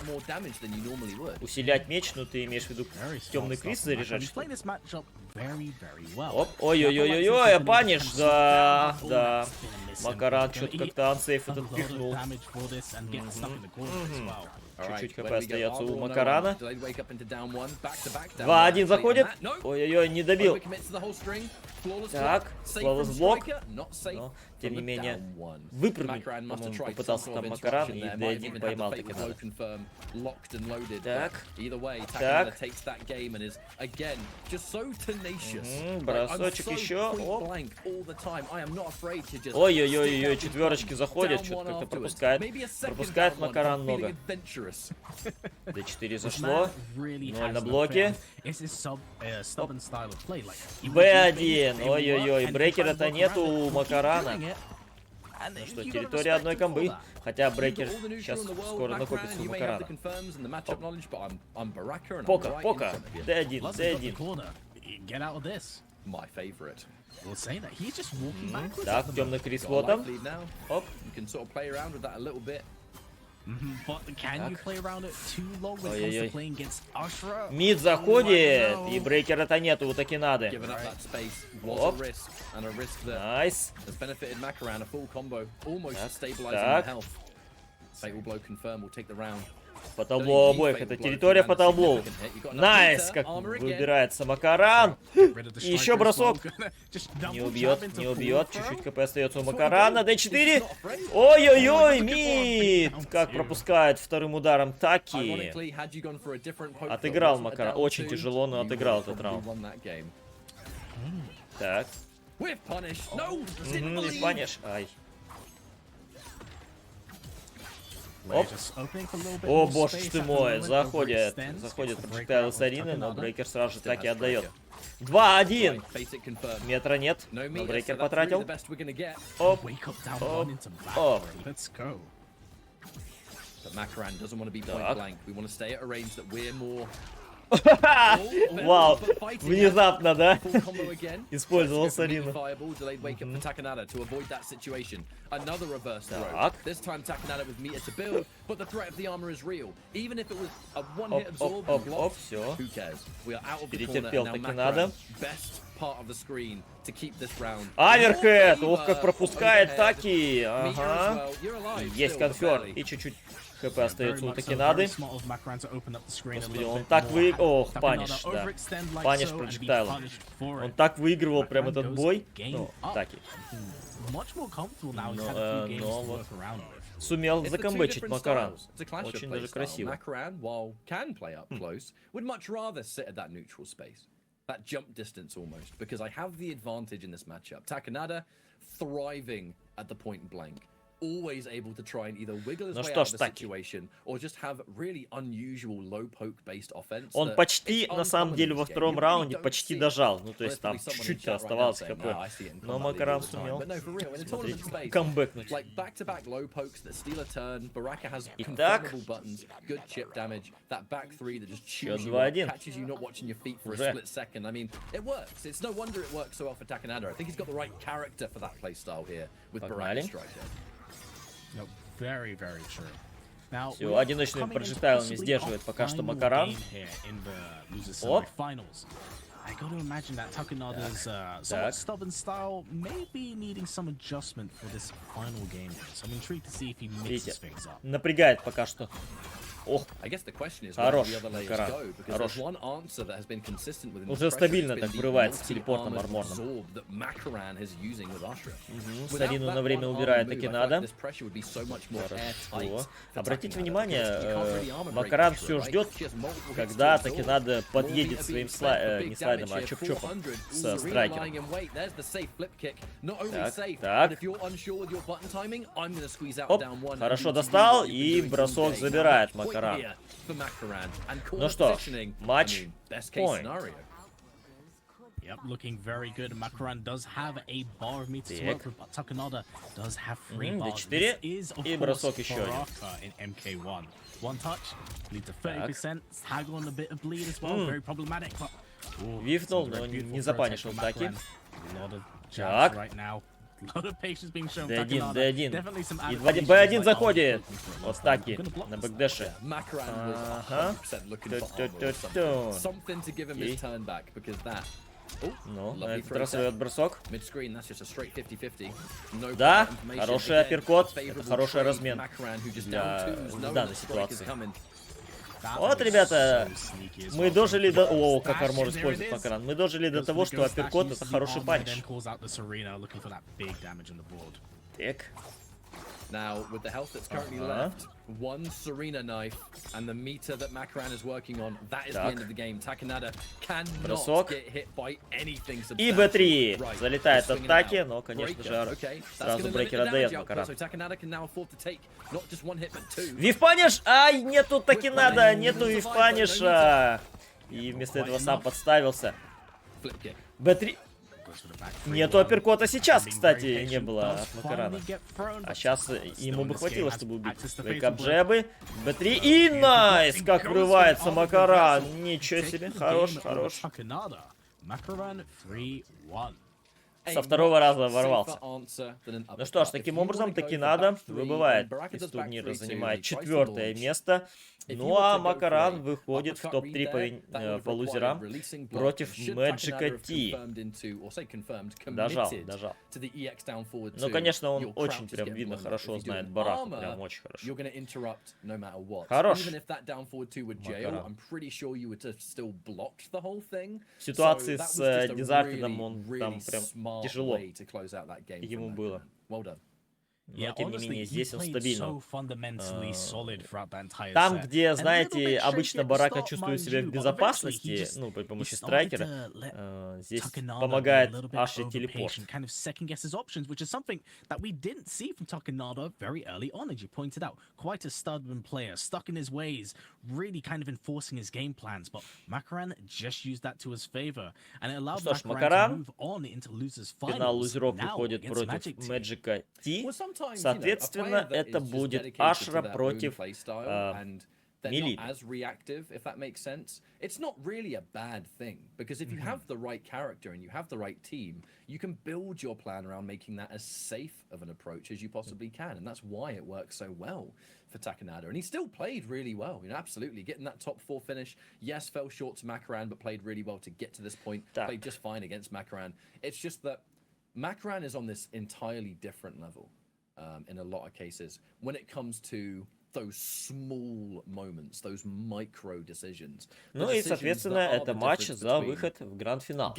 Усилять меч, ну ты имеешь в виду темный крис заряжать? Оп, ой-ой-ой-ой-ой, паниш, да. Макаран что-то как-то ансейф этот пихнул. Чуть-чуть хп остается у Макарана. 2-1 заходит. Ой-ой-ой, не добил. Так, flawless блок. Но, тем не менее, выпрыгнуть, по-моему, попытался там Макаран и D1 поймал таки надо. Так. Бросочек еще. Ой-ой-ой-ой, четверочки заходят, что-то как-то пропускает. Пропускает Макаран много. D4 зашло. 0 на блоке. B1. Ой-ой-ой, брейкера-то нету у Макарана. Ну что, территория одной комбы. Хотя брейкер сейчас скоро накопится у Макарана. Пока. D1. Так, темный крис вот там. Оп. Ой-ой-ой. Мид заходит, и брейкера-то нету у Такинады. Оп. Найс. Так. Фаталблоу обоих, это территория фаталблоу. Найс, как выбирается Макаран. И еще бросок. Не убьет. Чуть-чуть КП остается у Макарана. D4. Ой-ой-ой, мид. Как пропускает вторым ударом Таки. Отыграл Макаран. Очень тяжело, но отыграл этот раунд. Так. Паниш. Ай. Оп. О, боже ты мой, заходит проджектайл с арины, но брейкер сразу же Таки отдает. 2-1. Метра нет, но брейкер потратил. Оп. Вау, внезапно, да? Использовал Сарину. Оп, все. Перетерпел таки надо. Аверхед! Ох, как пропускает Таки! Ага. Есть конферм. И чуть-чуть ХП остается у Такинады. Господи, он так выигрывал. Ох, паниш, да. Паниш проджектайлом. Он так выигрывал прям этот бой. Ну, Таки. Но вот сумел закомбечить Макаран. Очень даже красиво. That jump distance almost, because I have the advantage in this matchup. Takanada thriving at the point blank. Always able to try and either wiggle his way out of the situation or just have really unusual low poke based offense. Он почти, на самом деле, во втором раунде почти дожал. Ну, то есть там чуть-чуть оставалось ХП. Но Макаран сумел. Смотрите, камбэкнуть. Итак, счет 2-1. Уже. Погнали. No, very, very true. Все, одиночными проджектайлами сдерживает пока что Макаран. Оп. I got to imagine that Takanada's somewhat stubborn style may be needing some adjustment for this final game. So I'm intrigued to see if he mixes things up. Напрягает пока что. Ох, хорош, Макаран, хорош. Уже стабильно так врывается с телепортом арморным. Сарину на время убирает Такинада. Хорошо. Обратите внимание, Макаран все ждет, когда Такинада подъедет своим не слайдом, а чоп-чопом с страйкером. Так. Оп, хорошо достал и бросок забирает Макаран. Ну что, матч point. Yep, looking very good. Makaran does have a bar of meter to work with, but Takanada does have 3 bars. This is, of course, Baraka in MK1. One touch, leads to 30%. Tag on a bit of bleed as well, very problematic. But Вифнул, но не запанишил таки. Так. Д1. И Б1 заходит. Вот таки. На бэкдэше. Ага. Ну, на этот раз идет бросок. Да, хороший апперкот. Это хороший размен для данной ситуации. Вот, ребята, мы дожили до... О, как армор использует Макаран. Мы дожили до того, что апперкот — это хороший панч. Так. Now, with the health that's currently left, one Serena knife and the meter that Makaran is working on, that is the end of the game. Takanada cannot get hit by anything substantial. И Б3 залетает от Таки, но, конечно же, сразу брейкер отдает Макаран. Вивпаниш! Ай, нету Такинада, нету Вивпаниша! И вместо этого сам подставился. Б3... Нету апперкота сейчас, кстати, не было от Макарана. А сейчас ему бы хватило, чтобы убить. Вейкап джебы, Б3 и найс! Как врывается Макаран! Ничего себе, хорош, хорош. Со второго раза ворвался. Ну что ж, таким образом, Такинада выбывает из турнира, занимает 4-е место. Ну а Макаран выходит в топ-3 по лузерам против MK1PK. Дожал. Ну, конечно, он очень прям видно хорошо знает Бараку, прям очень хорошо. Хорош. В ситуации с Дизартидом он там прям тяжело ему было. Но, тем не менее, здесь он стабильно. Там, где, знаете, обычно Барака чувствует себя в безопасности, ну, при помощи страйкера, здесь помогает аж и телепорт. Что ж, Макаран в финал лузеров выходит против MK1PK. Соответственно, это будет Ашра против Мили. It's not really a bad thing, because if you have the right character and you have the right team, you can build your plan around making that as safe of an approach as you possibly can, and that's why it works so well for Takanada. And he still played really well, you know, absolutely getting that top 4 finish. Yes, fell short to Makaran, but played really well to get to this point. Played just fine against Makaran. It's just that Makaran is on this entirely different level. In a lot of cases, when it comes to those small moments, those micro decisions. Ну и, соответственно, это матч за выход в гранд-финал.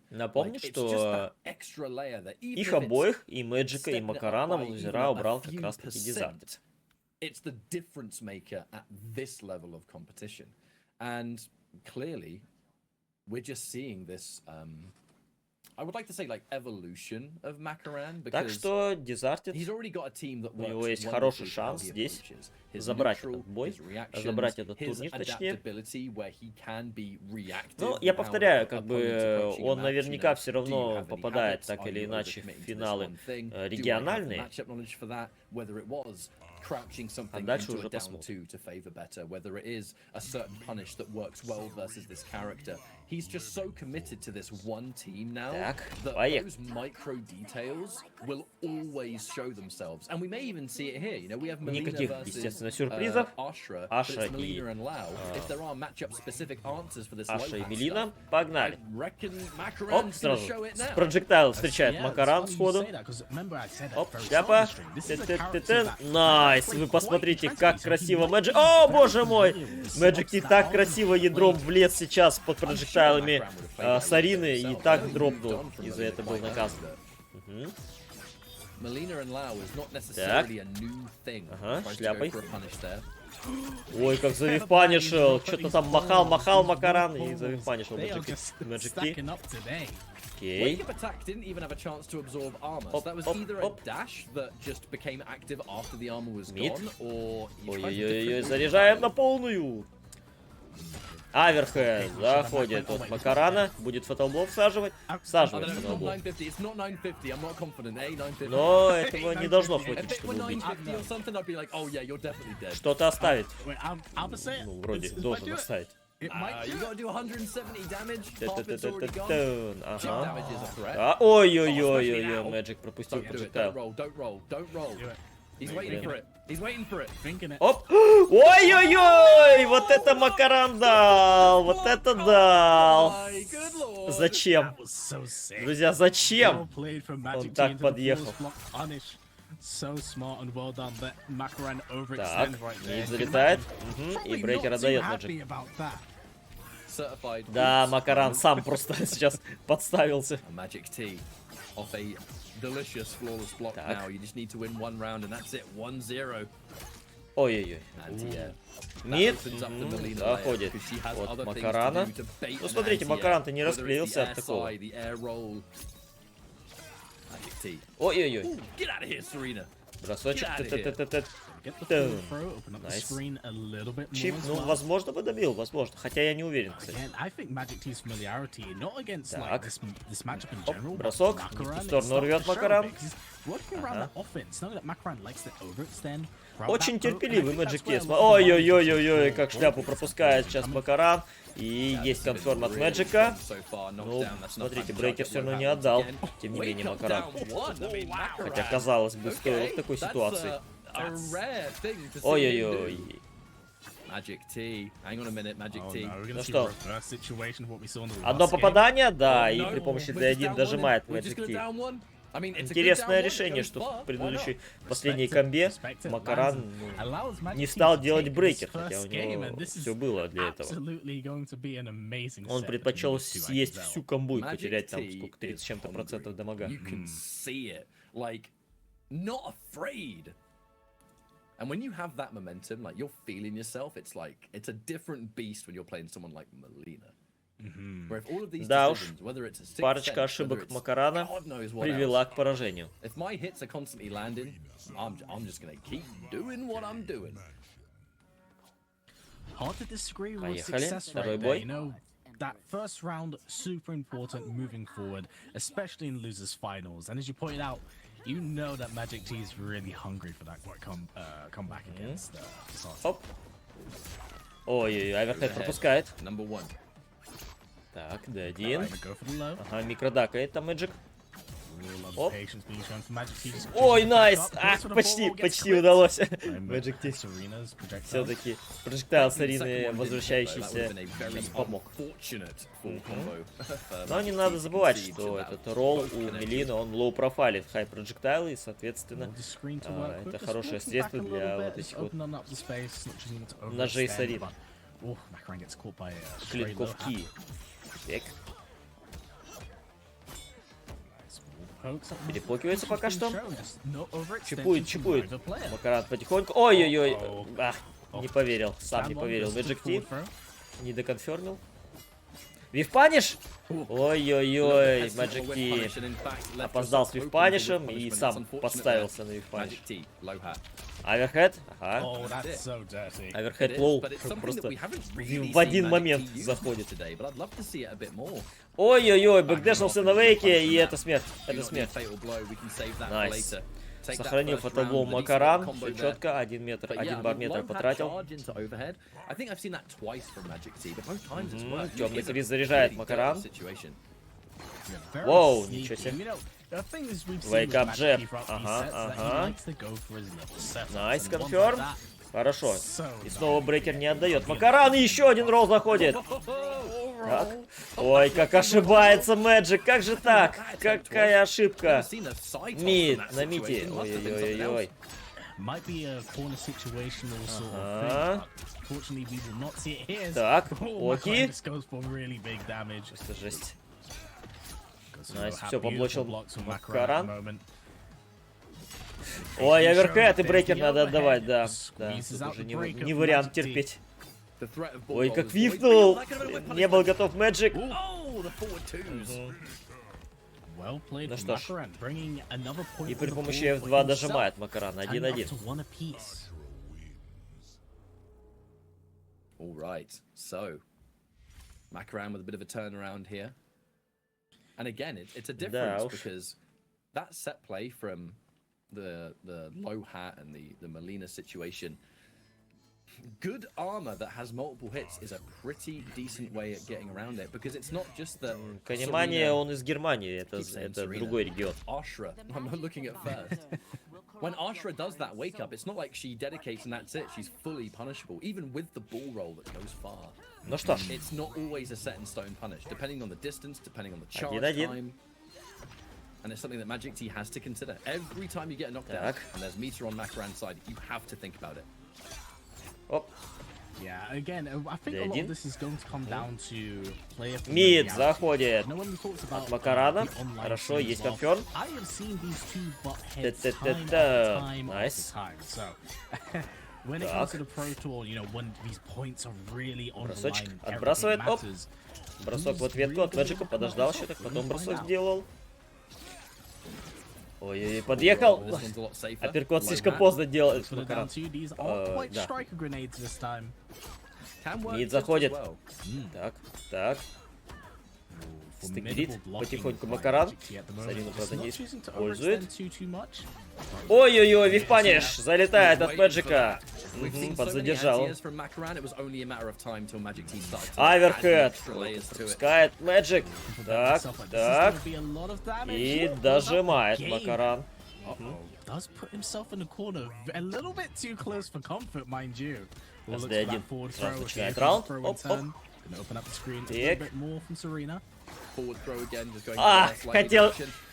Напомню, что их обоих, и Мэджика, и Макарана, в лузера убрал как раз-таки Дизартид. It's the difference maker at this level of competition. And clearly, we're just seeing this I would like to say like evolution of Makaran, because так что Дизартид, у него есть хороший шанс здесь забрать этот бой, забрать этот турнир, точнее. Ну, я повторяю, как бы он наверняка все равно попадает так или иначе в финалы региональные. А дальше уже посмотрим. he's just so committed to this one team now Так, that поехали. those micro details will always show themselves. And we may even see it here. You know, we have Melina Никаких, versus естественно, сюрпризов. Ashra, but Аша it's и Melina and Lau. If there are matchup-specific answers for this Аша и low-pack Мелина, stuff, погнали. I reckon Оп, Makaran's gonna сразу show it с now. проджектайл встречает Yeah, Макаран it's funny you сходу. say that, 'cause remember I said at Оп, the very шляпа. start of the stream, this is a character that Найс, вы посмотрите, как красиво Мэджик... О, боже мой! Мэджик Ти так красиво ядром влез сейчас под проджектайлами Сарины и так дропнул. И за это был наказан. Ага, шляпой. Ой, как завивпанишил. Что-то там махал Макаран и завивпанишил Мэджик Ти. Окей. Мид. Ой-ой-ой, заряжаем на полную. Аверхед заходит от Макарана. Будет фаталблок всаживать. Всаживает фаталблок. Но этого не должно хватить, чтобы убить. Что-то оставит. Ну, вроде должен оставить. Ага. Ой-ой-ой-ой-ой, Мэджик пропустил проджектайл. Оп! Ой-ой-ой! Вот это Макаран дал! Вот это дал! Зачем? Друзья, зачем? Он так подъехал. Так, Мид залетает. И брейкер отдает Мэджик. Да, Макаран сам просто сейчас подставился. Delicious flawless block now. You just need to win one round and that's it. 1-0. Ой-ой-ой. Мид заходит от Макарана. Ну, смотрите, Макаран-то не расклеился от такого. Ой-ой-ой. Бросочек. Найс. Чип, ну, возможно, бы добил, возможно. Хотя я не уверен, кстати. Так. Оп, бросок. В ту сторону рвет Макаран. Ага. Очень терпеливый Мэджик Ти. Ой-ой-ой-ой-ой, как шляпу пропускает сейчас Макаран. И есть конферм от Мэджика. Ну, смотрите, брейкер все равно не отдал. Тем не менее, Макаран. Хотя, казалось бы, стоило в такой ситуации. Ой-ой-ой. Magic T. Hang on a minute, Magic T. Ну что? Одно попадание, да, и при помощи D1 дожимает Magic T. Интересное решение, что в предыдущей последней комбе Макаран не стал делать брейкер, хотя у него все было для этого. Он предпочел съесть всю комбу и потерять там сколько, 30 с чем-то процентов дамага. And when you have that momentum, like you're feeling yourself, it's like it's a different beast when you're playing someone like Melina. Where if all of these decisions, whether it's a sixth Парочка sense, whether ошибок it's Макарана God knows what привела else. к поражению. If my hits are constantly landing, I'm just gonna keep doing what I'm doing. Hard to disagree with Поехали. success Второй right there. бой. You know, that first round super important moving forward, especially in losers finals. And as you pointed out, you know that Magic T is really hungry for that comeback against Sasha. Оп. Ой-ой-ой, Аверхед пропускает. Number one. Так, D1. Go for the low. Ага, микродакает там Мэджик. Оп. Patience being shown from Magic T. Ой, найс! Ах, почти удалось. Magic T все-таки проджектайл с Арины, возвращающийся, помог. Но не надо забывать, что этот ролл у Мелины, он лоу профайлит хай проджектайлы, и, соответственно, это хорошее средство для вот этих вот ножей с Арины. Клинков Ки. Так. Перепокивается пока что. Чипует. Макаран потихоньку. Ой-ой-ой. Не поверил. Сам не поверил. Magic T. Не доконфермил. Вивпаниш? Ой-ой-ой. Magic T. Опоздал с вивпанишем и сам подставился на вивпаниш. Аверхед. Ага. Аверхед лоу. Просто в один момент заходит. Ой-ой-ой, бэкдэшнулся на вейке, и это смерть. Это смерть. Найс. Сохранил фотоблоу Макаран. Все четко. 1 метр, 1 бар метра потратил. Темный Крис заряжает Макаран. Воу, ничего себе. Wake up джеб. Ага. Найс, конферм. Хорошо. И снова брейкер не отдает. Макаран, и еще один ролл заходит. Так. Ой, как ошибается Мэджик. Как же так? Какая ошибка. Мид, на мите. Ой-ой-ой-ой. Так, окей. Просто жесть. Найс, все, поблочил Макаран. Ой, оверхед и брейкер надо отдавать, да. Да, тут уже не вариант терпеть. Ой, как вифнул! Не был готов Мэджик. Ну что ж. И при помощи F2 дожимает Макаран 1-1. All right, so Makaran with a bit of a turnaround here. And again, it's a difference because that set play from the low hat and the Molina situation, good armor that has multiple hits is a pretty decent way at getting around it because it's not just that. Понимание, он из Германии, это другой регион. Ashra, I'm not looking at first. When Ashra does that wake up, it's not like she dedicates and that's it. She's fully punishable, even with the ball roll that goes far. Ну что ж. It's not always a set in stone punish, depending on the distance, depending on the charge 1-1. time. And it's something that Magic T has to consider. Every time you get a knockdown and there's meter on Makaran's side, you have to think about it. Оп. Yeah, again, I think a lot of this is going to come down to player. Мид заходит от Макарана. Хорошо, есть конферм. Найс. Бросочек отбрасывает. Оп. Бросок в ответку от Мэджика. Подождал еще, так потом бросок сделал. Ой-ой-ой, подъехал. Апперкот слишком поздно делает. Да. Мид заходит. Так, так. Стыгрит потихоньку Макаран. Сарину, правда, не использует. Ой-ой-ой, вифпаниш. Залетает от Мэджика. Подзадержал. Аверхед. Пропускает Мэджик. Так, так. И дожимает Макаран. SD1. Сразу начинает раунд. Оп-оп.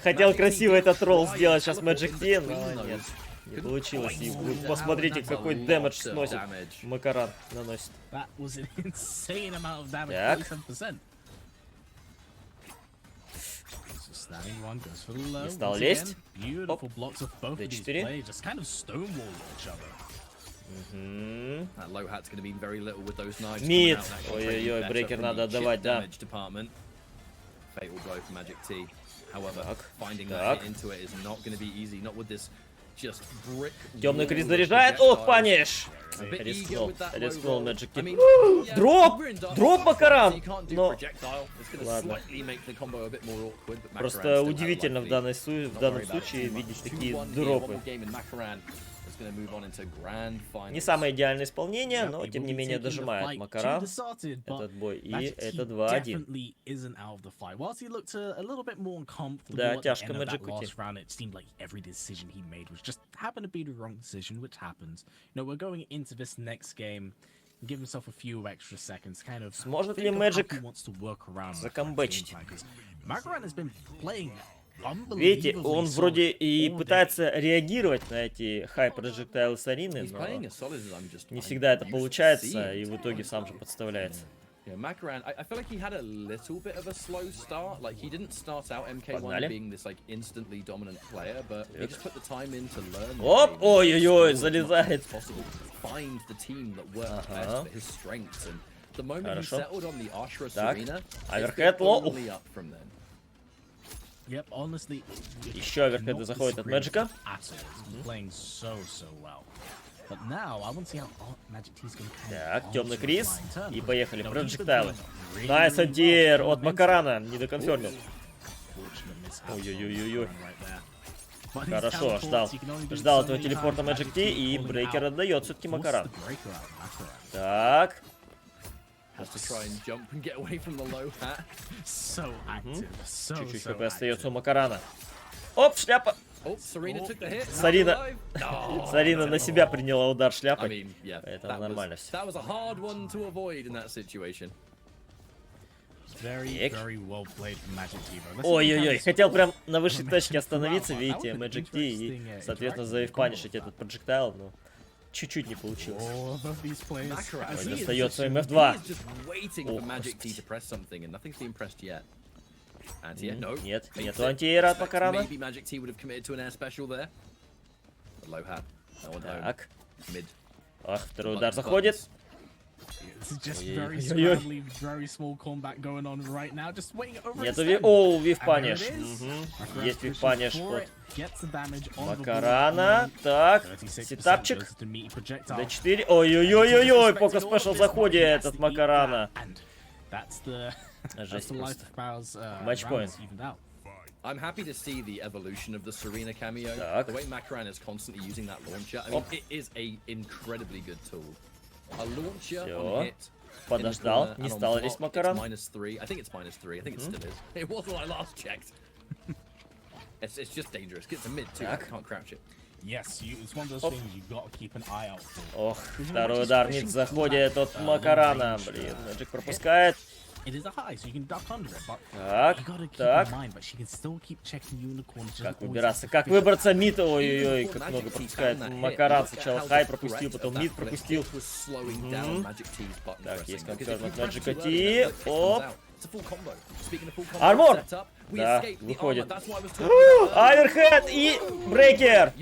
Хотел красиво этот ролл сделать сейчас Magic T, но нет, не получилось. И вы посмотрите, какой дэмэдж сносит Макаран, наносит. Так. Не стал лезть. Оп. D4. Мид. Ой-ой-ой, брейкер надо отдавать, да. Так. Темный Крис заряжает. Ох, паниш! Рискнул Magic T. Дроп! Дроп Макаран! Но... Ладно. Просто удивительно в данном случае видеть такие дропы. Не самое идеальное исполнение, но тем не менее дожимает Макаран этот бой. И это 2-1. Да, тяжко Мэджик уйти. Сможет ли Мэджик закомбэчить? Видите, он вроде и пытается реагировать на эти хай-проджектайлы Сарины, но не всегда это получается, и в итоге сам же подставляется. Makaran, I feel like he had a little bit of a slow start. Like he didn't start out MK1 being this like instantly dominant player, but he just put the time in to learn. Оп, ой-ой-ой, залезает. Find the team that works best for his strengths, and the moment he settled on the Ashra Serena, оверхед лоу. up from then. Еще оверхеды заходят от Мэджика. Так, темный Крис. И поехали. Проджектайлы. Найс антиэр от Макарана. Не доконфермил. Ой-ой-ой-ой. Хорошо, ждал этого телепорта Magic T, и брейкер отдает все-таки Макаран. Так. Чуть-чуть хп остается у Макарана. Оп, шляпа. Сарина на себя приняла удар шляпой. Это нормально все. Ой-ой-ой, хотел прям на высшей точке остановиться, видите, Magic T, и, соответственно, заэвпанишить этот проджектайл, но чуть-чуть не получилось. Ой, достает свой MF2. Нет, нету антиэра от Макарана. Так. Ах, второй удар заходит. Нету вив-паниш. Есть вив-паниш от Макарана. Так, сетапчик. D4. Ой-ой-ой-ой-ой, пока спешл заходит от Макарана. Жесть просто. Матчпоинт. I'm happy to see the evolution of the Serena cameo. The way Macaran is constantly using that launcher. I mean, it is a incredibly good tool. A launcher on hit. Подождал, не стал лезть Макаран. -3. I think it's -3. I think it still is. It was when I last checked. It's just dangerous. It's a mid too. I can't crouch it. Yes, it's one of those things you gotta keep an eye out for. Ох, второй удар не заходит от Макарана. Блин, Magic пропускает. Так. Как выбираться? Как выбраться? Мид. Ой-ой-ой, как много пропускает Макаран. Сначала хай пропустил, потом мид пропустил. Так, есть конферм от Magic T. Оп. Армор! Да, выходит. Аверхед и брейкер!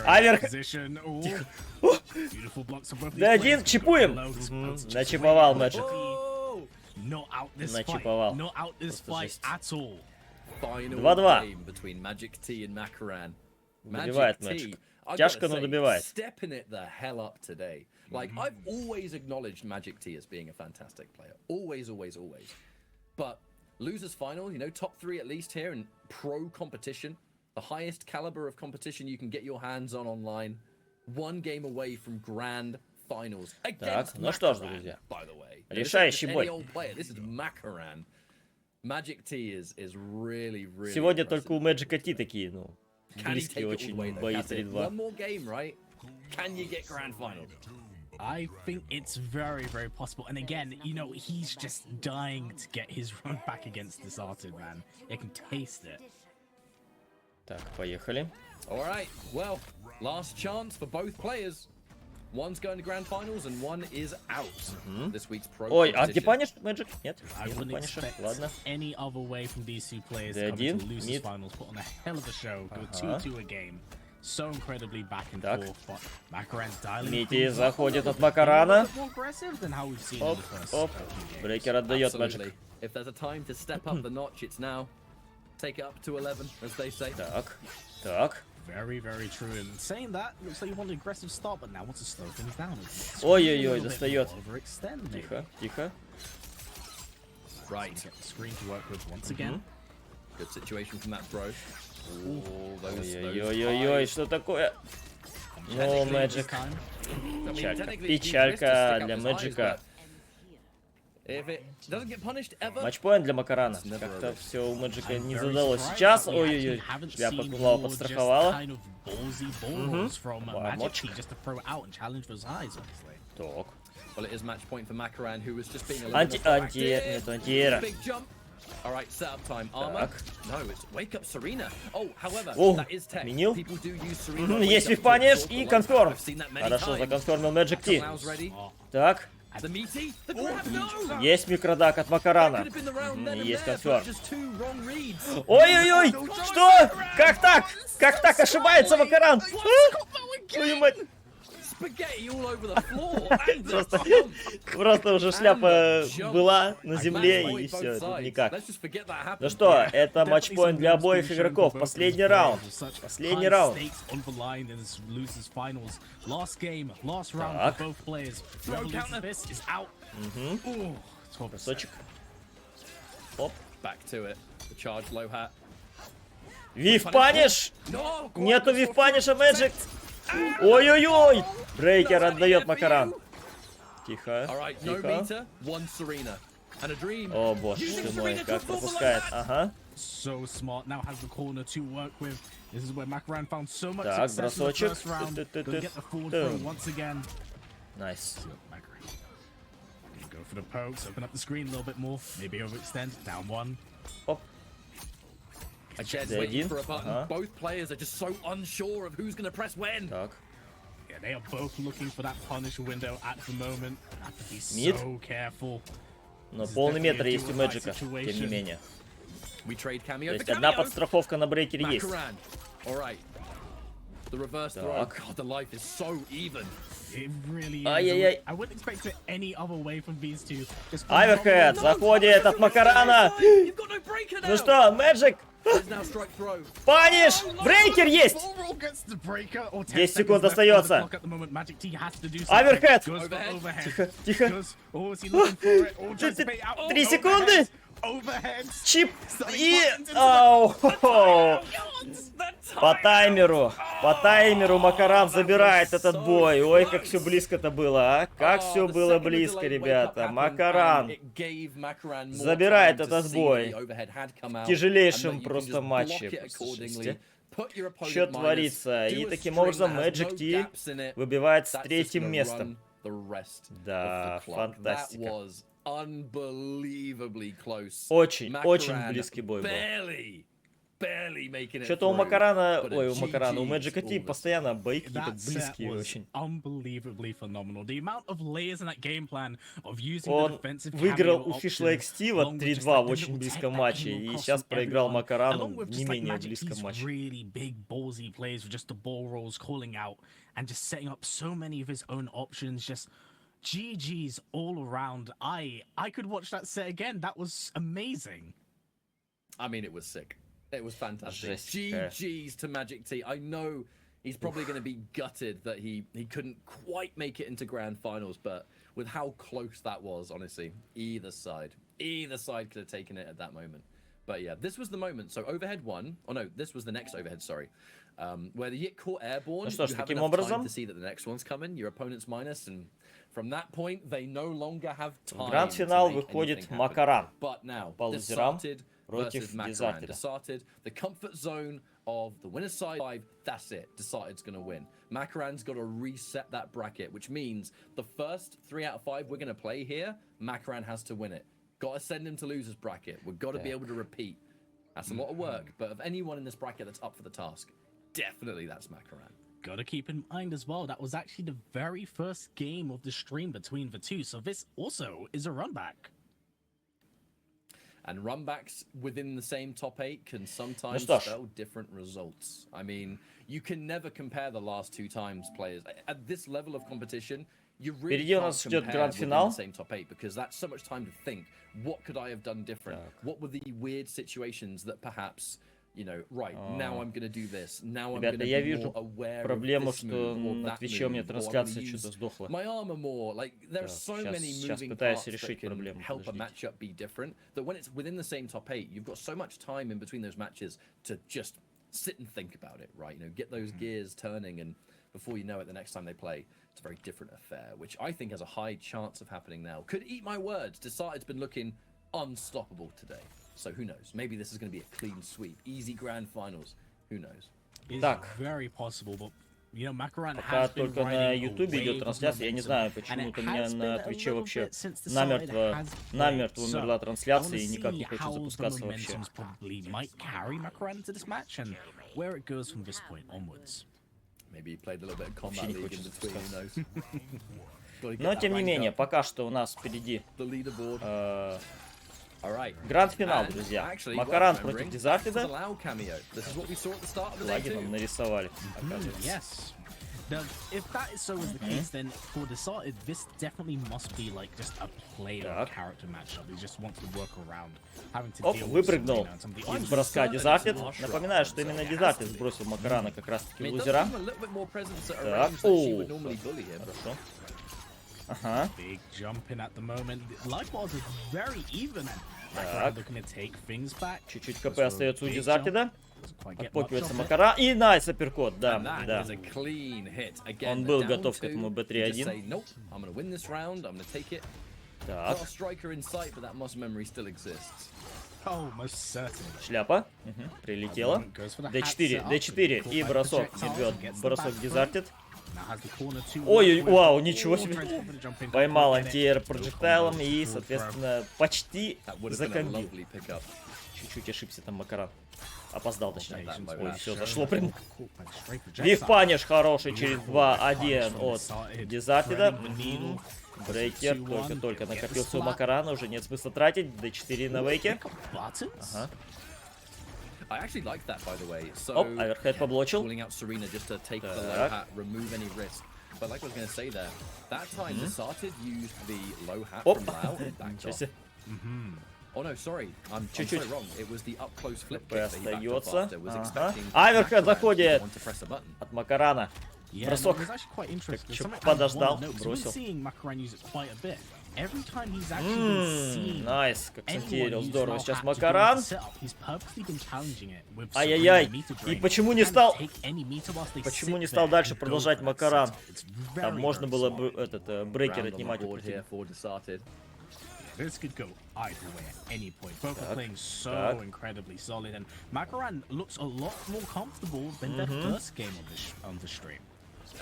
Аверхед! D1, чипуем! Начиповал Magic. Начиповал. 2-2. Добивает Magic. Тяжко, но добивает. Like, I've always acknowledged Magic T as being a fantastic player. Always, always, always. But losers final, you know, top 3 at least here in pro competition. The highest caliber of competition you can get your hands on online. One game away from grand finals. Так, ну что ж, друзья. By the way. Решающий бой. This is Macaran. Magic T is really, really Сегодня impressive. только у Magic T такие, ну, близкие очень бои 3-2. One more game, right? Can you get grand final? I think it's very, very possible. And again, you know, he's just dying to get his run back against this Artin, man. You can taste it. Так, поехали. All right. Well, last chance for both players. One's going to grand finals and one is out. This week's pro. Ой, а где паниш, Magic? Нет, I wouldn't expect ладно. any other way from these two players coming to losers finals. Put on a hell of a show. Go 2-2 a game. So incredibly back and forth, but Macaran's dialing. Мити заходит от Макарана. Оп, оп. Брейкер отдает Magic. If there's a time to step up the notch, it's now. Take it up to 11, as they say. Так, так. Very, very true. And saying that, looks like you want an aggressive start, but now wants to slow things down. Ой-ой-ой, достает. Тихо, тихо. Right. Get the screen to work with once again. Good situation from that throw. Ой-ой-ой-ой, что такое? Ну, Magic. Печалька для Мэджика. Матчпоинт для Макарана. Как-то все у Мэджика не задалось. Сейчас, ой-ой-ой, шляпа Куглава подстраховала. Так. Антиэра. Alright, setup time. Armor. No, it's wake up Serena. Oh, however, that is tech. Минил. People do use Serena. Есть виф-паниш и конферм. Хорошо законфермил Magic T. Так. Есть микродак от Макарана. Есть конферм. Ой-ой-ой! Что? Как так? Как так ошибается Макаран? Твою мать! Просто уже шляпа была на земле, и все, это никак. Ну что, это матчпоинт для обоих игроков. Последний раунд. Последний раунд. Так. Бросочек. Оп. The charge low hat. Вив паниш! Нету вив паниша, Magic! Ой-ой-ой! Брейкер отдает Макаран. Тихо, тихо. О боже ты мой, как пропускает. Ага. So smart, now has the corner to work with. This is where Makaran found so much Так, success in the бросочек. first round. Gonna get the forward throw once again. Найс. Go for the pokes, open up the screen a little bit more, maybe overextend, down one. Оп. Again, waiting for a button. Both players are just so unsure of who's going to press when. Так. Yeah, they are both looking for that punish window at the moment. Have to be Mid. so careful. Но полный метр есть у Мэджика, тем не менее. We trade cameo. То есть одна подстраховка на брейкере есть. The reverse throw. God, the life is so even. It really is. Ай-яй-яй. I wouldn't expect it any other way from these two. Аверхед заходит от Макарана. Ну что, Мэджик? Паниш! Брейкер есть! 10 секунд остается. Аверхед! Тихо, тихо. 3 секунды! Чип и... Ау! По таймеру Макаран забирает этот бой. Ой, как все близко-то было, а? Как все было близко, ребята. Макаран забирает этот бой. В тяжелейшем просто матче. Что творится? И таким образом Magic T выбивает с 3-м местом. Да, фантастика. Очень близкий бой был. Что-то у Макарана, ой, у Magic T постоянно бои какие-то близкие очень. Он выиграл у Фишла XT вот 3-2 в очень близком матче, и сейчас проиграл Макарану в не менее близком матче. GG's all around. I could watch that set again. That was amazing. I mean, it was sick. It was fantastic. GG's to Magic T. I know he's probably going to be gutted that he couldn't quite make it into grand finals, but with how close that was, honestly, either side could have taken it at that moment. But yeah, this was the moment. So overhead one. Oh no, this was the next overhead. Sorry. Where the Yit caught airborne. Ну что ж, you have таким enough образом, time to see that the next one's coming. Your opponent's minus, and from that point, they no longer have time. В гранд-финал выходит Макаран по лузерам против Macron. Дезартеда. Decided the comfort zone of the winner's side 5. That's it. Decided's going to win. Macron's got to reset that bracket, which means the first 3 out of 5 we're going to play here, Macron has to win it. Got to send him to losers bracket. We've got to be able to repeat. That's a lot of work, but of anyone in this bracket that's up for the task, definitely that's Macron. Gotta keep in mind as well, that was actually the very first game of the stream between the two, so this also is a runback. And runbacks within the same top 8 can sometimes spell different results. I mean, you can never compare the last 2 times players. At this level of competition, you really can't compare within the same top 8 because that's so much time to think. What could I have done different? What were the weird situations that perhaps... You know, right, now I'm gonna do this. Now I'm gonna be more aware of this move or that move. My armor more, like there are so many moving parts that can help a matchup be different. That when it's within the same top 8, you've got so much time in between those matches to just sit and think about it, right? You know, get those gears turning, and before you know it, the next time they play, it's a very different affair, which I think has a high chance of happening now. Could eat my words. Decided's been looking unstoppable today. So who knows? Maybe this is going to be a clean sweep, easy grand finals. Who knows? It's very possible, but you know, Macron пока только на Ютубе идет трансляция, я не знаю, почему-то у меня на Твиче вообще намертво умерла трансляция и никак не хочет запускаться вообще. Maybe he played a little bit of combat league in between, who knows? Но тем не менее, пока что у нас впереди гранд-финал, друзья. Макаран против Дезартеда. Флаги нам нарисовали, оказывается. If that is so was the case, then for Decided, this definitely must be like just a player character matchup. He just wants to work around having to deal with выпрыгнул из броска Дезартед. Напоминаю, что именно Дезартед сбросил Макарана как раз таки в лузера. Так, хорошо. Ага. Big jumping at the moment. Life bars is very even. Так. Looking to take things back. Чуть-чуть КП остается у Дизартида. Doesn't quite get much Отпокивается of it. Макара. И найс апперкот, да, And that да. is a clean hit. Again, Он they're был down готов к two. этому You just B3-1. say, nope, I'm gonna win this round, I'm gonna take it. Так, Got a striker in sight, but that muscle memory still exists. Oh, most certainly. шляпа. Угу. Прилетела. D4, D4 и бросок. Идет бросок Дизартид. Ой, вау, ничего себе. Поймал антиэр проджектайлом и, соответственно, почти закомбил. Чуть-чуть ошибся там Макаран. Опоздал, точнее. Ой, все, зашло прям. Биг паниш хороший через 2-1 от Дизартида. Брейкер только-только накопился у Макарана, уже нет смысла тратить. D4 на вейке. Ага. I actually like that, by the way. So, Оп, оверхед поблочил. calling out Serena just to take the low hat, remove any risk. But like I was going to say there, that time Desarted used the low hat Оп. from Lau and backed off. Oh no, sorry, I'm so wrong. It was the up close flip kick that he backed off Остается. after. Was expecting Аверхед заходит to press a button. от Макарана. Бросок. Чё, подождал, бросил. Найс, как сантиерил, здорово. Сейчас Макаран. Ай-яй-яй. И почему не стал... Почему не стал дальше продолжать Макаран? Там можно было бы этот брейкер отнимать. This could go either way at any point. Both are playing so incredibly solid, and Makaran looks a lot more comfortable than their first game on the stream.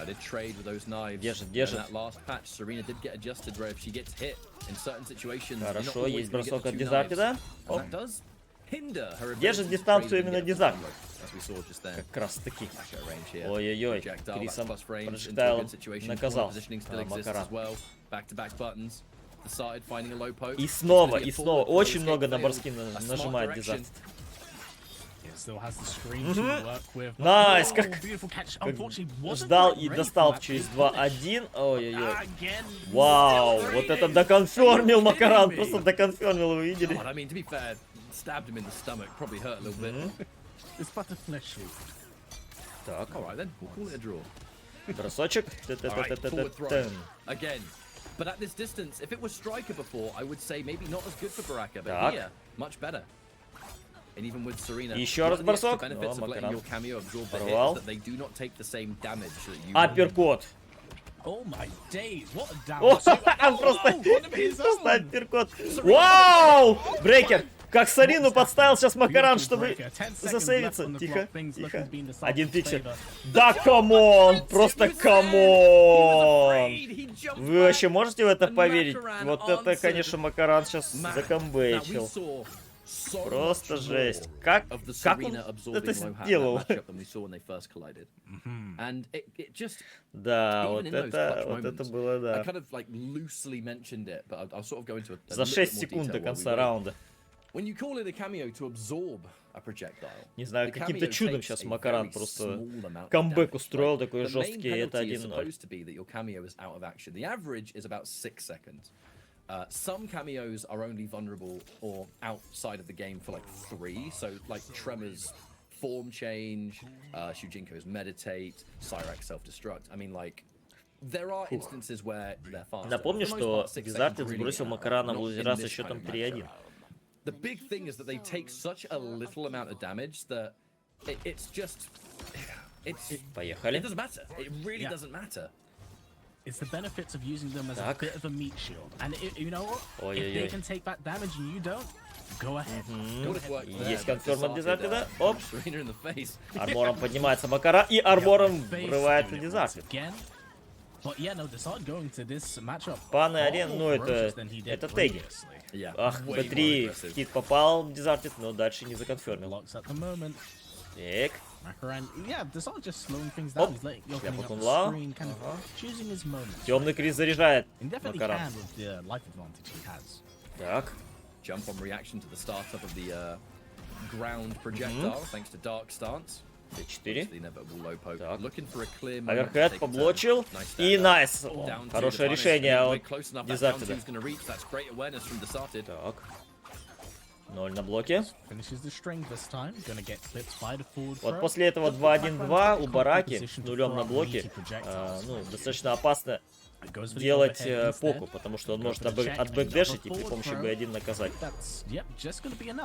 I did trade with those knives. Держит. In that last patch, Serena did get adjusted where if she gets hit in certain situations, Хорошо, есть бросок от Дизартида. that does hinder her Держит дистанцию именно Дизарт. Как раз таки. Ой, Ой-ой-ой. Крисом проджектайл наказал Макаран. И снова. Очень много на борски нажимает Дизарт. Найс, как ждал и достал через 2-1. Ой-ой-ой. Вау, вот это доконфермил Макаран. Просто доконфермил, вы видели? Так. Бросочек. But at this distance, if it was striker before, I would say maybe not as good for Baraka, but here, much better. And even with Serena, еще раз бросок. benefits of letting your cameo absorb the hit is that they do not take the same damage that you. Апперкот. Oh my days, what a damage. Просто апперкот. Вау! Брейкер. Как Сарину подставил сейчас Макаран, чтобы засейвиться. Тихо. 1 пиксель. Да, камон! Просто камон! Вы вообще можете в это поверить? Вот это, конечно, Макаран сейчас закомбейчил. Просто жесть. Как он это сделал? Да, вот это было, да. За 6 секунд до конца раунда. Не знаю, каким-то чудом сейчас Макаран просто камбэк устроил такой жесткий, это 1-0. Some cameos are only vulnerable or outside of the game for like 3, so like Tremor's form change, Shujinko's meditate, Cyrax self-destruct. I mean, like, there are instances where they're faster. Напомню, что Дизартид сбросил Макарана в лузера со счетом 3-1. The big thing is that they take such a little amount of damage that it's just... Поехали. It doesn't matter. It really doesn't matter. It's the benefits of using them as a bit of a meat shield. And you know what? If they can take that damage and you don't, go ahead. Есть конферм от Дизартида. Оп. Армором поднимается Макара и армором врывается Дизартид. Паны арен, ну это теги. Ах, Б3 хит попал Дизартид, но дальше не законфермил. Так. Темный Крис заряжает Макаран. Так. Jump on reaction to the startup of the ground projectile, thanks to dark stance. D4. Так. Оверхед поблочил. И найс. Хорошее решение от Дизартида. Так. 0 на блоке. Вот после этого 2-1-2 у Бараки нулем на блоке. Ну, достаточно опасно делать поку, потому что он может отбэкдэшить и при помощи B1 наказать.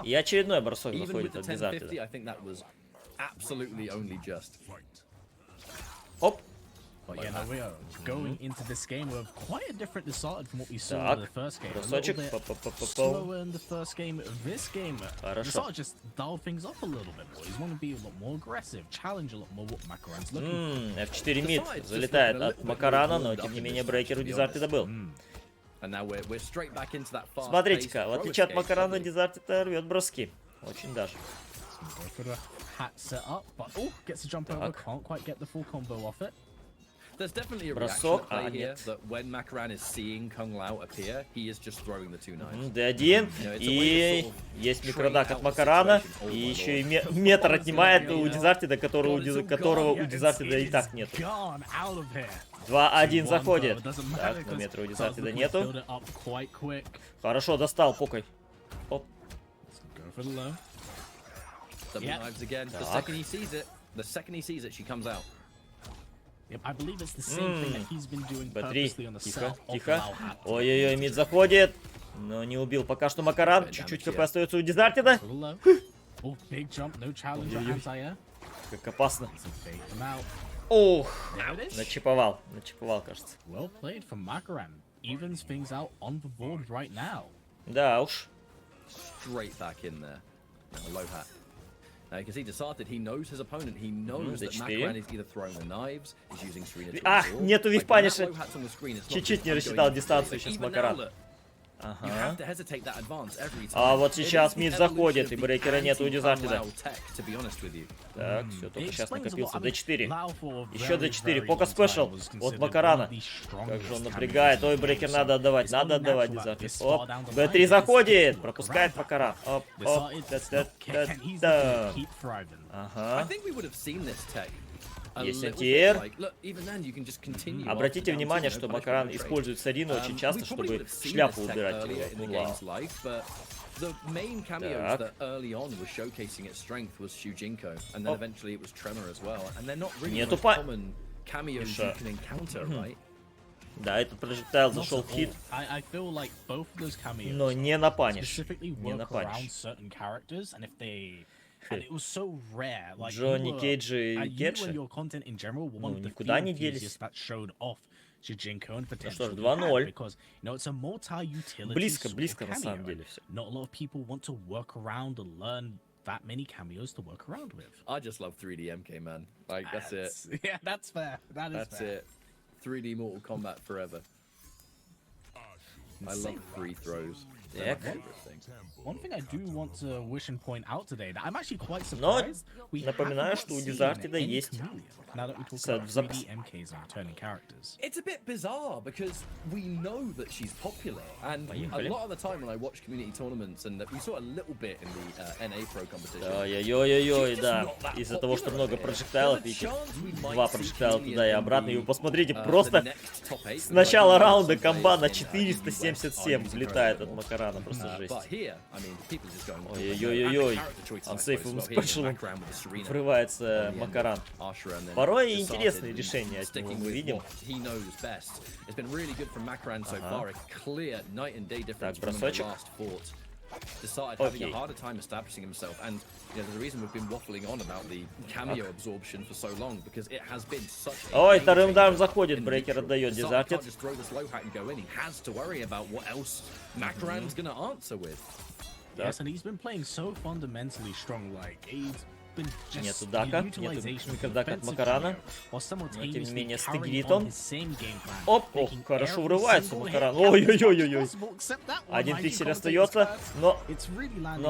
И очередной бросок заходит от Дизартеда. Оп. Так, бросочек. Хорошо. F4 мид залетает от Макарана, но тем не менее брейкер у Дизартеда был. Смотрите-ка, в отличие от Макарана, Дизартеда рвет броски. Очень даже. Бросок, а нет. D1, и есть микродак от Макарана, и еще и метр отнимает у Дизартеда, которого у Дизартеда и так нет. 2-1 заходит. Так, но метра у Дизартеда нету. Хорошо, достал, покой. Оп. Б3, тихо, тихо. Ой-ой-ой, мид заходит. Но не убил пока что Макаран. Чуть-чуть хп остается у Дизартеда. Как опасно. Ух, начиповал, кажется. Да уж. Ах, нету випаниша. Чуть-чуть не рассчитал дистанцию сейчас Макаран. Ага. А вот сейчас мид заходит, и брейкера нет у Дизартеда. Так, все, только сейчас накопился. D4. Еще D4. Пока спешл от Макарана. Как же он напрягает. Ой, брейкер надо отдавать Дизартед. Оп. B3 заходит. Пропускает Макаран. Оп, оп. Ага. Есть антиэр. Обратите внимание, что Макаран использует Сарину очень часто, чтобы шляпу убирать. Нету Да, этот прожектайл зашел в хит. Но не на паниш. Не на паниш. Джонни Кейджи и Кетчи, ну, никуда не делись. Ну что ж, 2-0. Близко на самом деле все. That many cameos to work around with. I just love 3D MK, man. Like, that's it. Yeah, that's fair. That's fair. It. 3D Mortal Kombat forever. I love free throws. One thing I do want to wish and point out today that I'm actually quite surprised. Напоминаю, что у Дизартеда есть set в запасе. It's a bit bizarre because we know that she's popular, and a lot of the time when I watch community tournaments, and we saw a little bit in the NA Pro competition. Ой-ой-ой, да. Из-за того, что много прожектайлов, и 2 прожектайла туда и обратно. И вы посмотрите, просто с начала раунда комба на 477 влетает от Макарана. Просто жесть. Ой-ой-ой-ой. Ансейфовым спешалом врывается Макаран. Порой интересные решения от него мы видим. Так, бросочек. Окей. Ой, вторым ударом заходит, брейкер отдает Дизартед. Нету дака, нету микродака от Макарана. Но тем не менее стыгрит он. Оп, ох, хорошо врывается Макаран. Ой-ой-ой-ой-ой. 1 пиксель остается, но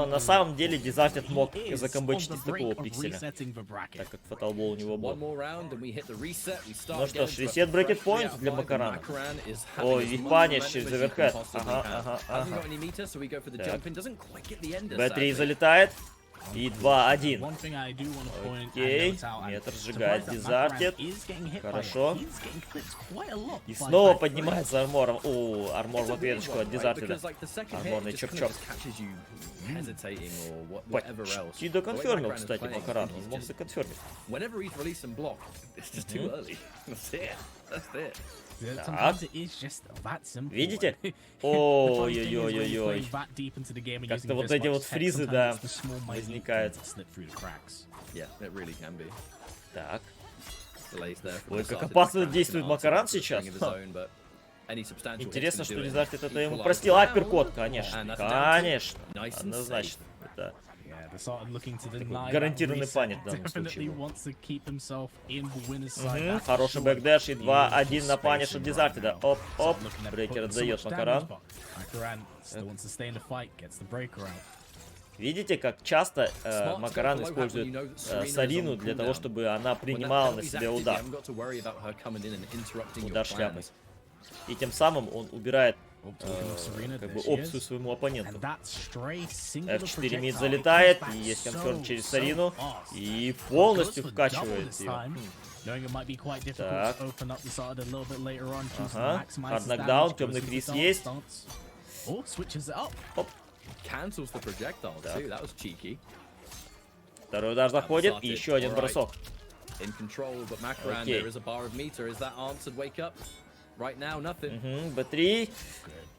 на самом деле Дизартед мог закомбочить из такого пикселя, так как фаталбол у него был. Ну что ж, ресет брекет поинт для Макарана. Ой, випаниш через оверхед. Ага. Б3 залетает. И 2-1. Окей. Метр сжигает Дизартед. Хорошо. И снова поднимается армором. О, армор в ответочку от Дизартеда. Арморный чоп-чоп. Почти доконфермил, кстати, Макаран. Он мог законфермить. Sometimes it is just that simple. Видите? Ой-ой-ой-ой-ой. Как-то вот эти вот фризы, да, возникают. Yeah, it really can be. Так. Delays there from Ой, the как start. опасно действует Макаран сейчас. Интересно, что Дизартит это ему простил. Апперкот, конечно. Конечно. Однозначно. Это гарантированный паник в данном случае. Хороший бэкдэш и 2-1 на паниш от Дизартида. Оп-оп. Брейкер отдает Макаран. Видите, как часто Макаран использует Сарину для того, чтобы она принимала на себя удар. Удар шляпой. И тем самым он убирает как бы опцию своему оппоненту. F4 мид залетает, и есть конферм через Сарину, и полностью вкачивает ее. Так. Ага. Хард нокдаун, темный криз есть. Оп. Второй удар заходит, и еще один бросок. Окей. Б3.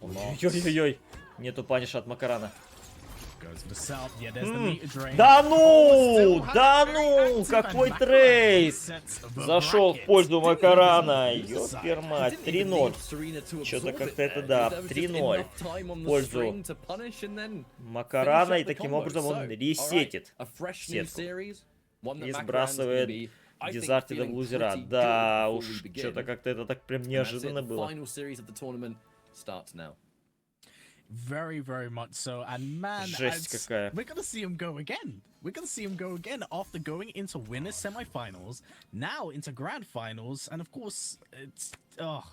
Ой-ой-ой. Нету паниша от Макарана. Да ну! Да ну! Какой трейс! Зашел в пользу Макарана. Ёпер мать. 3-0. Что-то как-то это да. 3-0. В пользу Макарана. И таким образом он ресетит сетку. И сбрасывает Дизартида в лузера. Да уж, что-то как-то это так прям неожиданно было. Very, very much so, and man, Жесть какая. we're gonna see him go again. We're gonna see him go again after going into winners semi-finals, now into grand finals, and of course, it's oh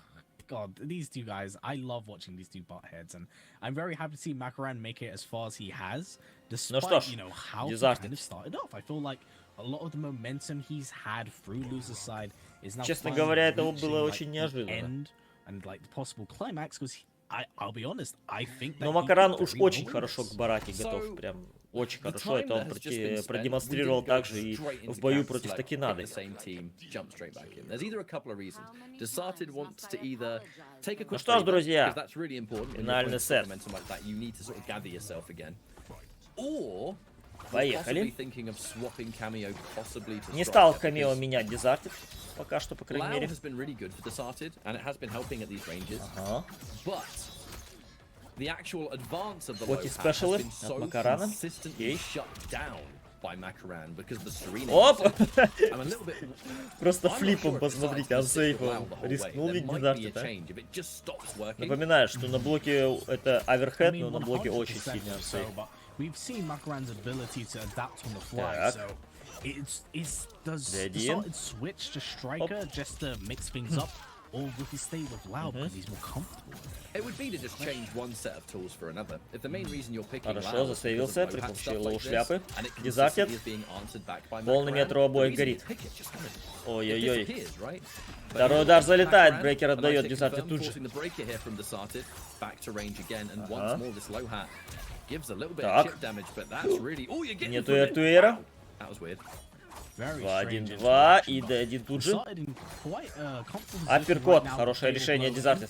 god, these two guys. I love watching these two butt heads, and I'm very happy to see Makaran make it as far as he has, despite you know how he kind of started off. I feel like a lot of the momentum he's had through loser side is now. Честно говоря, это было очень неожиданно. And like the possible climax, because I'll be honest, I think. Но Макаран уж очень хорошо к бараке готов, прям очень хорошо. Это он продемонстрировал также и в бою против Такинады. Ну что ж, друзья, финальный сет. Поехали. Не стал камео менять Дизартит. Пока что, по крайней мере. Вот и спешалы от Макарана. Окей. Оп! Просто флипом, посмотрите, ансейфом. Рискнул ведь Дизартит, а? Напоминаю, что на блоке это оверхед, но на блоке очень сильный ансейф. We've seen Makaran's ability to adapt on the fly, so does Started switch to striker just to mix things up, or would he stay with Loud because he's more comfortable? It would be to just change one set of tools for another. If the main reason you're picking Хорошо, засейвился при помощи лоу шляпы. Дизартит. Полный метр у обоих горит. Ой-ой-ой. Второй удар залетает, брейкер отдает Дизартит тут же. Так. Нету эртуэра. 2-1-2, и Д1 тут же. Апперкот, хорошее решение, Дизартит.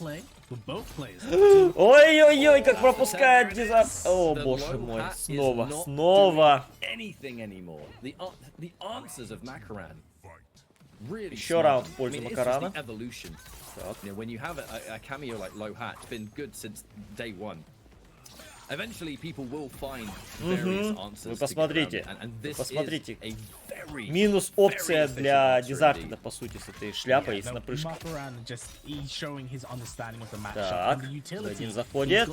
Ой-ой-ой, как пропускает Дизартит. О, боже мой, снова. Еще раунд в пользу Макарана. Так. Вы посмотрите, минус опция для Дизартида, по сути, с этой шляпой и с напрыжкой. Так, один заходит.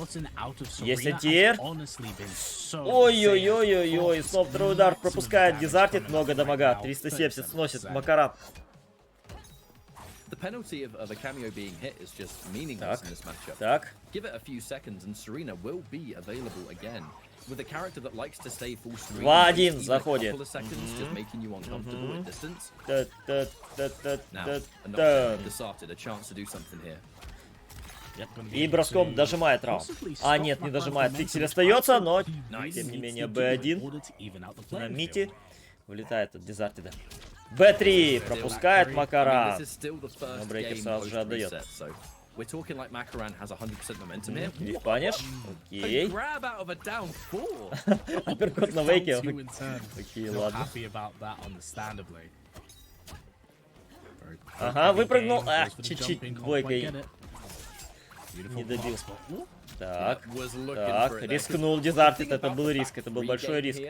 Есть антиэр. Ой-ой-ой-ой-ой, снова второй удар пропускает Дизартид, много дамага, 370 сносит Макаран. The penalty of a cameo being hit is just meaningless in this matchup. Так. Give it a few seconds and Serena will be available again. With a character that likes to stay full screen. 2-1 заходит. Just making you uncomfortable at distance. Decided a chance to do something here. И броском дожимает раунд. А, нет, не дожимает. Пиксель остается, но тем не менее Б1 на мите вылетает от Дизартида. Б3 пропускает Макаран. Но Брейкер сразу же отдает. We're talking like Makaran has 100% momentum here. Их паниш. Окей. Grab out of a down four. Апперкот на вейке. Окей, ладно. Ага, выпрыгнул. Чуть-чуть двойкой. Не добил. Так, так, рискнул дезартит, это был риск, это был большой риск.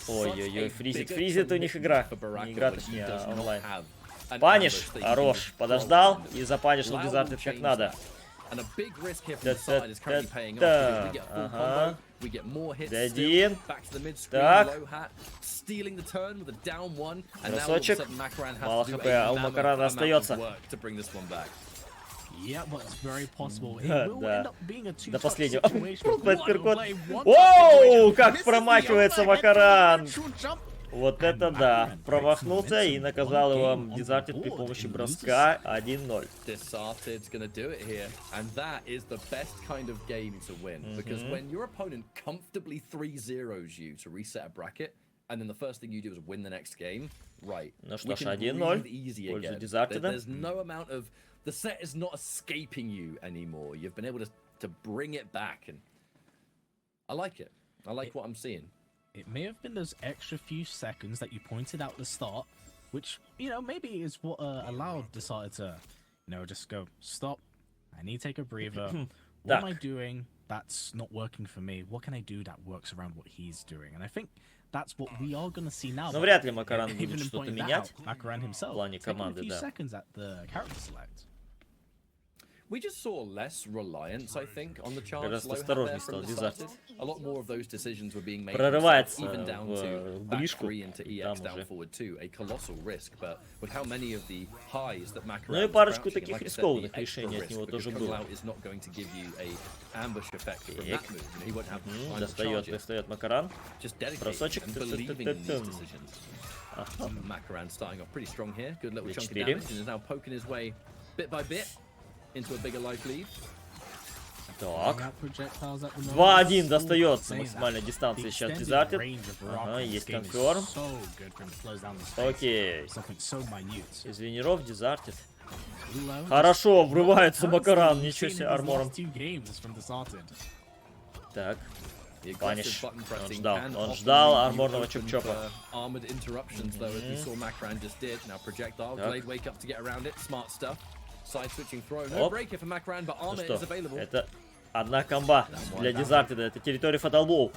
Ой-ой-ой, фризит у них игра. Не игра, точнее, а онлайн. Паниш, хорош, подождал и запанишил дезартит как надо. Ага. Д1. Так. Бросочек. Мало хп, а у Макарана остается. Да. До последнего. Оу, как промахивается Макаран! Вот это да. Промахнулся и наказал его Дезартит при помощи броска 1-0. Desarted's gonna do it here, and that is the best kind of game to win. Because when your opponent comfortably 3-0s you to reset a bracket, and then the first thing you do is win the next game, right? Ну что ж, 1-0. Пользу Дезартеда. There's no amount of... The set is not escaping you anymore. You've been able to bring it back, and I like it. I like what I'm seeing. It may have been those extra few seconds that you pointed out at the start, which, you know, maybe is what allowed Desarted to, you know, just go, stop, I need to take a breather. What am I doing that's not working for me? What can I do that works around what he's doing? And I think that's what we are going to see now. Но вряд ли Макаран будет что-то менять Makaran himself, в плане команды, taking a few да. seconds at the character select. We just saw less reliance, I think, on the charge. Осторожней стал Дезартит. A lot more of those decisions were being made. Прорывается even down to в back ближку. 3 into EX down forward 2, a colossal risk. But with how many of the highs that Makaran Ну и парочку таких рискованных решений от него тоже было. Достает Макаран. Бросочек. Makaran starting off pretty strong here. Good little chunk of damage and is now poking his way bit by bit into a bigger life lead. Так. 2-1 достается максимальной дистанции сейчас Дезартит. Ага, есть конферм. Окей. Из винеров Дезартит. Хорошо, врывается Макаран. Ничего себе, армором. Так. Паниш. Он ждал арморного чоп-чопа. Оп. Ну что, это одна комба для Дезартида. Это территория фаталблоу.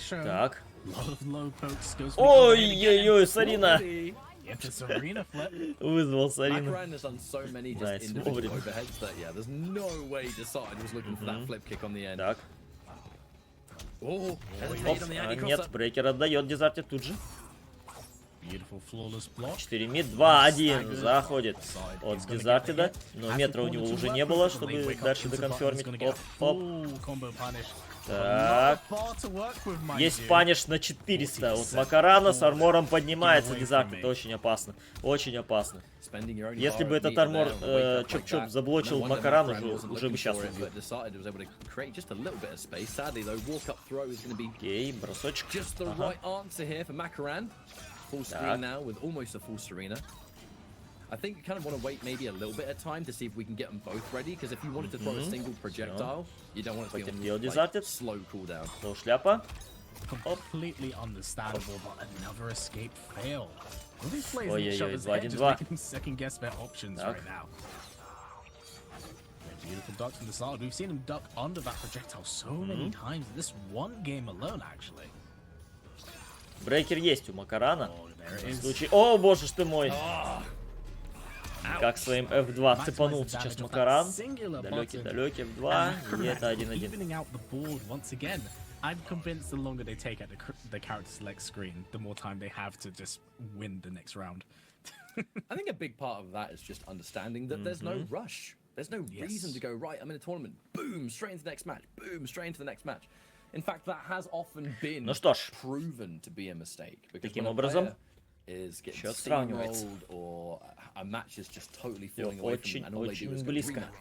Так. Ой-ой-ой, Сарина. Вызвал Сарину. Найс, вовремя. Так. Оп, нет, Брейкер отдает Дезартит тут же. 4 мид, 2-1 заходит от Дезартида, но метра у него уже не было, чтобы дальше доконфермить. Оп, оп. Так. Есть паниш на 400 от Макарана, с армором поднимается Дезартид. Очень опасно, очень опасно. Если бы этот армор чоп-чоп заблочил Макаран, уже бы сейчас убил. Окей, бросочек. Full screen now with almost a full Serena. I think you kind of want to wait maybe a little bit of time to see if we can get them both ready, because if you wanted to throw a single projectile, you don't want it to be on like, slow cooldown. Шляпа. Completely understandable, but another escape fail. Ой-ой-ой, 2-1-2. Second guess their options right now. Beautiful duck from the side. We've seen him duck under that projectile so many times in this one game alone, actually. Брейкер есть у Макарана. О, боже ж ты мой. Как своим F2 цепанул сейчас Макаран. Далекий F2. И это 1-1. I'm convinced the longer they take at the character select screen, the more time they have to just win the next round. I think a big part of that is just understanding that there's no rush. There's no reason to go, right, I'm in a tournament, boom, straight into the next match, boom, straight into the next match. In fact, that has often been proven to be a mistake. Таким образом, is getting Счет сравнивается. steamrolled or a match is just totally falling away from them, and all they do is go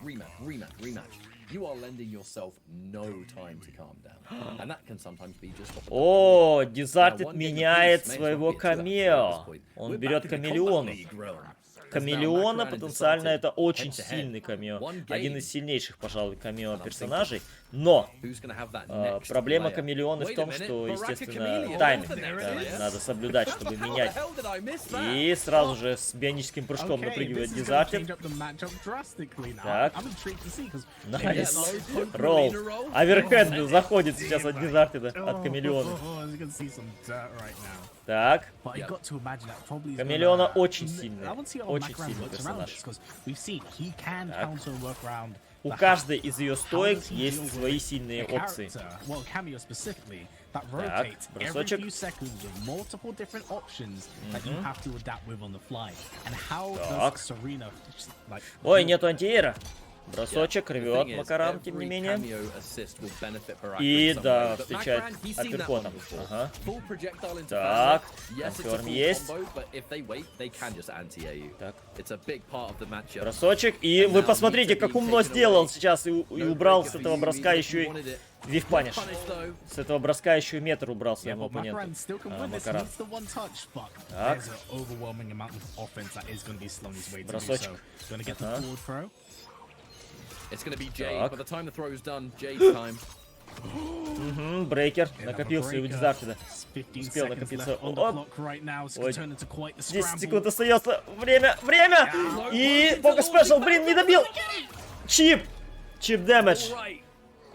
rematch. You are lending yourself no time to calm down, and that can sometimes be just. О, Дезартед меняет своего камео. Он берет камелеона. Камелеона потенциально это очень сильный камео. Один из сильнейших, пожалуй, камео персонажей. Но проблема камелеона в том, что, естественно, тайминг надо соблюдать, чтобы менять. И сразу же с бионическим прыжком напрыгивает Дезартед. Так. Найс. Ролл. Аверхед заходит сейчас от Дезартеда, от камелеона. Так. Камелеона очень сильный. Очень сильный персонаж. Так. У каждой из ее стоек есть свои сильные опции. Так, бросочек. Так. Ой, нету антиэра. Бросочек рвет Макаран, тем не менее. И да, встречает апперкотом. Ага. Так, конферм есть. Так. Бросочек. И вы посмотрите, как умно сделал сейчас. И убрал с этого броска еще и вивпаниш. С этого броска еще и метр убрал своему оппоненту. Макаран. Так. Бросочек. Ага. It's gonna be Jade. By the time the throw is done, Jade's time. Брейкер накопился и у Дезартеда. Успел накопиться. Оп. Ой. 10 секунд остается. Время! И фокус спешл, блин, не добил! Чип! Чип дэмэдж.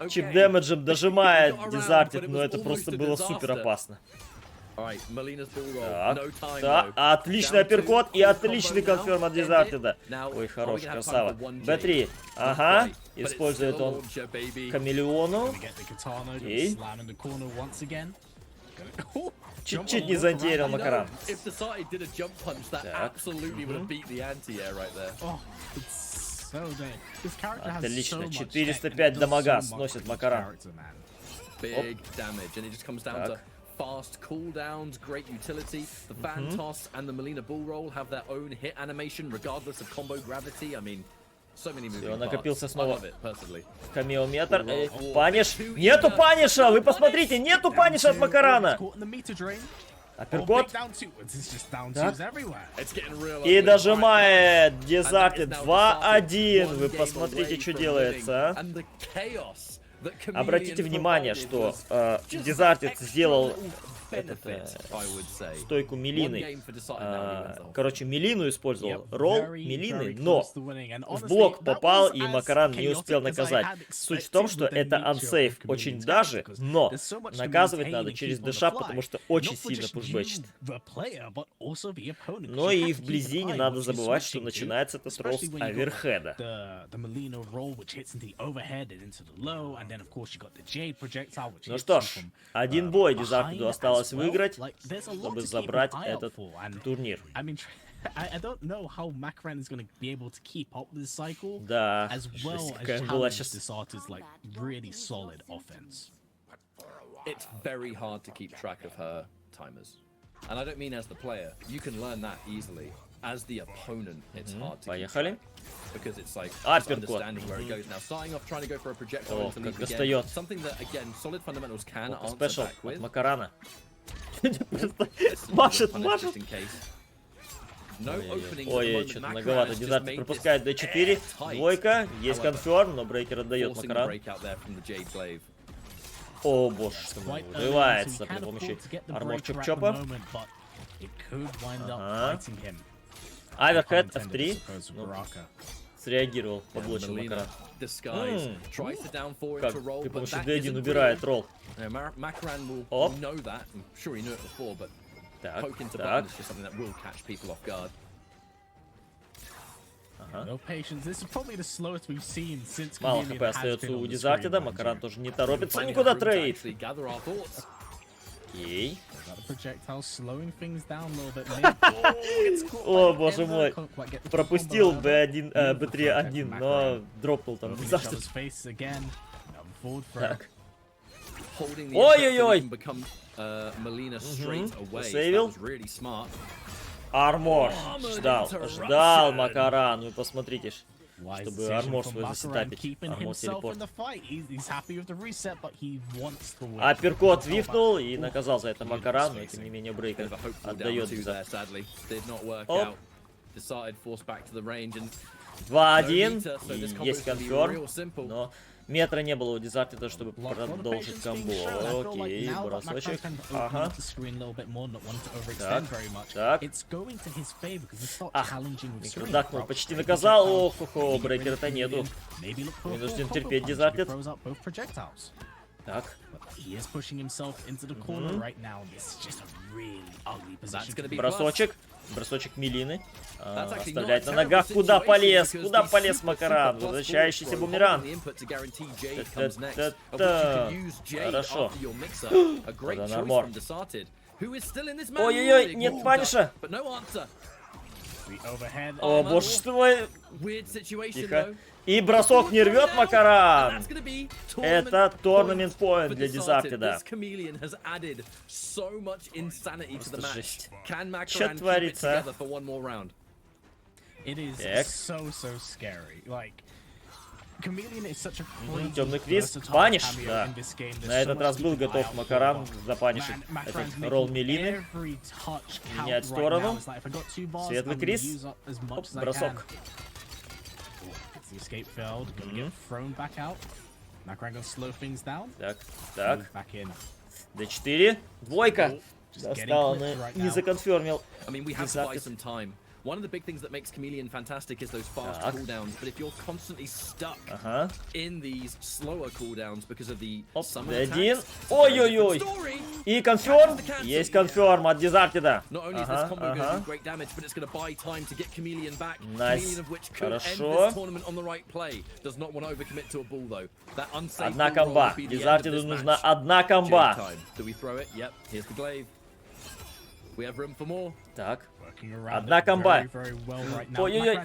Чип дэмэджем дожимает Дезартед, но это просто было супер опасно. Так, отличный апперкот и отличный конферм от Дезартеда. Ой, хорош, красава. Б3, ага, использует он камелеону. Окей. Чуть-чуть не заантерил Макаран. Отлично, 405 дамага сносит Макаран. Так. Fast cooldowns, great utility. The fan toss and the Melina bull roll have their own hit animation, regardless of combo gravity. I mean, so many moving parts. Накопился снова personally. Камеометр. Паниш. Нету паниша! Вы посмотрите, нету паниша от Макарана. Апперкот. Так. И дожимает Дезартед 2-1. Вы посмотрите, что делается, а. Обратите внимание, что Дезартед сделал стойку Мелины. Короче, Мелину использовал. Ролл Мелины, но в блок попал, и Макаран не успел наказать. Суть в том, что это ансейф очень даже, но наказывать надо через дэшап, потому что очень сильно пушбэчит. Но и вблизи не надо забывать, что начинается этот ролл с оверхеда. Ну что ж, один бой Дезартеду осталось выиграть, чтобы забрать этот турнир. Да, какая была сейчас. It's very hard to keep track of her timers. And I don't mean as the player. You can learn that easily. As the opponent, it's hard to Поехали. because it's like Апперкот. understanding where it goes. Now, starting off trying to go for a projectile into leap again, достает. something that again solid fundamentals can answer Спешл back от with. Макарана. Машет. Ой, что-то многовато. Дезартед пропускает D4. Двойка. Есть конферм, но брейкер отдает Макаран. О боже, вырывается при помощи армор чоп-чопа. Ага. Аверхед F3. Среагировал, поблочил Макаран. Как при помощи D1 убирает ролл. Оп. Так, так. Ага. Мало хп остается у Дезартеда, Макаран тоже не торопится никуда трейд. Окей. О, боже мой. Пропустил B3-1, но дропнул там Дезартед. Так. Ой-ой-ой. Сейвил. Армор. Ждал Макаран. Вы посмотрите, чтобы армор свой засетапить. Армор телепорт. Апперкот вифнул и наказал за это Макаран, но тем не менее Брейкер отдает. Оп. 2-1. Есть конферм, но метра не было у Дизартеда, чтобы продолжить комбо. Окей, бросочек. Ага. Так. Микродакнул, почти наказал. Ох-хо-хо, Брейкера-то нету. Вынужден терпеть Дизартед. Так. Бросочек. Бросочек Милины. Оставлять на ногах. Куда полез? Куда полез Макаран? Возвращающийся бумеранг. Хорошо. Тогда на армор. Ой-ой-ой, нет паниша. О, боже что. Тихо. И бросок не рвет Макаран. Это торнамент поинт для Дизартеда. Жесть. Что творится? Темный квиз. Паниш? Да. На этот раз был готов Макаран запанишить этот ролл Мелины. Менять сторону. Светлый квиз. Оп, бросок. Так, так. D4. Двойка. Достал, но не законфермил. One of the big things that makes Chameleon fantastic is those fast cooldowns, but if you're constantly stuck in these slower cooldowns because of the summon attacks... Ой-ой-ой! И конферм! Есть конферм от Дизартеда. Найс. Хорошо. Одна комба. Дизартеду нужна одна комба. Так. Одна комба. Ой-ой-ой.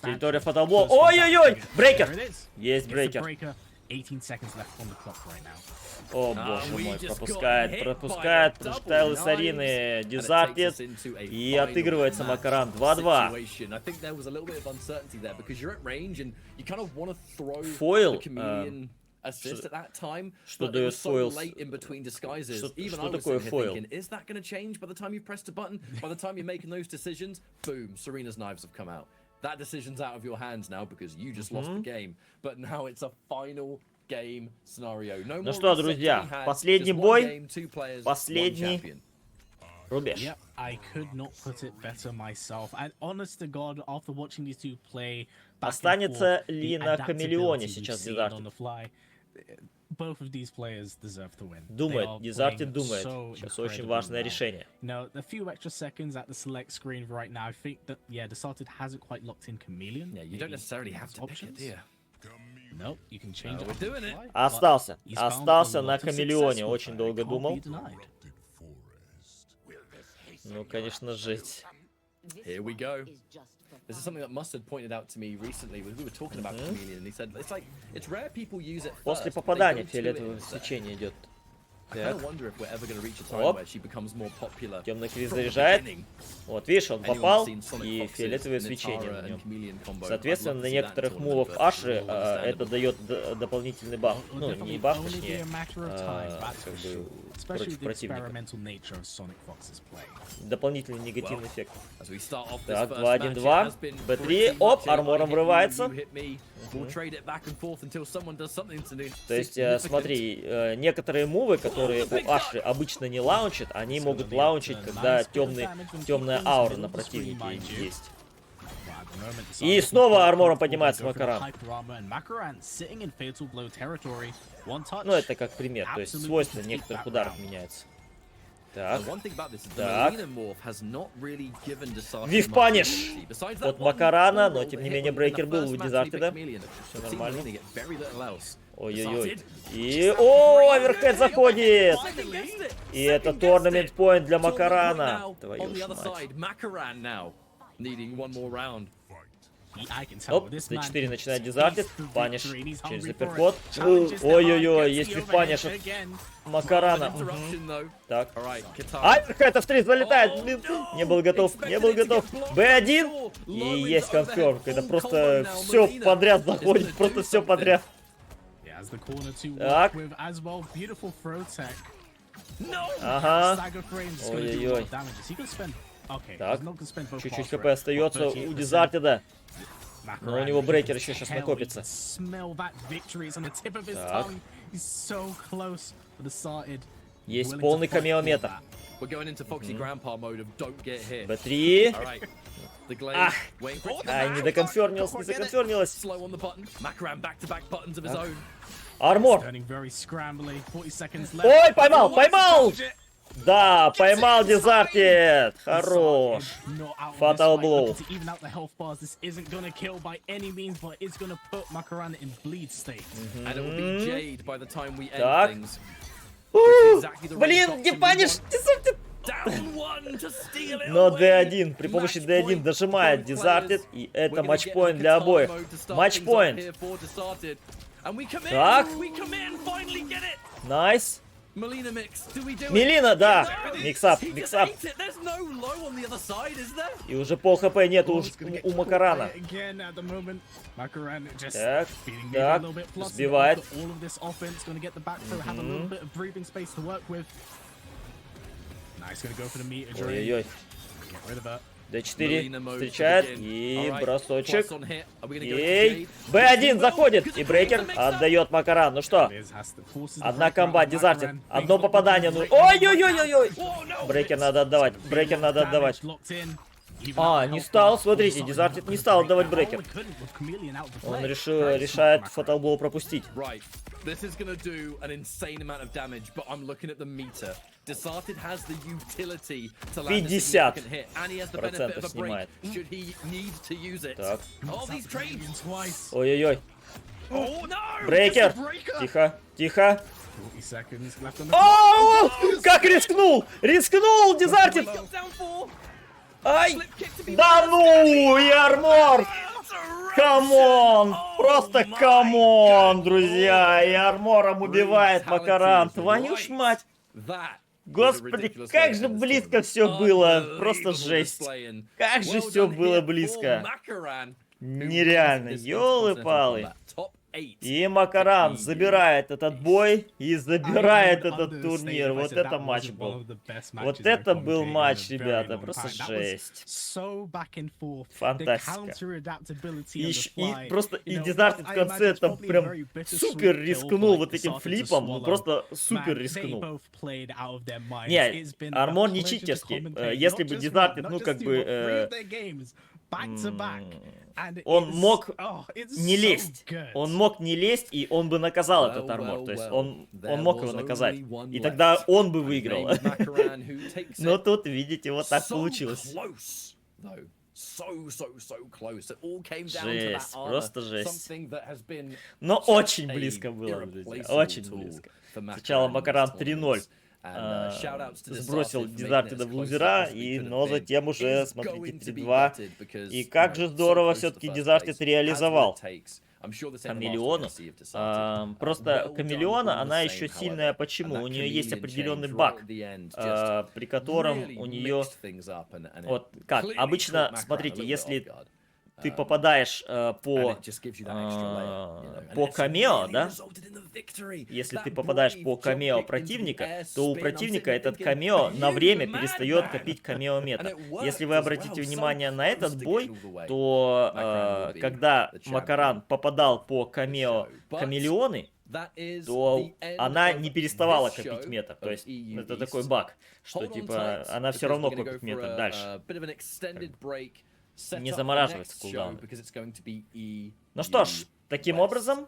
Территория фаталблоу. Ой-ой-ой! Брейкер! Есть брейкер. О, боже мой, пропускает проджектайлы с арины. Дизартед. И отыгрывается Макаран. 2-2. Фойл. Что дает фойл? Что такое фойл? That decision's out of your hands now because you just lost the game. But now it's a final game scenario. No Ну что, друзья, последний бой, последний рубеж. Yep, I could not put it better myself. And honest to God, after watching these two play, останется ли на Хамелеоне сейчас Дизартед? Both of these players deserve to win. Думает, Дизартед думает. Сейчас очень важное решение. No, a few extra seconds at the select screen right now. I think that Dizarted hasn't quite locked in Chameleon. Yeah, you don't necessarily have to pick it, do you? No, you can change it. We're doing it. Остался на Хамелеоне. Очень долго думал. Ну, конечно, жесть. Here we go. This is something that Mustard pointed out to me recently when we were talking about Chameleon, and he said it's rare people use it. После попадания фиолетовое свечение идет. Так. Темный квиз заряжает. Вот, видишь, он попал, и фиолетовое свечение на нем. Соответственно, на некоторых мувах Аши это дает дополнительный баф. Ну, не баф, точнее, как бы против противника. Дополнительный негативный эффект. Так, 2-1-2. Б3. Оп, армором врывается. То есть, смотри, некоторые мувы, которые у Аши обычно не лаунчат, они могут лаунчить, когда темная аура на противнике есть. И снова армором поднимается Макаран. Ну, это как пример, то есть свойства некоторых ударов меняются. Так. Так. Вив-паниш от Макарана, но тем не менее брейкер был у Дизартеда. Все нормально. Ой-ой-ой. И... О, оверхед заходит! И это торнамент поинт для Макарана. Твою ж мать. Оп, D4 начинает дизартить. Паниш через апперкот. Ой-ой-ой, если паниш от Макарана. Так. Ай, какая-то встреча залетает. Блин, не был готов, не был готов. B1. И есть конферм. Это просто все подряд заходит, просто все подряд. Так. Ага. Ой-ой-ой. Так. Чуть-чуть хп остается у Дизартеда. Но у него брейкер еще сейчас накопится. Так. Есть полный камеометр. Б3. Ах! Ай, не доконфернилось, не законфернилось. Армор. Ой, поймал, поймал! Да, поймал Дизартед. Хорош. Fatal blow. Так. Блин, не панишь, Дизартед. Но D1 при помощи D1 дожимает Дизартед. И это матчпоинт для обоих. Матчпоинт. Так. Найс. Мелина, да. Миксап, миксап. И уже пол хп нет у Макарана. Так, так, сбивает. Ой-ой-ой. D4 встречает. И бросочек. Ей. B1 заходит. И брейкер отдает Макаран. Ну что? Одна комба, Дизартед. Одно попадание. Ну... Ой-ой-ой-ой-ой. Брейкер надо отдавать. Брейкер надо отдавать. А, не стал. Смотрите, Дизартед не стал отдавать брейкер. Он решает Fatal Blow пропустить. This is going to do an insane amount of damage, but I'm looking at the meter. Desarted has the utility to land a significant hit, and he has the benefit of a break should he need to use it. Так. Oh, these trades twice. Ой-ой-ой. Oh, no! Брейкер! Тихо, тихо. О, как рискнул! Рискнул, Дизартед! Ай! Да ну, и армор! Камон! Просто камон, друзья! И армором убивает Макаран. Твою ж мать! Господи, как же близко все было! Просто жесть! Как же все было близко! Нереально! Ёлы-палы! И Макаран забирает этот бой и забирает этот турнир. Вот это матч был. Вот это был матч, ребята. Просто жесть. Фантастика. И просто и Дизартед в конце там прям супер рискнул вот этим флипом. Ну просто супер рискнул. Не, армор не читерский. Если бы Дизартед, ну как бы... он мог не лезть. Он мог не лезть, и он бы наказал этот армор. То есть он мог его наказать. И тогда он бы выиграл. Но тут, видите, вот так получилось. Жесть, просто жесть. Но очень близко было, друзья. Очень близко. Сначала Макаран 3-0. Сбросил Дизартеда в лузера, но затем уже, смотрите, 3-2. И как же здорово все-таки Дизартед реализовал Хамелеону. Просто Хамелеона, она еще сильная. Почему? У нее есть определенный баг, при котором у нее... Вот как? Обычно, смотрите, если ты попадаешь по камео, да? Если ты попадаешь по камео противника, то у противника этот камео на время перестает копить камео метр. Если вы обратите внимание на этот бой, то когда Макаран попадал по камео Хамелеоны, то она не переставала копить метр. То есть это такой баг, что типа она все равно копит метр дальше. Не замораживается кулдаун. Ну что ж, таким образом,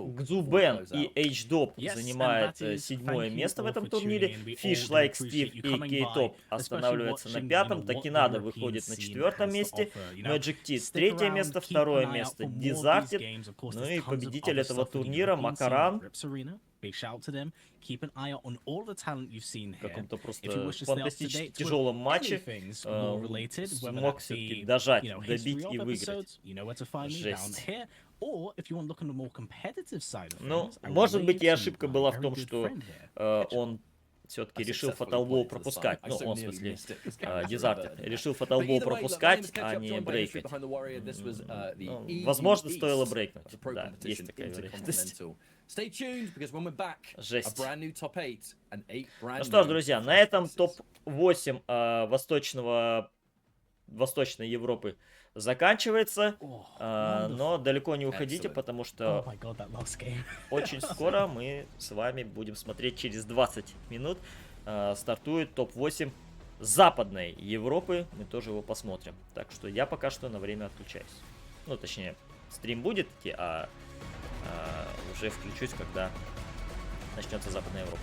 Гзу Бен и H-Доп занимает 7-е место в этом турнире. Fish Like Steve и K-Top останавливается на 5-м. Такинада выходит на 4-м месте. Magic T 3-е место, 2-е место Дизартед. Ну и победитель этого турнира Макаран. big shout out to them. Keep an eye out on all the talent you've seen here. Каком-то просто If you wish to stay up to фантастически date with тяжелом матче anything more related, whether смог that все-таки be, дожать, you know, добить history и of выиграть. episodes, you know where to find me down Жесть. here. Or if you want to look on the more competitive side of Ну, things, I может relate быть, и to ошибка my была в very том, good что friend here. он все-таки I решил successfully Fatal Blow pointed to the пропускать. side. I Ну, so он, в nearly смысле, missed it because camera Дизартер. through the Решил bird. Fatal But Blow either way, look, my name пропускать, is а Ketchup, не joined by History брейкать. Behind the Warrior. This was, the Ну, EU возможно, East стоило брейкнуть. of Pro Да, Competition есть такая вероятность. Intercontinental. Stay tuned, because when we're back, a Жесть. brand new top 8 and 8 brand Ну что ж, new друзья, на first этом places. топ-8 Восточной Европы заканчивается. Но далеко не уходите, Excellent. потому Oh что my god, that last game. очень скоро мы с вами будем смотреть, через 20 минут стартует топ-8 Западной Европы. Мы тоже его посмотрим. Так что я пока что на время отключаюсь. Ну, точнее, стрим будет идти, а уже включусь, когда начнется Западная Европа.